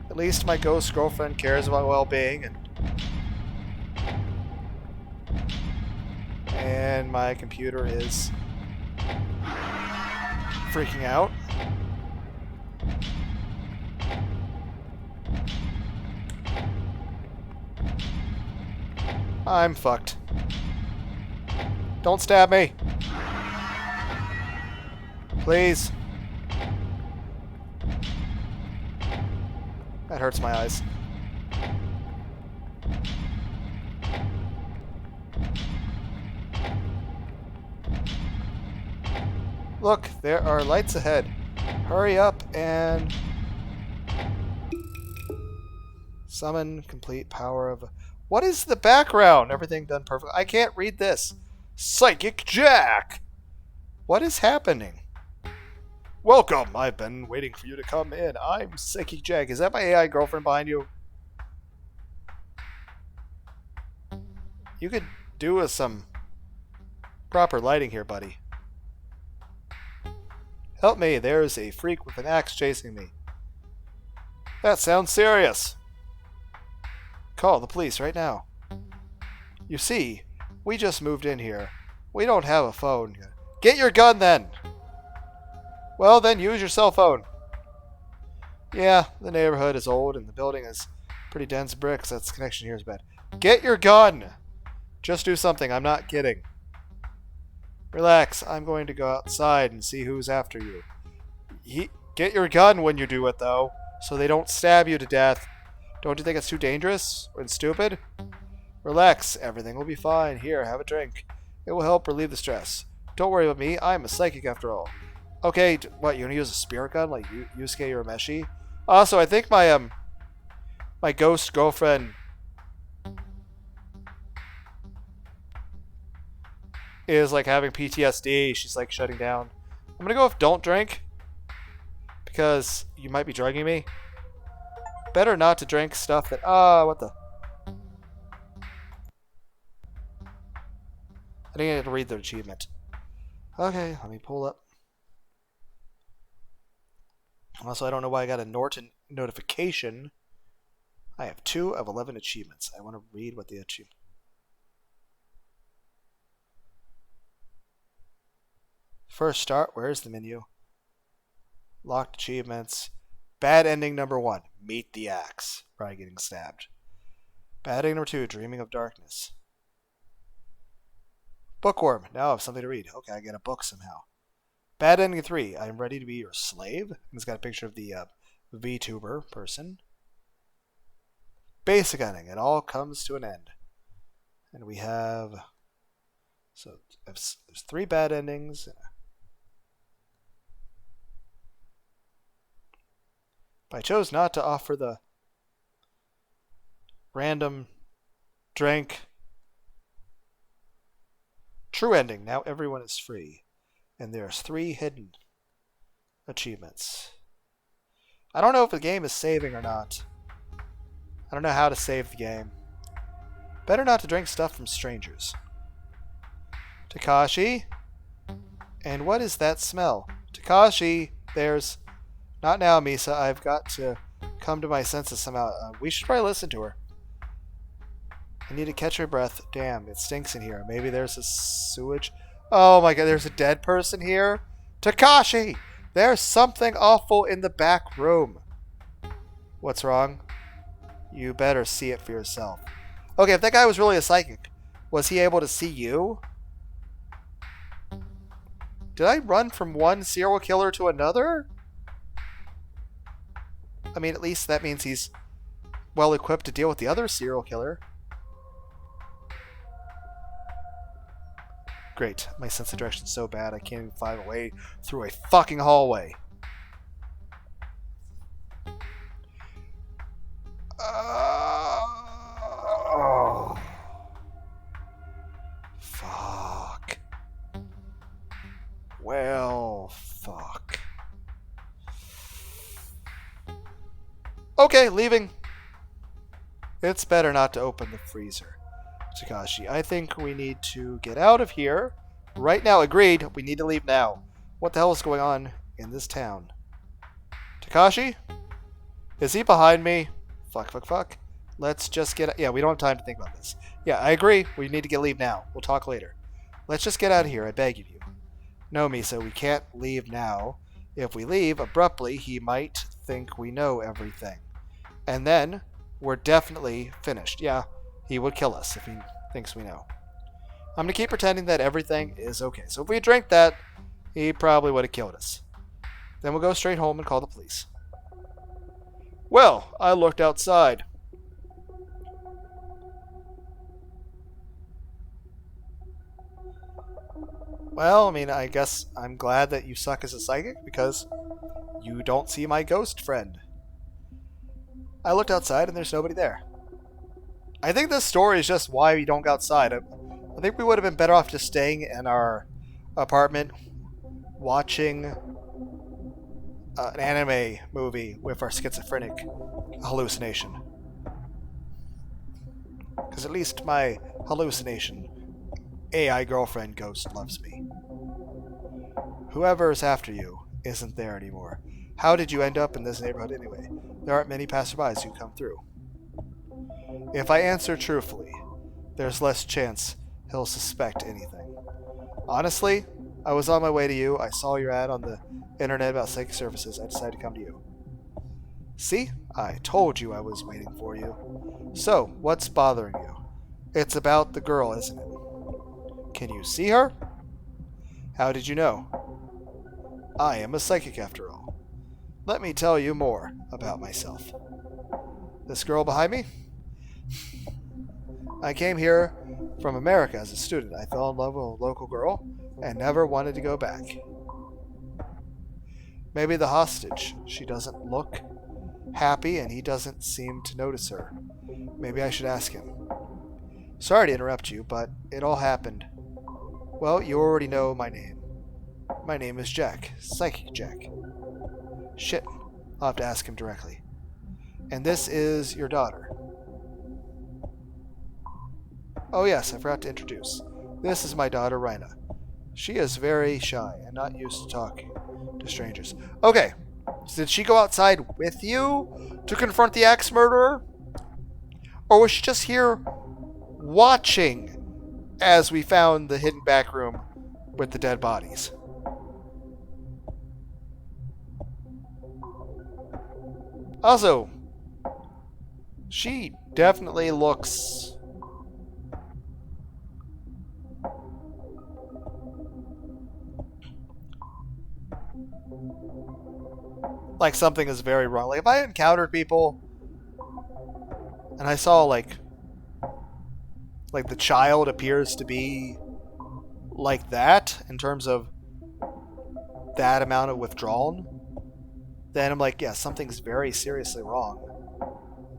at least my ghost girlfriend cares about well-being, and my computer is freaking out. I'm fucked. Don't stab me. Please. That hurts my eyes. Look, there are lights ahead. Hurry up and... Summon complete power of... What is the background? Everything done perfect. I can't read this. Psychic Jack! What is happening? Welcome! I've been waiting for you to come in. I'm Psychic Jack. Is that my AI girlfriend behind you? You could do with some proper lighting here, buddy. Help me. There's a freak with an axe chasing me. That sounds serious. Call the police right now. You see, we just moved in here. We don't have a phone. Get your gun then! Well, then use your cell phone. Yeah, the neighborhood is old and the building is pretty dense bricks. That's connection here is bad. Get your gun! Just do something. I'm not kidding. Relax. I'm going to go outside and see who's after you. Get your gun when you do it, though, so they don't stab you to death. Don't you think it's too dangerous and stupid? Relax. Everything will be fine. Here, have a drink. It will help relieve the stress. Don't worry about me. I'm a psychic after all. Okay, what, you want to use a spirit gun like Yusuke Urameshi? Also, I think my ghost girlfriend is like having PTSD. She's like shutting down. I'm gonna go with don't drink, because you might be drugging me. Better not to drink stuff that... what the... I didn't get to read the achievement. Okay, let me pull up. Also, I don't know why I got a Norton notification. I have 2 of 11 achievements. I want to read what the achievement... First start, where's the menu? Locked achievements. Bad ending number 1, meet the axe. Probably getting stabbed. Bad ending number 2, dreaming of darkness. Bookworm, now I have something to read. Okay, I get a book somehow. Bad ending 3, I'm ready to be your slave. And it's got a picture of the VTuber person. Basic ending, it all comes to an end. And we have... So, there's 3 bad endings. I chose not to offer the random drink. True ending. Now everyone is free. And there's 3 hidden achievements. I don't know if the game is saving or not. I don't know how to save the game. Better not to drink stuff from strangers. Takashi? And what is that smell? Takashi, there's... Not now, Misa. I've got to come to my senses somehow. We should probably listen to her. I need to catch her breath. Damn, it stinks in here. Maybe there's a sewage. Oh my god, there's a dead person here? Takashi! There's something awful in the back room. What's wrong? You better see it for yourself. Okay, if that guy was really a psychic, was he able to see you? Did I run from one serial killer to another? I mean, at least that means he's well equipped to deal with the other serial killer. Great. My sense of direction is so bad I can't even find a way through a fucking hallway. Oh. Fuck. Well, fuck. Okay, leaving. It's better not to open the freezer. Takashi, I think we need to get out of here. Right now, agreed. We need to leave now. What the hell is going on in this town? Takashi? Is he behind me? Fuck, fuck, fuck. Let's just get... Yeah, we don't have time to think about this. Yeah, I agree. We need to leave now. We'll talk later. Let's just get out of here, I beg of you. No, Misa, we can't leave now. If we leave abruptly, he might think we know everything. And then, we're definitely finished. Yeah, he would kill us if he thinks we know. I'm going to keep pretending that everything is okay. So if we drank that, he probably would have killed us. Then we'll go straight home and call the police. Well, I looked outside. Well, I mean, I guess I'm glad that you suck as a psychic because you don't see my ghost friend. I looked outside and there's nobody there. I think this story is just why we don't go outside. I think we would have been better off just staying in our apartment watching an anime movie with our schizophrenic hallucination. Because at least my hallucination AI girlfriend ghost loves me. Whoever is after you isn't there anymore. How did you end up in this neighborhood anyway? There aren't many passerbys who come through. If I answer truthfully, there's less chance he'll suspect anything. Honestly, I was on my way to you. I saw your ad on the internet about psychic services. I decided to come to you. See? I told you I was waiting for you. So, what's bothering you? It's about the girl, isn't it? Can you see her? How did you know? I am a psychic after all. Let me tell you more about myself. This girl behind me? I came here from America as a student. I fell in love with a local girl and never wanted to go back. Maybe the hostage. She doesn't look happy and he doesn't seem to notice her. Maybe I should ask him. Sorry to interrupt you, but it all happened. Well, you already know my name. My name is Jack. Psychic Jack. Shit. I'll have to ask him directly. And this is your daughter. Oh yes, I forgot to introduce. This is my daughter, Rhina. She is very shy and not used to talking to strangers. Okay, so did she go outside with you to confront the axe murderer? Or was she just here watching as we found the hidden back room with the dead bodies? Also, she definitely looks like something is very wrong. Like if I encountered people and I saw like the child appears to be like that in terms of that amount of withdrawal, then I'm like, yeah, something's very seriously wrong.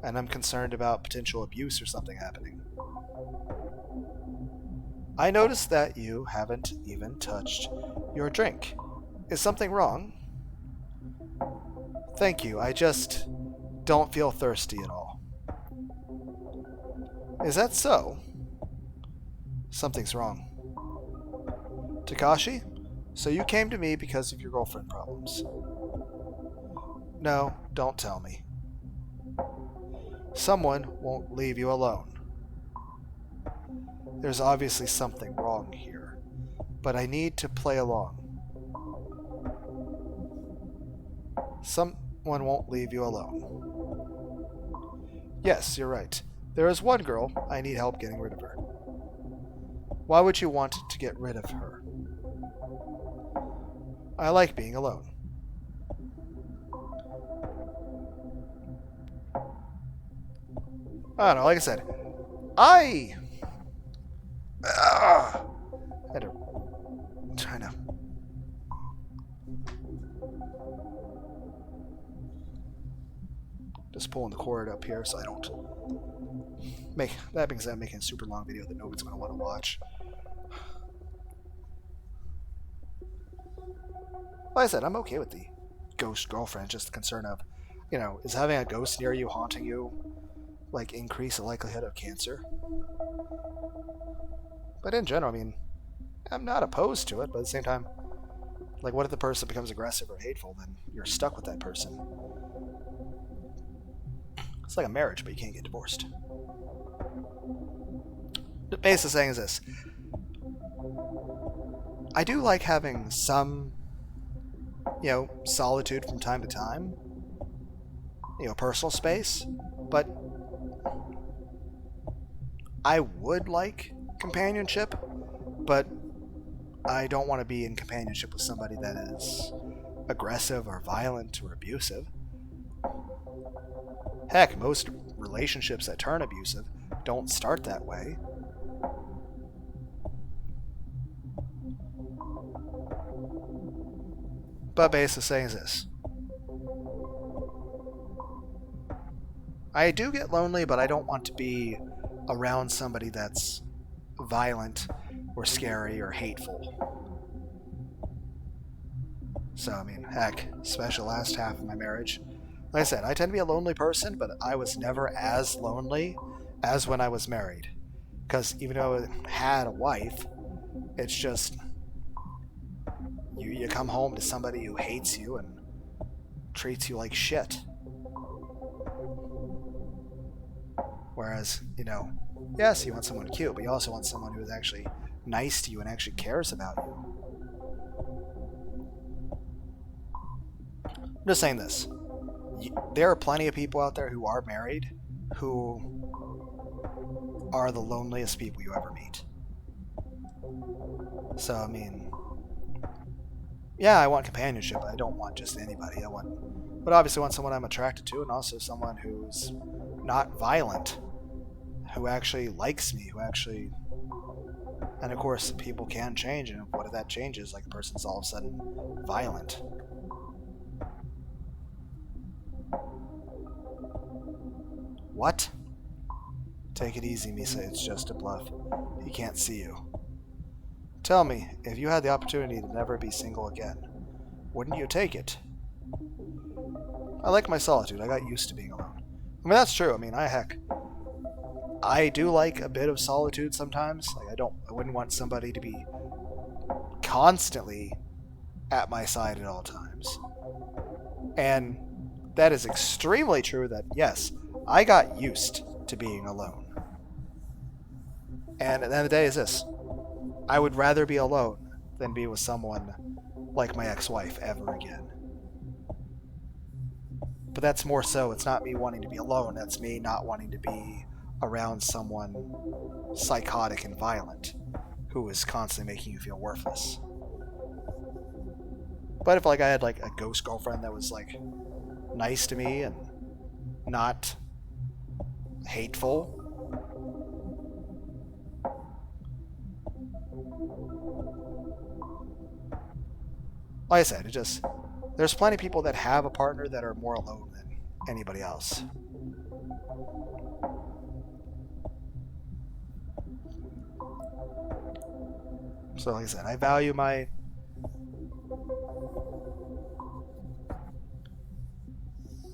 And I'm concerned about potential abuse or something happening. I noticed that you haven't even touched your drink. Is something wrong? Thank you, I just don't feel thirsty at all. Is that so? Something's wrong. Takashi, so you came to me because of your girlfriend problems. No, don't tell me. Someone won't leave you alone. There's obviously something wrong here, but I need to play along. Someone won't leave you alone. Yes, you're right. There is one girl I need help getting rid of her. Why would you want to get rid of her? I like being alone. I don't know, like I said, I had to try to just pulling the cord up here so I don't make that being said, I'm making a super long video that nobody's going to want to watch. Like I said, I'm okay with the ghost girlfriend, just the concern of, is having a ghost near you haunting you like increase the likelihood of cancer? But in general, I mean, I'm not opposed to it, but at the same time, like, what if the person becomes aggressive or hateful? Then you're stuck with that person. It's like a marriage, but you can't get divorced. The basic saying is this. I do like having some, solitude from time to time. Personal space. But I would like companionship, but I don't want to be in companionship with somebody that is aggressive or violent or abusive. Heck, most relationships that turn abusive don't start that way. But basically saying is this. I do get lonely, but I don't want to be around somebody that's violent or scary or hateful. So, I mean, heck, especially the last half of my marriage. Like I said, I tend to be a lonely person, but I was never as lonely as when I was married. Because even though I had a wife, it's just you come home to somebody who hates you and treats you like shit. Whereas, yes, you want someone cute, but you also want someone who is actually nice to you and actually cares about you. I'm just saying this. There are plenty of people out there who are married who are the loneliest people you ever meet. So, I mean, yeah, I want companionship, but I don't want just anybody. But obviously I want someone I'm attracted to, and also someone who's not violent, who actually likes me, and of course, people can change, and what if that changes? Like, a person's all of a sudden violent. What? Take it easy, Misa, it's just a bluff. He can't see you. Tell me, if you had the opportunity to never be single again, wouldn't you take it? I like my solitude. I got used to being alone. I mean, that's true. I mean, I do like a bit of solitude sometimes. Like, I wouldn't want somebody to be constantly at my side at all times. And that is extremely true that, yes, I got used to being alone. And at the end of the day is this. I would rather be alone than be with someone like my ex-wife ever again. But that's more so, it's not me wanting to be alone, that's me not wanting to be around someone psychotic and violent who is constantly making you feel worthless. But if I had a ghost girlfriend that was nice to me and not hateful, like I said, there's plenty of people that have a partner that are more alone than anybody else. So like I said, I value my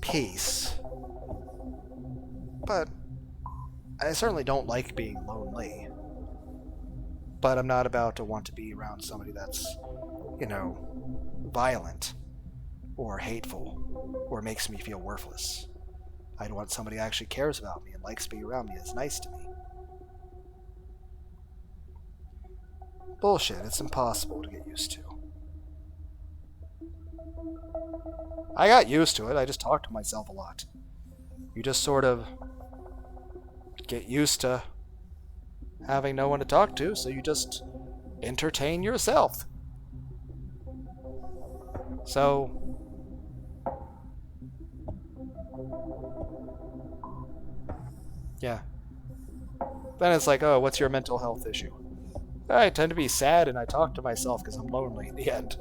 peace, but I certainly don't like being lonely. But I'm not about to want to be around somebody that's, violent or hateful or makes me feel worthless. I'd want somebody who actually cares about me and likes being around me, is nice to me. Bullshit, it's impossible to get used to. I got used to it, I just talk to myself a lot. You just sort of get used to having no one to talk to, so you just entertain yourself. So, yeah. Then it's like, oh, what's your mental health issue? I tend to be sad and I talk to myself because I'm lonely in the end.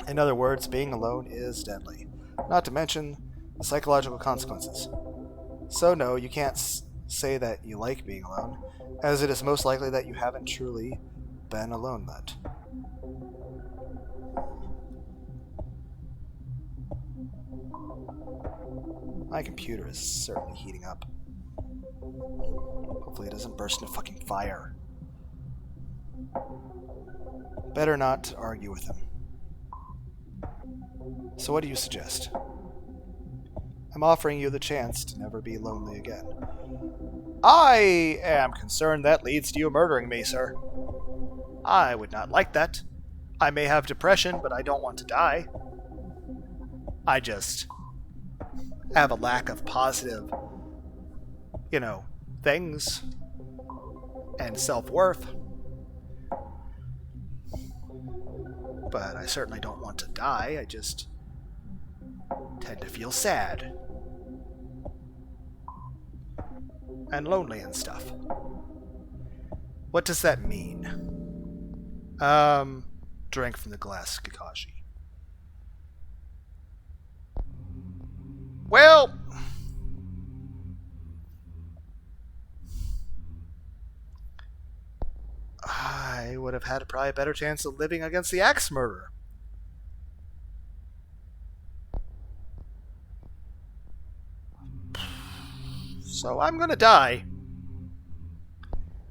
In other words, being alone is deadly. Not to mention the psychological consequences. So no, you can't say that you like being alone, as it is most likely that you haven't truly been alone yet. My computer is certainly heating up. Hopefully it doesn't burst into fucking fire. Better not argue with him. So what do you suggest? I'm offering you the chance to never be lonely again. I am concerned that leads to you murdering me, sir. I would not like that. I may have depression, but I don't want to die. I just have a lack of positive, things and self-worth. But I certainly don't want to die. I just tend to feel sad and lonely and stuff. What does that mean? Drink from the glass, Kakashi. Well, I would have had probably a better chance of living against the axe murderer. So I'm gonna die.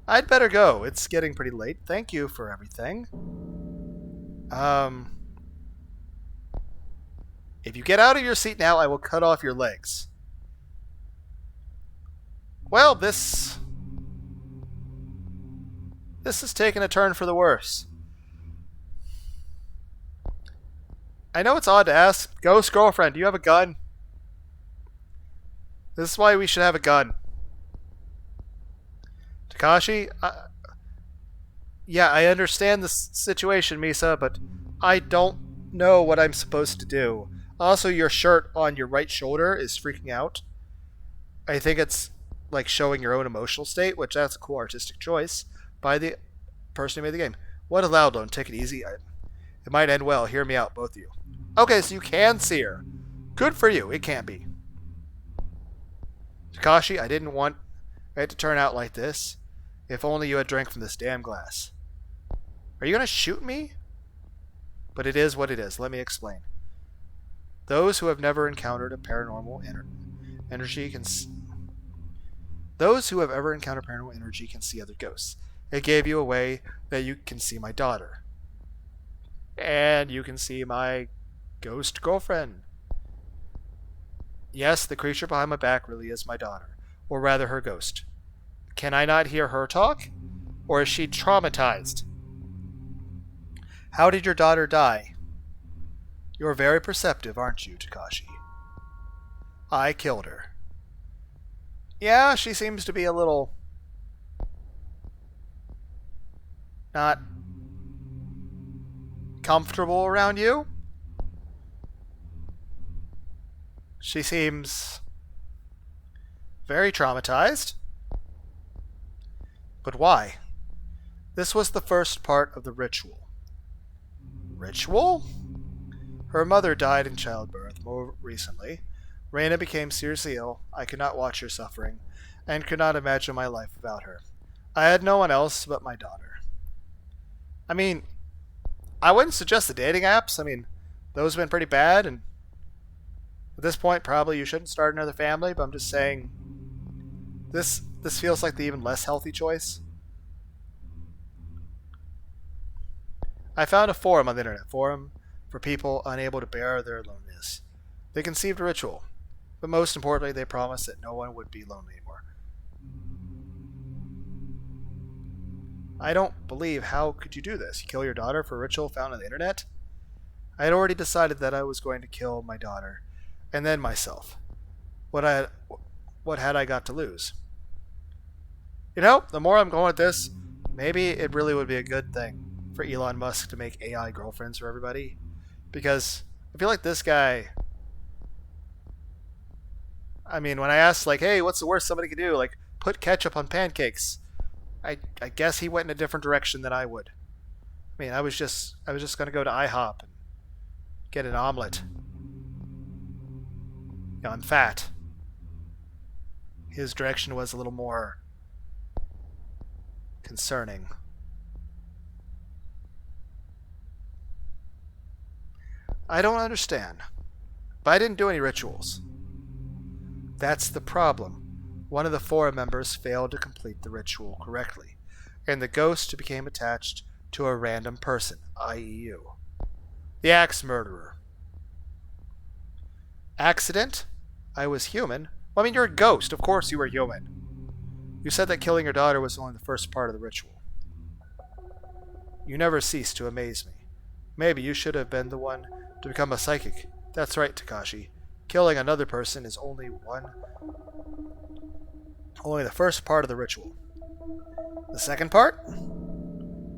I'd better go. It's getting pretty late. Thank you for everything. If you get out of your seat now, I will cut off your legs. Well, this is taking a turn for the worse. I know it's odd to ask. Ghost girlfriend, do you have a gun? This is why we should have a gun. Takashi? Yeah, I understand the situation, Misa, but I don't know what I'm supposed to do. Also, your shirt on your right shoulder is freaking out. I think it's like showing your own emotional state, which that's a cool artistic choice by the person who made the game. What a loud one. Take it easy. It might end well. Hear me out, both of you. Okay, so you can see her. Good for you. It can't be. Takashi, I didn't want it to turn out like this. If only you had drank from this damn glass. Are you going to shoot me? But it is what it is. Let me explain. Those who have never encountered a paranormal energy can Those who have ever encountered paranormal energy can see other ghosts. It gave you a way that you can see my daughter. And you can see my ghost girlfriend. Yes, the creature behind my back really is my daughter. Or rather, her ghost. Can I not hear her talk? Or is she traumatized? How did your daughter die? You're very perceptive, aren't you, Takashi? I killed her. Yeah, she seems to be a little not comfortable around you. She seems very traumatized. But why? This was the first part of the ritual. Ritual? Her mother died in childbirth more recently. Reina became seriously ill. I could not watch her suffering, and could not imagine my life without her. I had no one else but my daughter. I mean, I wouldn't suggest the dating apps. I mean, those have been pretty bad, and at this point, probably you shouldn't start another family, but I'm just saying this feels like the even less healthy choice. I found a forum on the internet, forum for people unable to bear their loneliness. They conceived a ritual, but most importantly, they promised that no one would be lonely anymore. I don't believe, how could you do this? You kill your daughter for a ritual found on the internet? I had already decided that I was going to kill my daughter, and then myself. What had I got to lose? You know, the more I'm going with this, maybe it really would be a good thing for Elon Musk to make AI girlfriends for everybody. Because I feel like this guy... I mean, when I asked, like, hey, what's the worst somebody could do? Like, put ketchup on pancakes. I guess he went in a different direction than I would. I mean, I was just going to go to IHOP and get an omelet. You know, I'm fat. His direction was a little more concerning. I don't understand. But I didn't do any rituals. That's the problem. One of the forum members failed to complete the ritual correctly, and the ghost became attached to a random person, i.e. you. The axe murderer. Accident? I was human? Well, I mean, you're a ghost. Of course you were human. You said that killing your daughter was only the first part of the ritual. You never cease to amaze me. Maybe you should have been the one to become a psychic. That's right, Takashi. Killing another person is only the first part of the ritual. The second part?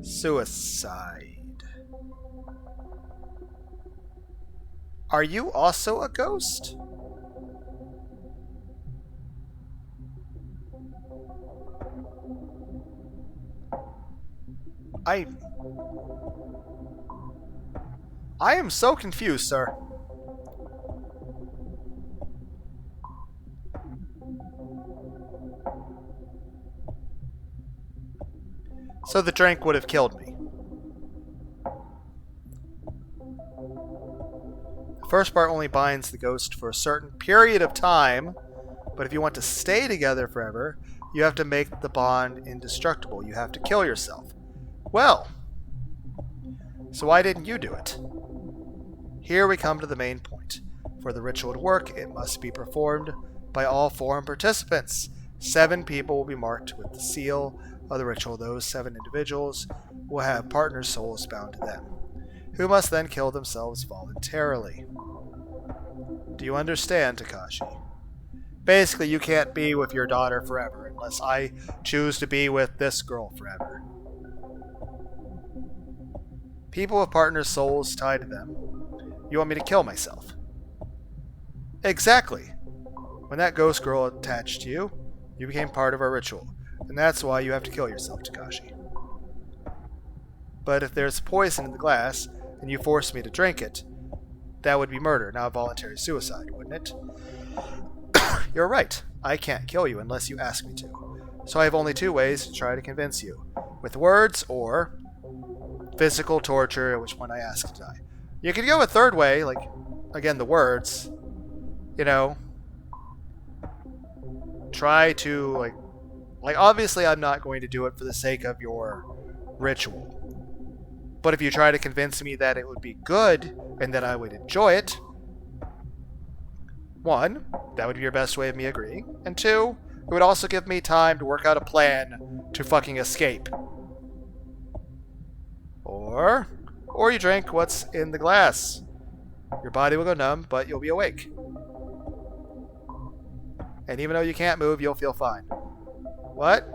Suicide. Are you also a ghost? I am so confused, sir. So the drink would have killed me. The first part only binds the ghost for a certain period of time, but if you want to stay together forever, you have to make the bond indestructible. You have to kill yourself. Well, so why didn't you do it? Here we come to the main point. For the ritual to work, it must be performed by all forum participants. 7 people will be marked with the seal of the ritual. Those 7 individuals will have partner souls bound to them, who must then kill themselves voluntarily. Do you understand, Takashi? Basically, you can't be with your daughter forever unless I choose to be with this girl forever. People with partner souls tied to them. You want me to kill myself? Exactly. When that ghost girl attached to you, you became part of our ritual. And that's why you have to kill yourself, Takashi. But if there's poison in the glass, and you force me to drink it, that would be murder, not voluntary suicide, wouldn't it? You're right. I can't kill you unless you ask me to. So I have only 2 ways to try to convince you. With words or physical torture, at which point I ask to die. You could go a third way, like, again, the words. You know, try to, like obviously I'm not going to do it for the sake of your ritual. But if you try to convince me that it would be good and that I would enjoy it, 1, that would be your best way of me agreeing. And 2, it would also give me time to work out a plan to fucking escape. Or you drink what's in the glass. Your body will go numb, but you'll be awake. And even though you can't move, you'll feel fine. What?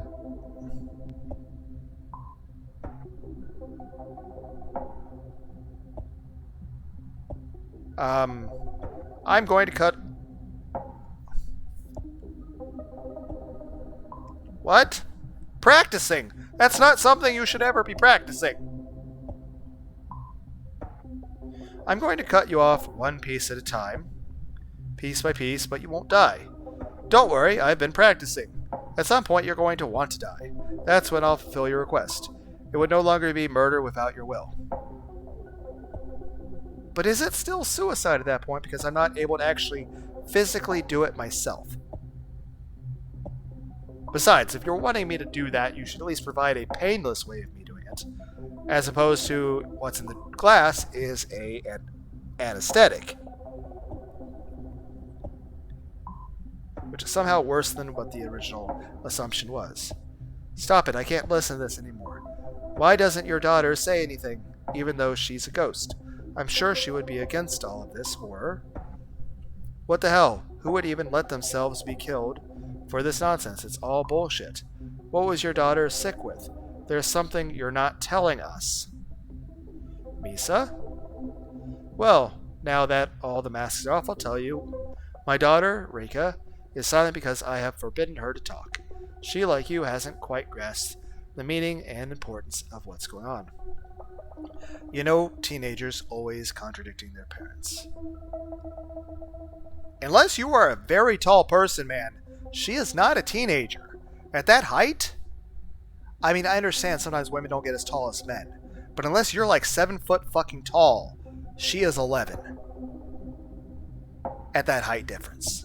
I'm going to cut... What? Practicing! That's not something you should ever be practicing. I'm going to cut you off 1 piece at a time. Piece by piece, but you won't die. Don't worry, I've been practicing. At some point you're going to want to die. That's when I'll fulfill your request. It would no longer be murder without your will. But is it still suicide at that point because I'm not able to actually physically do it myself? Besides, if you're wanting me to do that, you should at least provide a painless way of me doing it, as opposed to what's in the glass is an anesthetic, which is somehow worse than what the original assumption was. Stop it, I can't listen to this anymore. Why doesn't your daughter say anything, even though she's a ghost? I'm sure she would be against all of this, or... What the hell? Who would even let themselves be killed for this nonsense? It's all bullshit. What was your daughter sick with? There's something you're not telling us. Misa? Well, now that all the masks are off, I'll tell you. My daughter, Rika, is silent because I have forbidden her to talk. She, like you, hasn't quite grasped the meaning and importance of what's going on. You know, teenagers always contradicting their parents. Unless you are a very tall person, man, she is not a teenager. At that height? I mean, I understand sometimes women don't get as tall as men, but unless you're like 7 foot fucking tall, she is 11. At that height difference.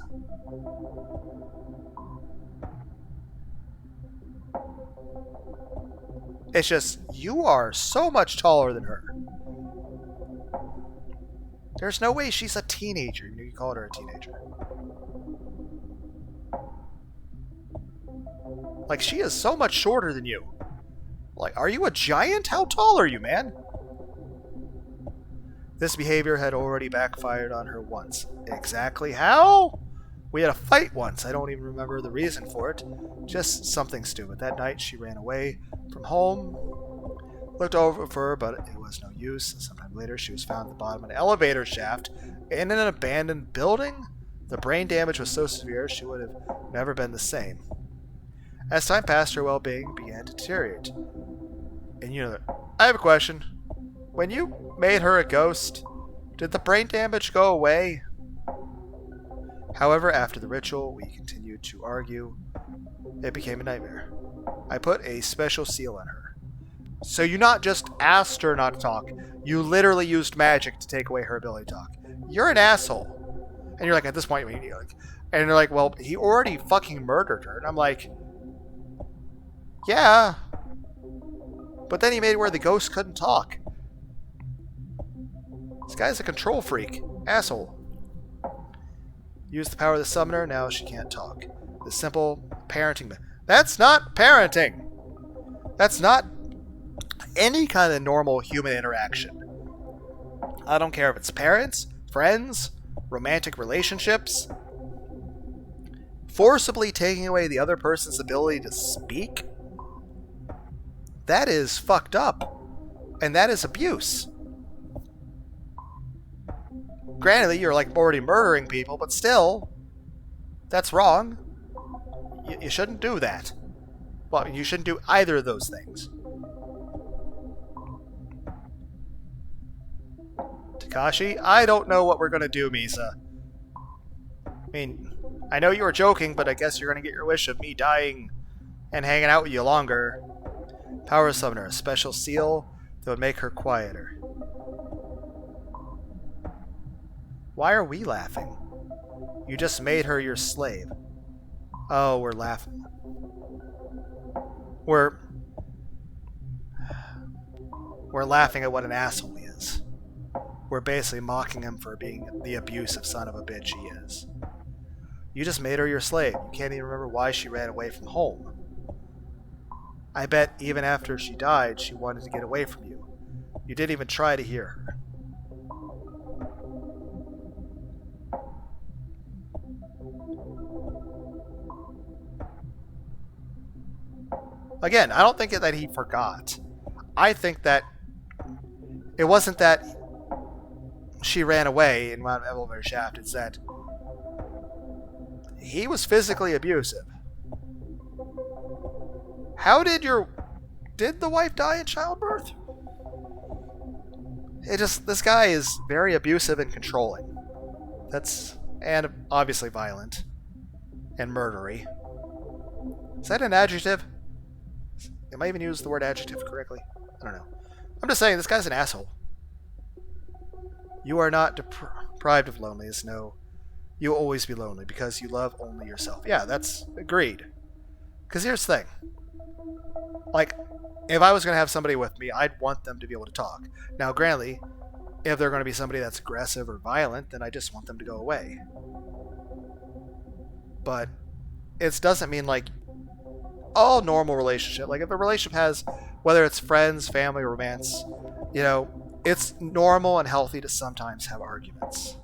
It's just, you are so much taller than her. There's no way she's a teenager. You called her a teenager. Like, she is so much shorter than you. Like, are you a giant? How tall are you, man? This behavior had already backfired on her once. Exactly how? We had a fight once. I don't even remember the reason for it. Just something stupid. That night, she ran away from home. Looked over for her, but it was no use. Sometime later, she was found at the bottom of an elevator shaft in an abandoned building. The brain damage was so severe, she would have never been the same. As time passed, her well-being began to deteriorate. And you know, I have a question. When you made her a ghost, did the brain damage go away? However, after the ritual, we continued to argue. It became a nightmare. I put a special seal on her. So you not just asked her not to talk, you literally used magic to take away her ability to talk. You're an asshole. And you're like, at this point, you're like, and you're like, well, he already fucking murdered her. And I'm like, yeah. But then he made it where the ghost couldn't talk. This guy's a control freak. Asshole. Use the power of the summoner, now she can't talk. The simple parenting... That's not parenting! That's not any kind of normal human interaction. I don't care if it's parents, friends, romantic relationships. Forcibly taking away the other person's ability to speak? That is fucked up. And that is abuse. Granted, you're like already murdering people, but still, that's wrong. You shouldn't do that. Well, you shouldn't do either of those things. Takashi, I don't know what we're going to do, Misa. I mean, I know you were joking, but I guess you're going to get your wish of me dying and hanging out with you longer. Power Summoner, a special seal that would make her quieter. Why are we laughing? You just made her your slave. Oh, we're laughing. We're laughing at what an asshole he is. We're basically mocking him for being the abusive son of a bitch he is. You just made her your slave. You can't even remember why she ran away from home. I bet even after she died, she wanted to get away from you. You didn't even try to hear her. Again, I don't think that he forgot. I think that it wasn't that she ran away in Mount Elevator Shaft. It's that he was physically abusive. How did the wife die in childbirth? This guy is very abusive and controlling. And obviously violent and murdery. Is that an adjective? Am I even using the word adjective correctly? I don't know. I'm just saying, this guy's an asshole. You are not deprived of loneliness. No, you'll always be lonely because you love only yourself. Yeah, that's agreed. Because here's the thing. Like, if I was going to have somebody with me, I'd want them to be able to talk. Now, granted, if they're going to be somebody that's aggressive or violent, then I just want them to go away. But it doesn't mean, like, all normal relationship. Like, if a relationship has, whether it's friends, family, or romance, you know, it's normal and healthy to sometimes have arguments.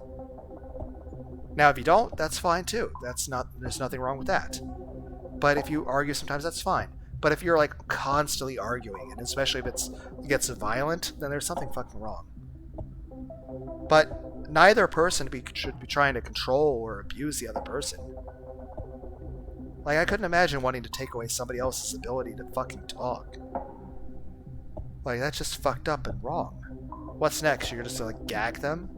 Now, if you don't, that's fine too. There's nothing wrong with that. But if you argue sometimes, that's fine. But if you're like constantly arguing, and especially if it gets violent, then there's something fucking wrong. But neither person should be trying to control or abuse the other person. Like, I couldn't imagine wanting to take away somebody else's ability to fucking talk. Like, that's just fucked up and wrong. What's next? You're just gonna like gag them?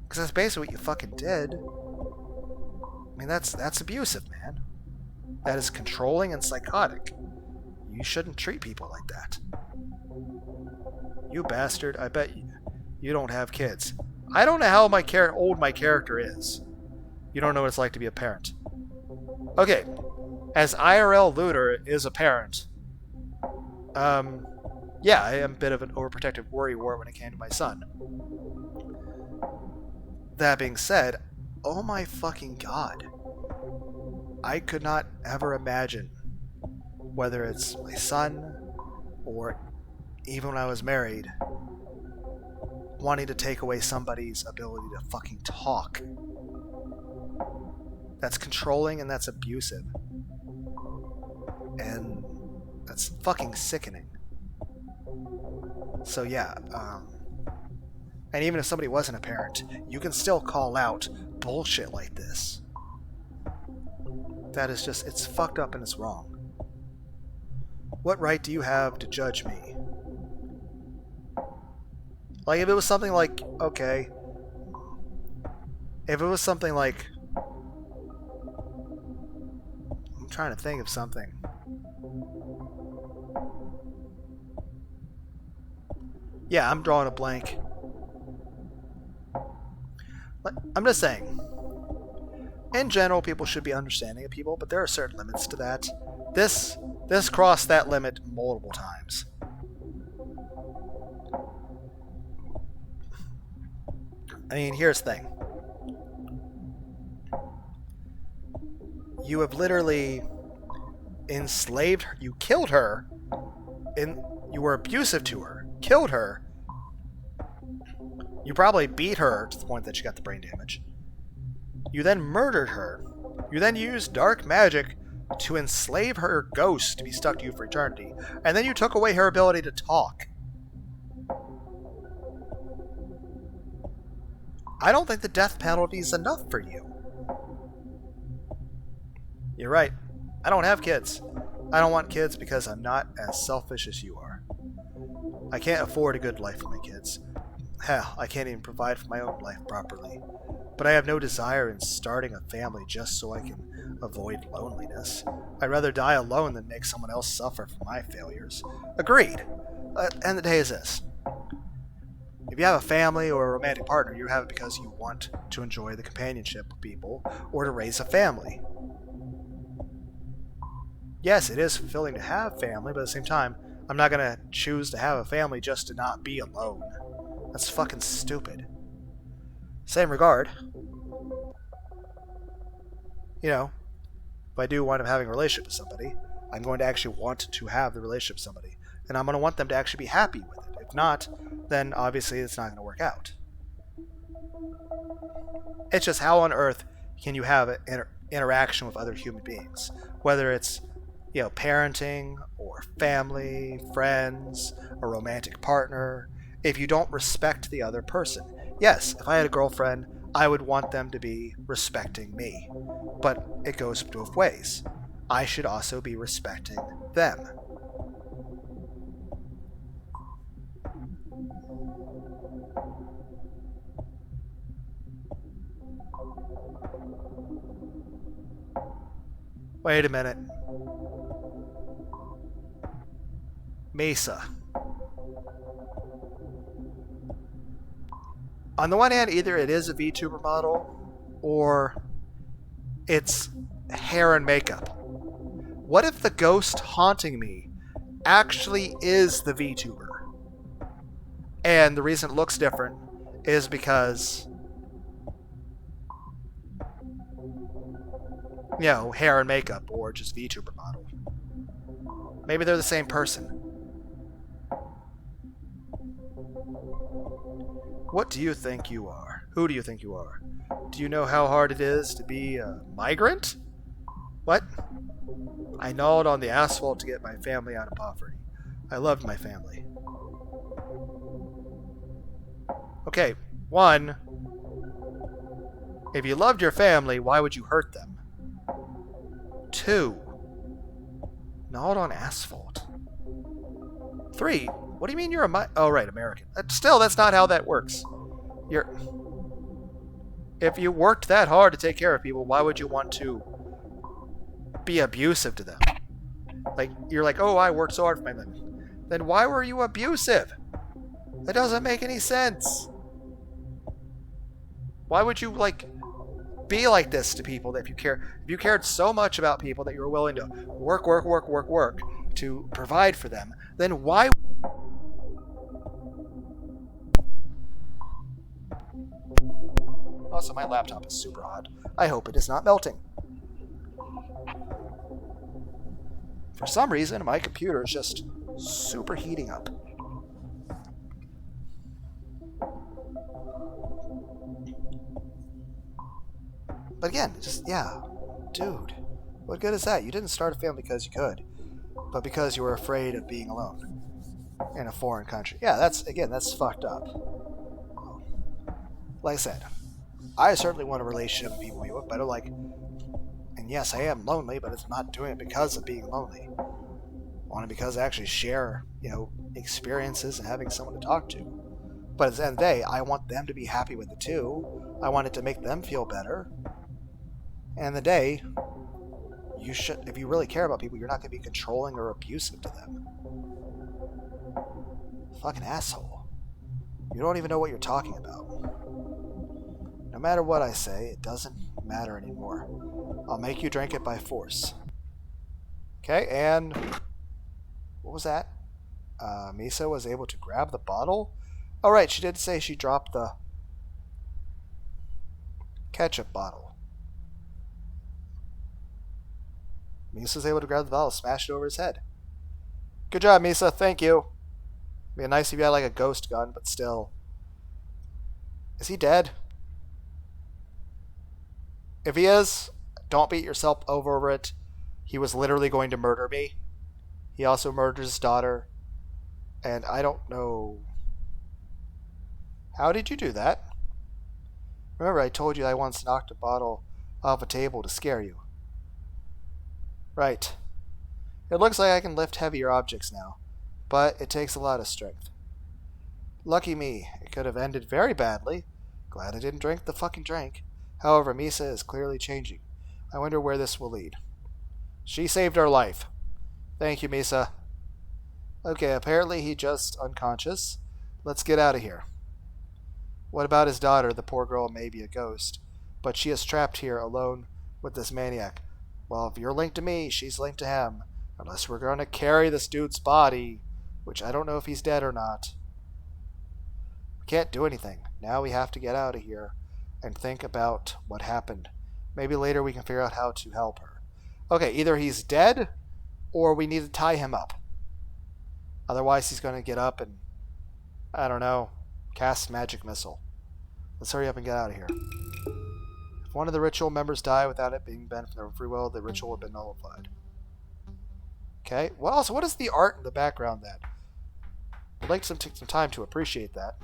Because that's basically what you fucking did. I mean, that's abusive, man. That is controlling and psychotic. You shouldn't treat people like that. You bastard, I bet you don't have kids. I don't know how old my character is. You don't know what it's like to be a parent. Okay, as IRL Looter is a parent, yeah, I am a bit of an overprotective worrywart when it came to my son. That being said, oh my fucking god. I could not ever imagine, whether it's my son or even when I was married, wanting to take away somebody's ability to fucking talk. That's controlling and that's abusive. And that's fucking sickening. So yeah, and even if somebody wasn't a parent, you can still call out bullshit like this. That is just, it's fucked up and it's wrong. What right do you have to judge me? Like, if it was something like, okay, if it was something like, I'm trying to think of something. Yeah, I'm drawing a blank. I'm just saying, in general, people should be understanding of people, but there are certain limits to that. This crossed that limit multiple times. I mean, here's the thing. You have literally enslaved her. You killed her. You were abusive to her. Killed her. You probably beat her to the point that she got the brain damage. You then murdered her. You then used dark magic to enslave her ghost to be stuck to you for eternity. And then you took away her ability to talk. I don't think the death penalty is enough for you. You're right. I don't have kids. I don't want kids because I'm not as selfish as you are. I can't afford a good life for my kids. Hell, I can't even provide for my own life properly. But I have no desire in starting a family just so I can avoid loneliness. I'd rather die alone than make someone else suffer for my failures. Agreed. And the day is this. If you have a family or a romantic partner, you have it because you want to enjoy the companionship of people or to raise a family. Yes, it is fulfilling to have family, but at the same time, I'm not going to choose to have a family just to not be alone. That's fucking stupid. Same regard. You know, if I do wind up having a relationship with somebody, I'm going to actually want to have the relationship with somebody. And I'm going to want them to actually be happy with it. If not, then obviously it's not going to work out. It's just how on earth can you have an interaction with other human beings? Whether it's, you know, parenting or family, friends, a romantic partner, if you don't respect the other person. Yes, if I had a girlfriend, I would want them to be respecting me. But it goes both ways. I should also be respecting them. Wait a minute. Mesa. On the one hand, either it is a VTuber model or it's hair and makeup. What if the ghost haunting me actually is the VTuber? And the reason it looks different is because, you know, hair and makeup or just VTuber model. Maybe they're the same person. What do you think you are? Who do you think you are? Do you know how hard it is to be a migrant? What? I gnawed on the asphalt to get my family out of poverty. I loved my family. Okay, one, if you loved your family, why would you hurt them? Two, gnawed on asphalt. Three, what do you mean you're oh, right, American. Still, that's not how that works. If you worked that hard to take care of people, why would you want to be abusive to them? Like, you're like, oh, I worked so hard for my living. Then why were you abusive? That doesn't make any sense. Why would you, like, be like this to people that if you cared so much about people that you were willing to work to provide for them, then why? Also, my laptop is super hot. I hope it is not melting. For some reason, my computer is just super heating up. But again, just, yeah, dude, what good is that? You didn't start a family because you could, but because you were afraid of being alone in a foreign country. Yeah, that's fucked up. Like I said, I certainly want a relationship with people we with, but I don't like, and yes, I am lonely, but it's not doing it because of being lonely. I want it because I actually share, you know, experiences and having someone to talk to. But at the end of the day, I want them to be happy with it too. I want it to make them feel better. And the day, you should, if you really care about people, you're not going to be controlling or abusive to them. Fucking asshole. You don't even know what you're talking about. No matter what I say, it doesn't matter anymore. I'll make you drink it by force. Okay, and what was that? Misa was able to grab the bottle? Oh, right, she did say she dropped the ketchup bottle. Misa's able to grab the bottle, smash it over his head. Good job, Misa. Thank you. It'd be nice if you had like a ghost gun, but still. Is he dead? If he is, don't beat yourself over it. He was literally going to murder me. He also murdered his daughter. And I don't know. How did you do that? Remember, I told you I once knocked a bottle off a table to scare you. Right. It looks like I can lift heavier objects now, but it takes a lot of strength. Lucky me. It could have ended very badly. Glad I didn't drink the fucking drink. However, Misa is clearly changing. I wonder where this will lead. She saved our life. Thank you, Misa. Okay, apparently he just unconscious. Let's get out of here. What about his daughter? The poor girl may be a ghost, but she is trapped here alone with this maniac. Well, if you're linked to me, she's linked to him. Unless we're going to carry this dude's body, which I don't know if he's dead or not. We can't do anything. Now we have to get out of here and think about what happened. Maybe later we can figure out how to help her. Okay, either he's dead or we need to tie him up. Otherwise he's going to get up and, I don't know, cast magic missile. Let's hurry up and get out of here. If one of the ritual members die without it being bent from their free will, the ritual would have been nullified. Okay, well, so what is the art in the background then? I'd like to take some time to appreciate that.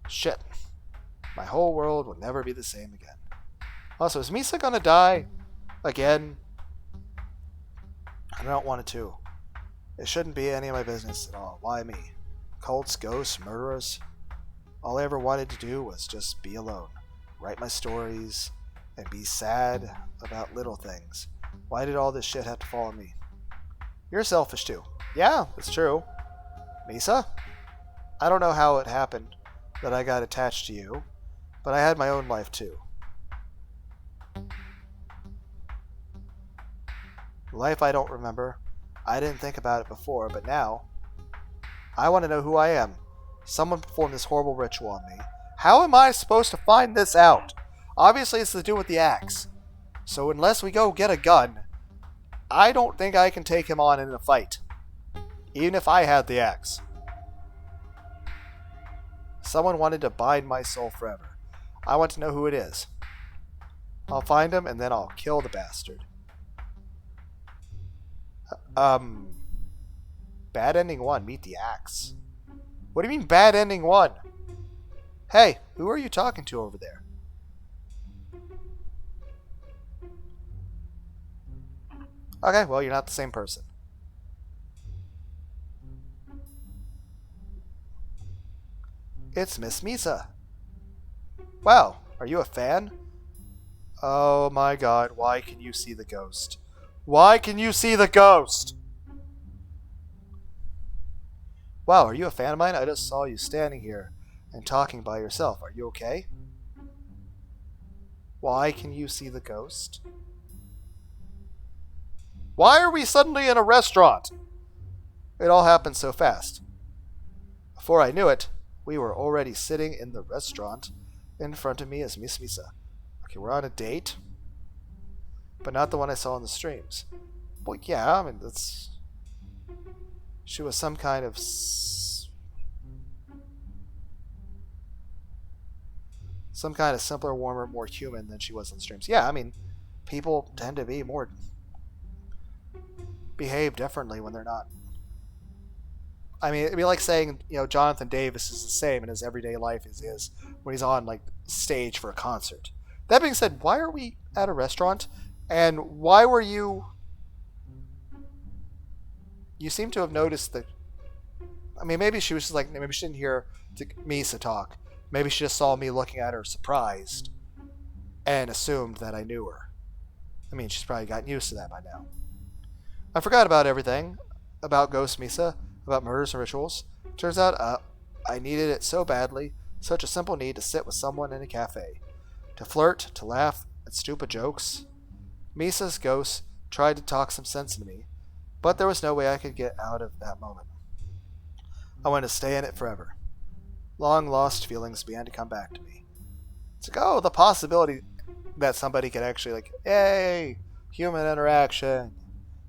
Shit. My whole world will never be the same again. Also, is Misa gonna die again? I don't want it to. It shouldn't be any of my business at all. Why me? Cults, ghosts, murderers? All I ever wanted to do was just be alone. Write my stories, and be sad about little things. Why did all this shit have to fall on me? You're selfish too. Yeah, it's true. Misa? I don't know how it happened that I got attached to you, but I had my own life too. Life I don't remember. I didn't think about it before, but now I want to know who I am. Someone performed this horrible ritual on me. How am I supposed to find this out? Obviously, it's to do with the axe. So unless we go get a gun, I don't think I can take him on in a fight. Even if I had the axe. Someone wanted to bind my soul forever. I want to know who it is. I'll find him and then I'll kill the bastard. Bad ending 1, meet the axe. What do you mean bad ending 1? Hey, who are you talking to over there? Okay, well, you're not the same person. It's Miss Misa. Wow, are you a fan? Oh my god, why can you see the ghost? Why can you see the ghost? Wow, are you a fan of mine? I just saw you standing here and talking by yourself. Are you okay? Why can you see the ghost? Why are we suddenly in a restaurant? It all happened so fast. Before I knew it, we were already sitting in the restaurant. In front of me is Miss Misa. Okay, we're on a date, but not the one I saw in the streams. Well, yeah, I mean, that's... She was some kind of... Some kind of simpler, warmer, more human than she was in the streams. Yeah, I mean, people tend to be more... behave differently when they're not. I mean, it'd be like saying, you know, Jonathan Davis is the same in his everyday life as he is when he's on, like, stage for a concert. That being said, why are we at a restaurant? And why were you... You seem to have noticed that... I mean, maybe she was just like... Maybe she didn't hear Misa talk. Maybe she just saw me looking at her surprised and assumed that I knew her. I mean, she's probably gotten used to that by now. I forgot about everything. About Ghost Misa. About murders and rituals. Turns out I needed it so badly. Such a simple need to sit with someone in a cafe. To flirt, to laugh at stupid jokes. Misa's ghost tried to talk some sense into me, but there was no way I could get out of that moment. I wanted to stay in it forever. Long lost feelings began to come back to me. It's like, oh, the possibility that somebody could actually, like, yay, human interaction.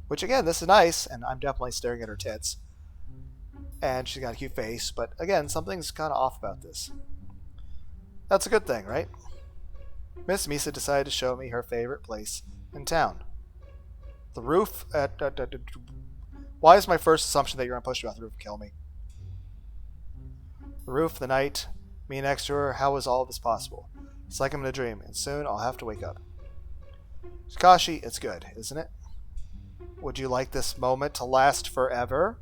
Which, again, this is nice, and I'm definitely staring at her tits. And she's got a cute face, but again, something's kind of off about this. That's a good thing, right? Miss Misa decided to show me her favorite place in town. The roof at... Why is my first assumption that you're going to push me off the roof and kill me? The roof, the night, me next to her, how is all of this possible? It's like I'm in a dream, and soon I'll have to wake up. Takashi, it's good, isn't it? Would you like this moment to last forever?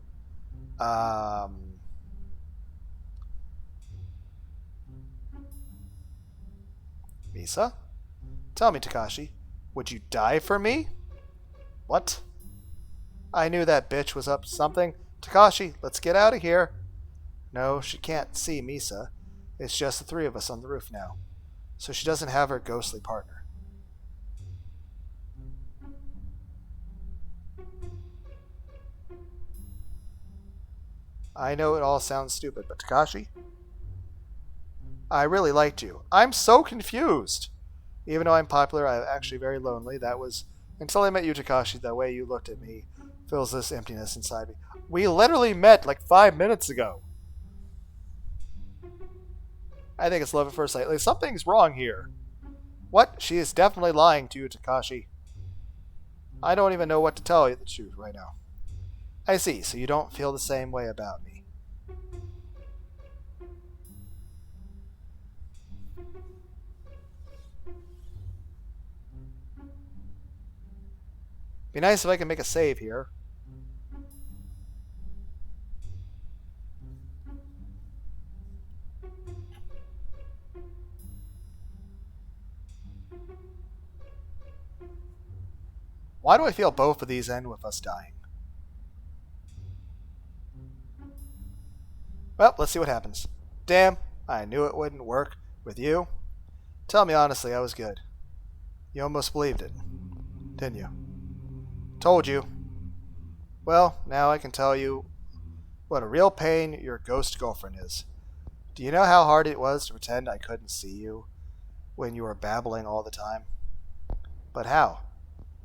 Misa? Tell me, Takashi, would you die for me? What? I knew that bitch was up to something. Takashi, let's get out of here. No, she can't see Misa. It's just the three of us on the roof now. So she doesn't have her ghostly partner. I know it all sounds stupid, but Takashi? I really liked you. I'm so confused. Even though I'm popular, I'm actually very lonely. That was until I met you, Takashi. The way you looked at me fills this emptiness inside me. We literally met like 5 minutes ago. I think it's love at first sight. Like, something's wrong here. What? She is definitely lying to you, Takashi. I don't even know what to tell you the truth right now. I see, so you don't feel the same way about me. Be nice if I can make a save here. Why do I feel both of these end with us dying? Well, let's see what happens. Damn, I knew it wouldn't work with you. Tell me honestly, I was good. You almost believed it, didn't you? Told you. Well, now I can tell you what a real pain your ghost girlfriend is. Do you know how hard it was to pretend I couldn't see you when you were babbling all the time? But how?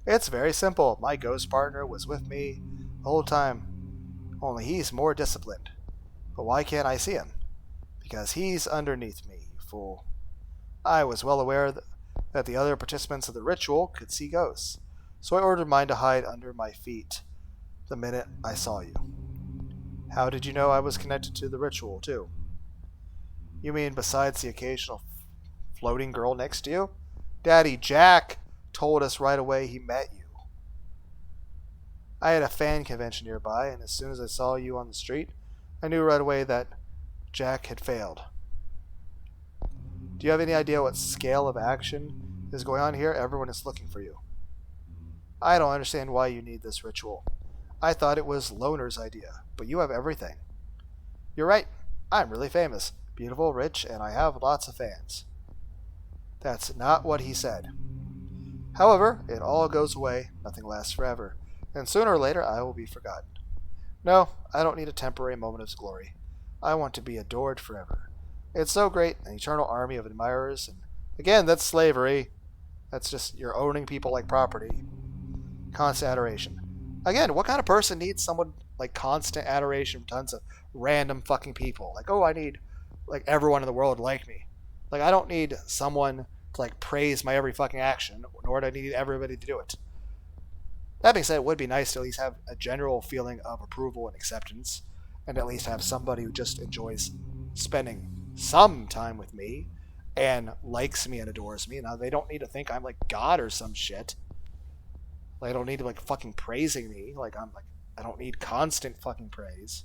It's very simple. My ghost partner was with me the whole time, only he's more disciplined. But why can't I see him? Because he's underneath me, you fool. I was well aware that the other participants of the ritual could see ghosts, so I ordered mine to hide under my feet the minute I saw you. How did you know I was connected to the ritual, too? You mean besides the occasional floating girl next to you? Daddy Jack told us right away he met you. I had a fan convention nearby, and as soon as I saw you on the street, I knew right away that Jack had failed. Do you have any idea what scale of action is going on here? Everyone is looking for you. I don't understand why you need this ritual. I thought it was Loner's idea, but you have everything. You're right. I'm really famous, beautiful, rich, and I have lots of fans. That's not what he said. However, it all goes away, nothing lasts forever, and sooner or later I will be forgotten. No, I don't need a temporary moment of glory. I want to be adored forever. It's so great, an eternal army of admirers, and again, that's slavery. That's just you're owning people like property. Constant adoration. Again, what kind of person needs someone like constant adoration from tons of random fucking people? Like, oh, I need like everyone in the world to like me. Like, I don't need someone to like praise my every fucking action, nor do I need everybody to do it. That being said, it would be nice to at least have a general feeling of approval and acceptance, and at least have somebody who just enjoys spending some time with me and likes me and adores me. Now, they don't need to think I'm like God or some shit. Like, I don't need to like fucking praising me. I don't need constant fucking praise.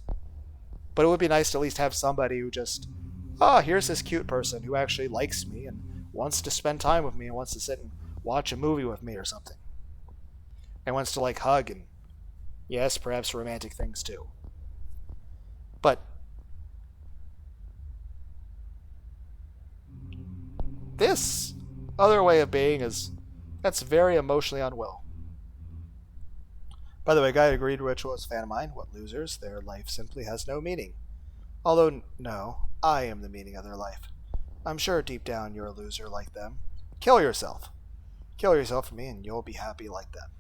But it would be nice to at least have somebody who just, here's this cute person who actually likes me and wants to spend time with me and wants to sit and watch a movie with me or something. And wants to like hug and, yes, perhaps romantic things too. But this other way of being that's very emotionally unwell. By the way, Guided Greed Ritual is a fan of mine. What losers? Their life simply has no meaning. Although, no, I am the meaning of their life. I'm sure deep down you're a loser like them. Kill yourself. Kill yourself for me and you'll be happy like them.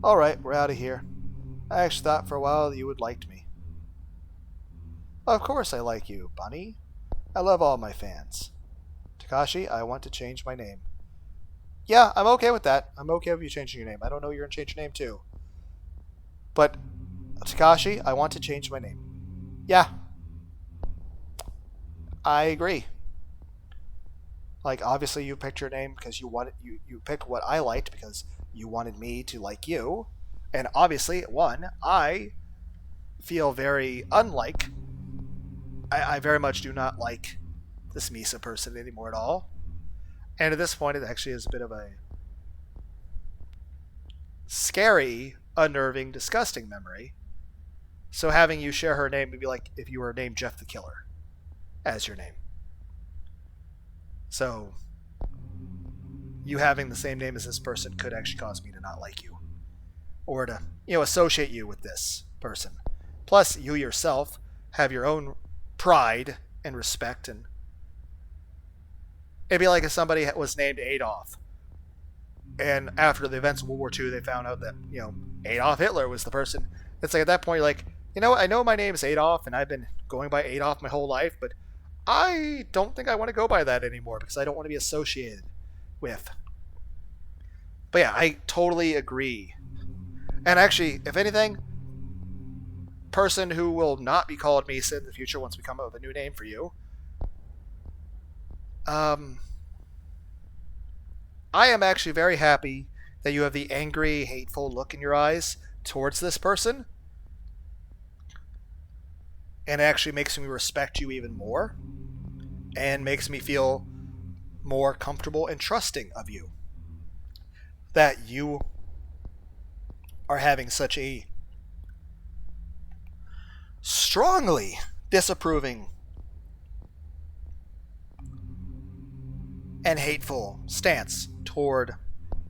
Alright, we're out of here. I actually thought for a while that you would like me. Of course I like you, Bunny. I love all my fans. Takashi, I want to change my name. Yeah, I'm okay with that. I'm okay with you changing your name. I don't know you're going to change your name too. But, Takashi, I want to change my name. Yeah. I agree. Like, obviously you picked your name because you picked what I liked because you wanted me to like you. And obviously, one, I feel very unlike. I very much do not like this Misa person anymore at all. And at this point, it actually is a bit of a scary, unnerving, disgusting memory. So having you share her name would be like if you were named Jeff the Killer as your name. So you having the same name as this person could actually cause me to not like you. Or to, associate you with this person. Plus, you yourself have your own pride and respect, and it'd be like if somebody was named Adolf, and after the events of World War II, they found out that, Adolf Hitler was the person. It's like at that point, you're like, I know my name is Adolf, and I've been going by Adolf my whole life, but I don't think I want to go by that anymore because I don't want to be associated with. But yeah, I totally agree. And actually, if anything, person who will not be called Misa in the future once we come up with a new name for you, I am actually very happy that you have the angry, hateful look in your eyes towards this person. And it actually makes me respect you even more. And makes me feel more comfortable and trusting of you. That you are having such a strongly disapproving and hateful stance toward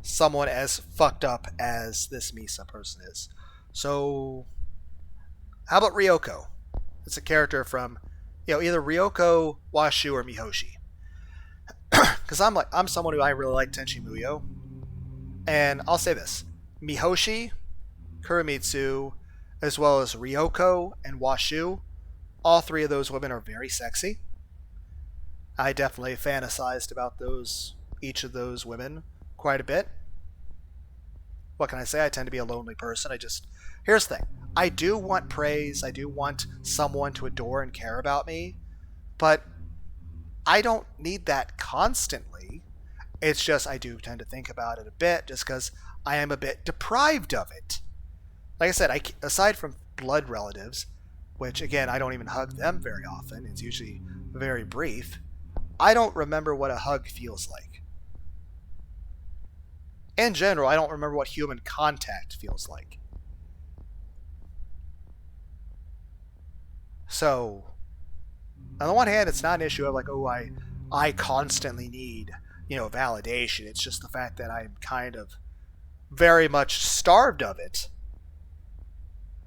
someone as fucked up as this Misa person is. So, how about Ryoko? It's a character from, either Ryoko, Washu, or Mihoshi. Because I'm someone who I really like Tenchi Muyo, and I'll say this: Mihoshi, Kurimitsu, as well as Ryoko and Washu, all three of those women are very sexy. I definitely fantasized about each of those women quite a bit. What can I say? I tend to be a lonely person. Here's the thing. I do want praise. I do want someone to adore and care about me, but I don't need that constantly. It's just I do tend to think about it a bit just because I am a bit deprived of it. Like I said, aside from blood relatives, which again, I don't even hug them very often. It's usually very brief. I don't remember what a hug feels like. In general, I don't remember what human contact feels like. So, on the one hand, it's not an issue of like, oh, I constantly need, validation. It's just the fact that I'm kind of very much starved of it.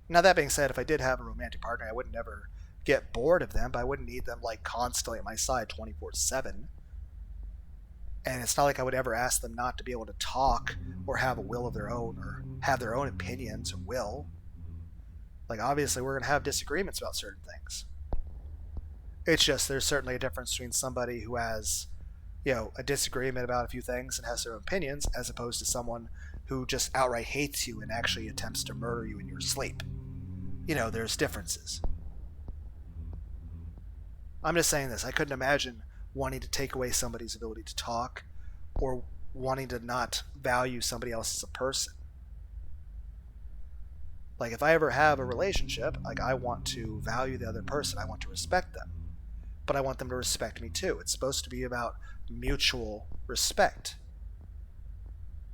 Now, that being said, if I did have a romantic partner, I would never get bored of them, but I wouldn't need them like constantly at my side 24/7. And it's not like I would ever ask them not to be able to talk or have a will of their own or have their own opinions or will. Like, obviously, we're going to have disagreements about certain things. It's just there's certainly a difference between somebody who has, a disagreement about a few things and has their own opinions as opposed to someone who just outright hates you and actually attempts to murder you in your sleep. There's differences. I'm just saying this. I couldn't imagine wanting to take away somebody's ability to talk or wanting to not value somebody else as a person. Like, if I ever have a relationship, like, I want to value the other person. I want to respect them. But I want them to respect me too. It's supposed to be about mutual respect.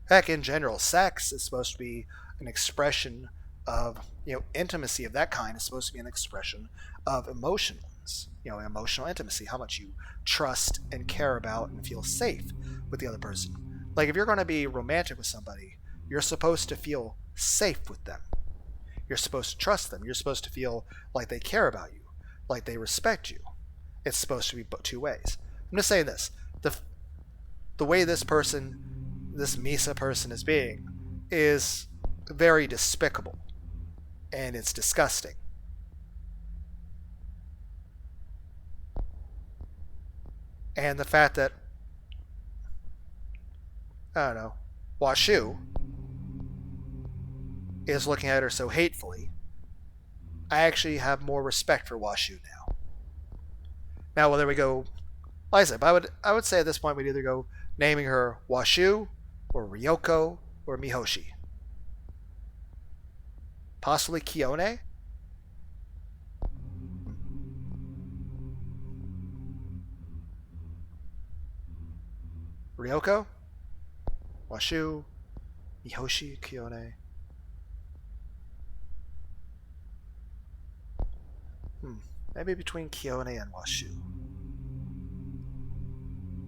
Heck, in general, sex is supposed to be an expression of, intimacy of that kind is supposed to be an expression of emotions. Emotional intimacy, how much you trust and care about and feel safe with the other person. Like, if you're going to be romantic with somebody, you're supposed to feel safe with them. You're supposed to trust them. You're supposed to feel like they care about you, like they respect you. It's supposed to be two ways. I'm just saying this. The way this Misa person is being is very despicable. And it's disgusting. And the fact that, I don't know, Washu is looking at her so hatefully, I actually have more respect for Washu now. Now, whether we go, like I said, I would say at this point we'd either go naming her Washu, or Ryoko, or Mihoshi. Possibly Kione? Ryoko? Washu? Mihoshi? Kione? Maybe between Kione and Washu.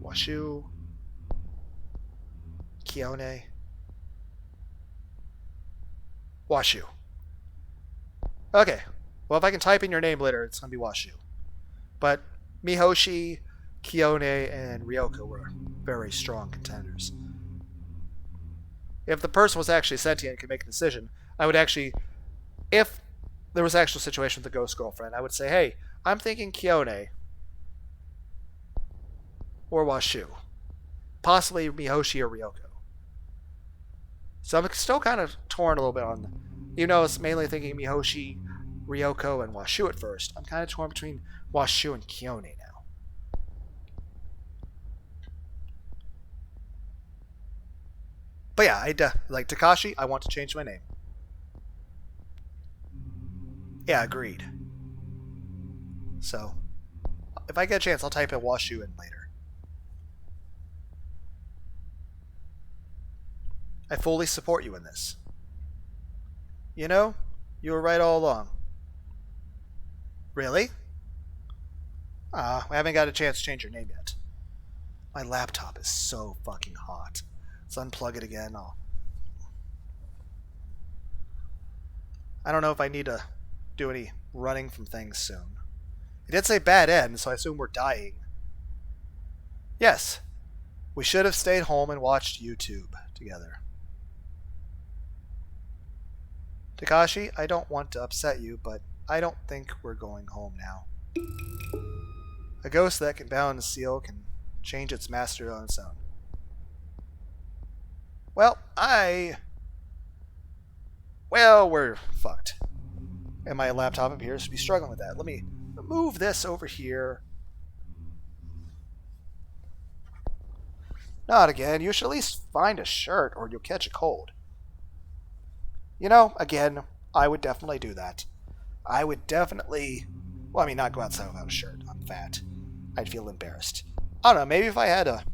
Washu? Kione? Washu. Okay. Well, if I can type in your name later, it's going to be Washu. But Mihoshi, Kione, and Ryoko were very strong contenders. If the person was actually sentient and could make a decision, I would actually, if there was an actual situation with the ghost girlfriend, I would say, hey, I'm thinking Kione or Washu. Possibly Mihoshi or Ryoko. So I'm still kind of torn a little bit on, it's mainly thinking Mihoshi, Ryoko, and Washu at first. I'm kind of torn between Washu and Kione now. But yeah, like Takashi, I want to change my name. Yeah, agreed. So, if I get a chance, I'll type in Washu in later. I fully support you in this. You were right all along. Really? We haven't got a chance to change your name yet. My laptop is so fucking hot. Let's unplug it again. I don't know if I need to do any running from things soon. It did say bad end, so I assume we're dying. Yes. We should have stayed home and watched YouTube together. Takashi, I don't want to upset you, but I don't think we're going home now. A ghost that can bound and seal can change its master on its own. Well, we're fucked. And my laptop appears to be struggling with that. Let me move this over here. Not again. You should at least find a shirt or you'll catch a cold. You know, again, I would definitely do that. I would definitely... Well, I mean, not go outside without a shirt. I'm fat. I'd feel embarrassed. I don't know, maybe if I had a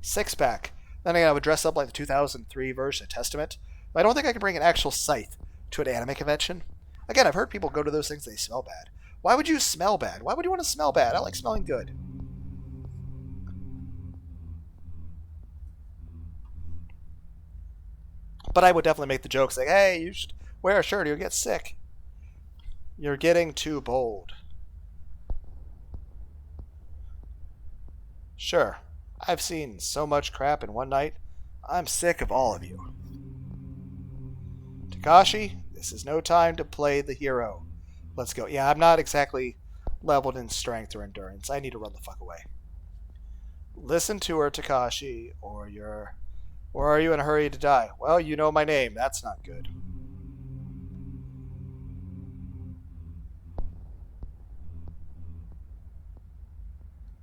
six-pack, then again, I would dress up like the 2003 version of Testament. But I don't think I could bring an actual scythe to an anime convention. Again, I've heard people go to those things, they smell bad. Why would you smell bad? Why would you want to smell bad? I like smelling good. But I would definitely make the joke saying, hey, you should wear a shirt or you'll get sick. You're getting too bold. Sure, I've seen so much crap in one night. I'm sick of all of you. Takashi, this is no time to play the hero. Let's go. Yeah, I'm not exactly leveled in strength or endurance. I need to run the fuck away. Listen to her, Takashi, or are you in a hurry to die? Well, you know my name. That's not good.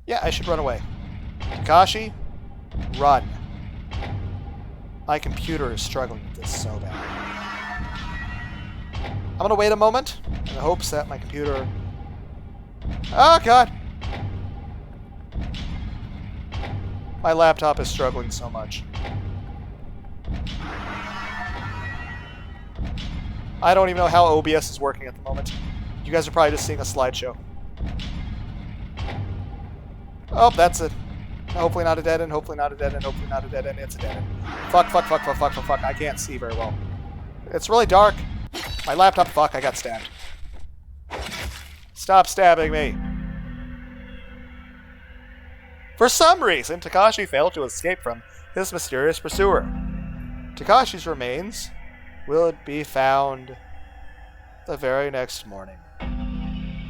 Yeah, I should run away. Takashi, run. My computer is struggling with this so bad. I'm going to wait a moment in the hopes that my computer... Oh, God. My laptop is struggling so much. I don't even know how OBS is working at the moment. You guys are probably just seeing a slideshow. Oh, that's it. Hopefully not a dead end, hopefully not a dead end, hopefully not a dead end. It's a dead end. Fuck. I can't see very well. It's really dark. My laptop, fuck, I got stabbed. Stop stabbing me. For some reason, Takashi failed to escape from his mysterious pursuer. Takashi's remains will be found the very next morning.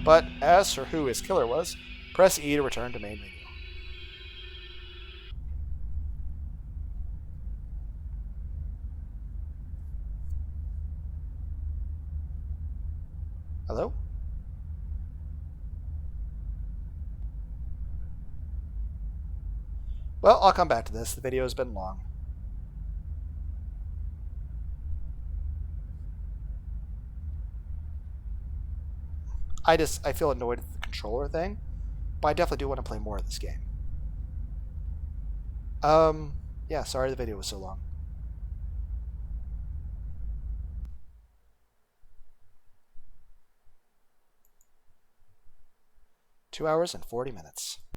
But as for who his killer was, press E to return to main menu. Hello? Well, I'll come back to this. The video has been long. I feel annoyed at the controller thing, but I definitely do want to play more of this game. Yeah, sorry the video was so long. 2 hours and 40 minutes.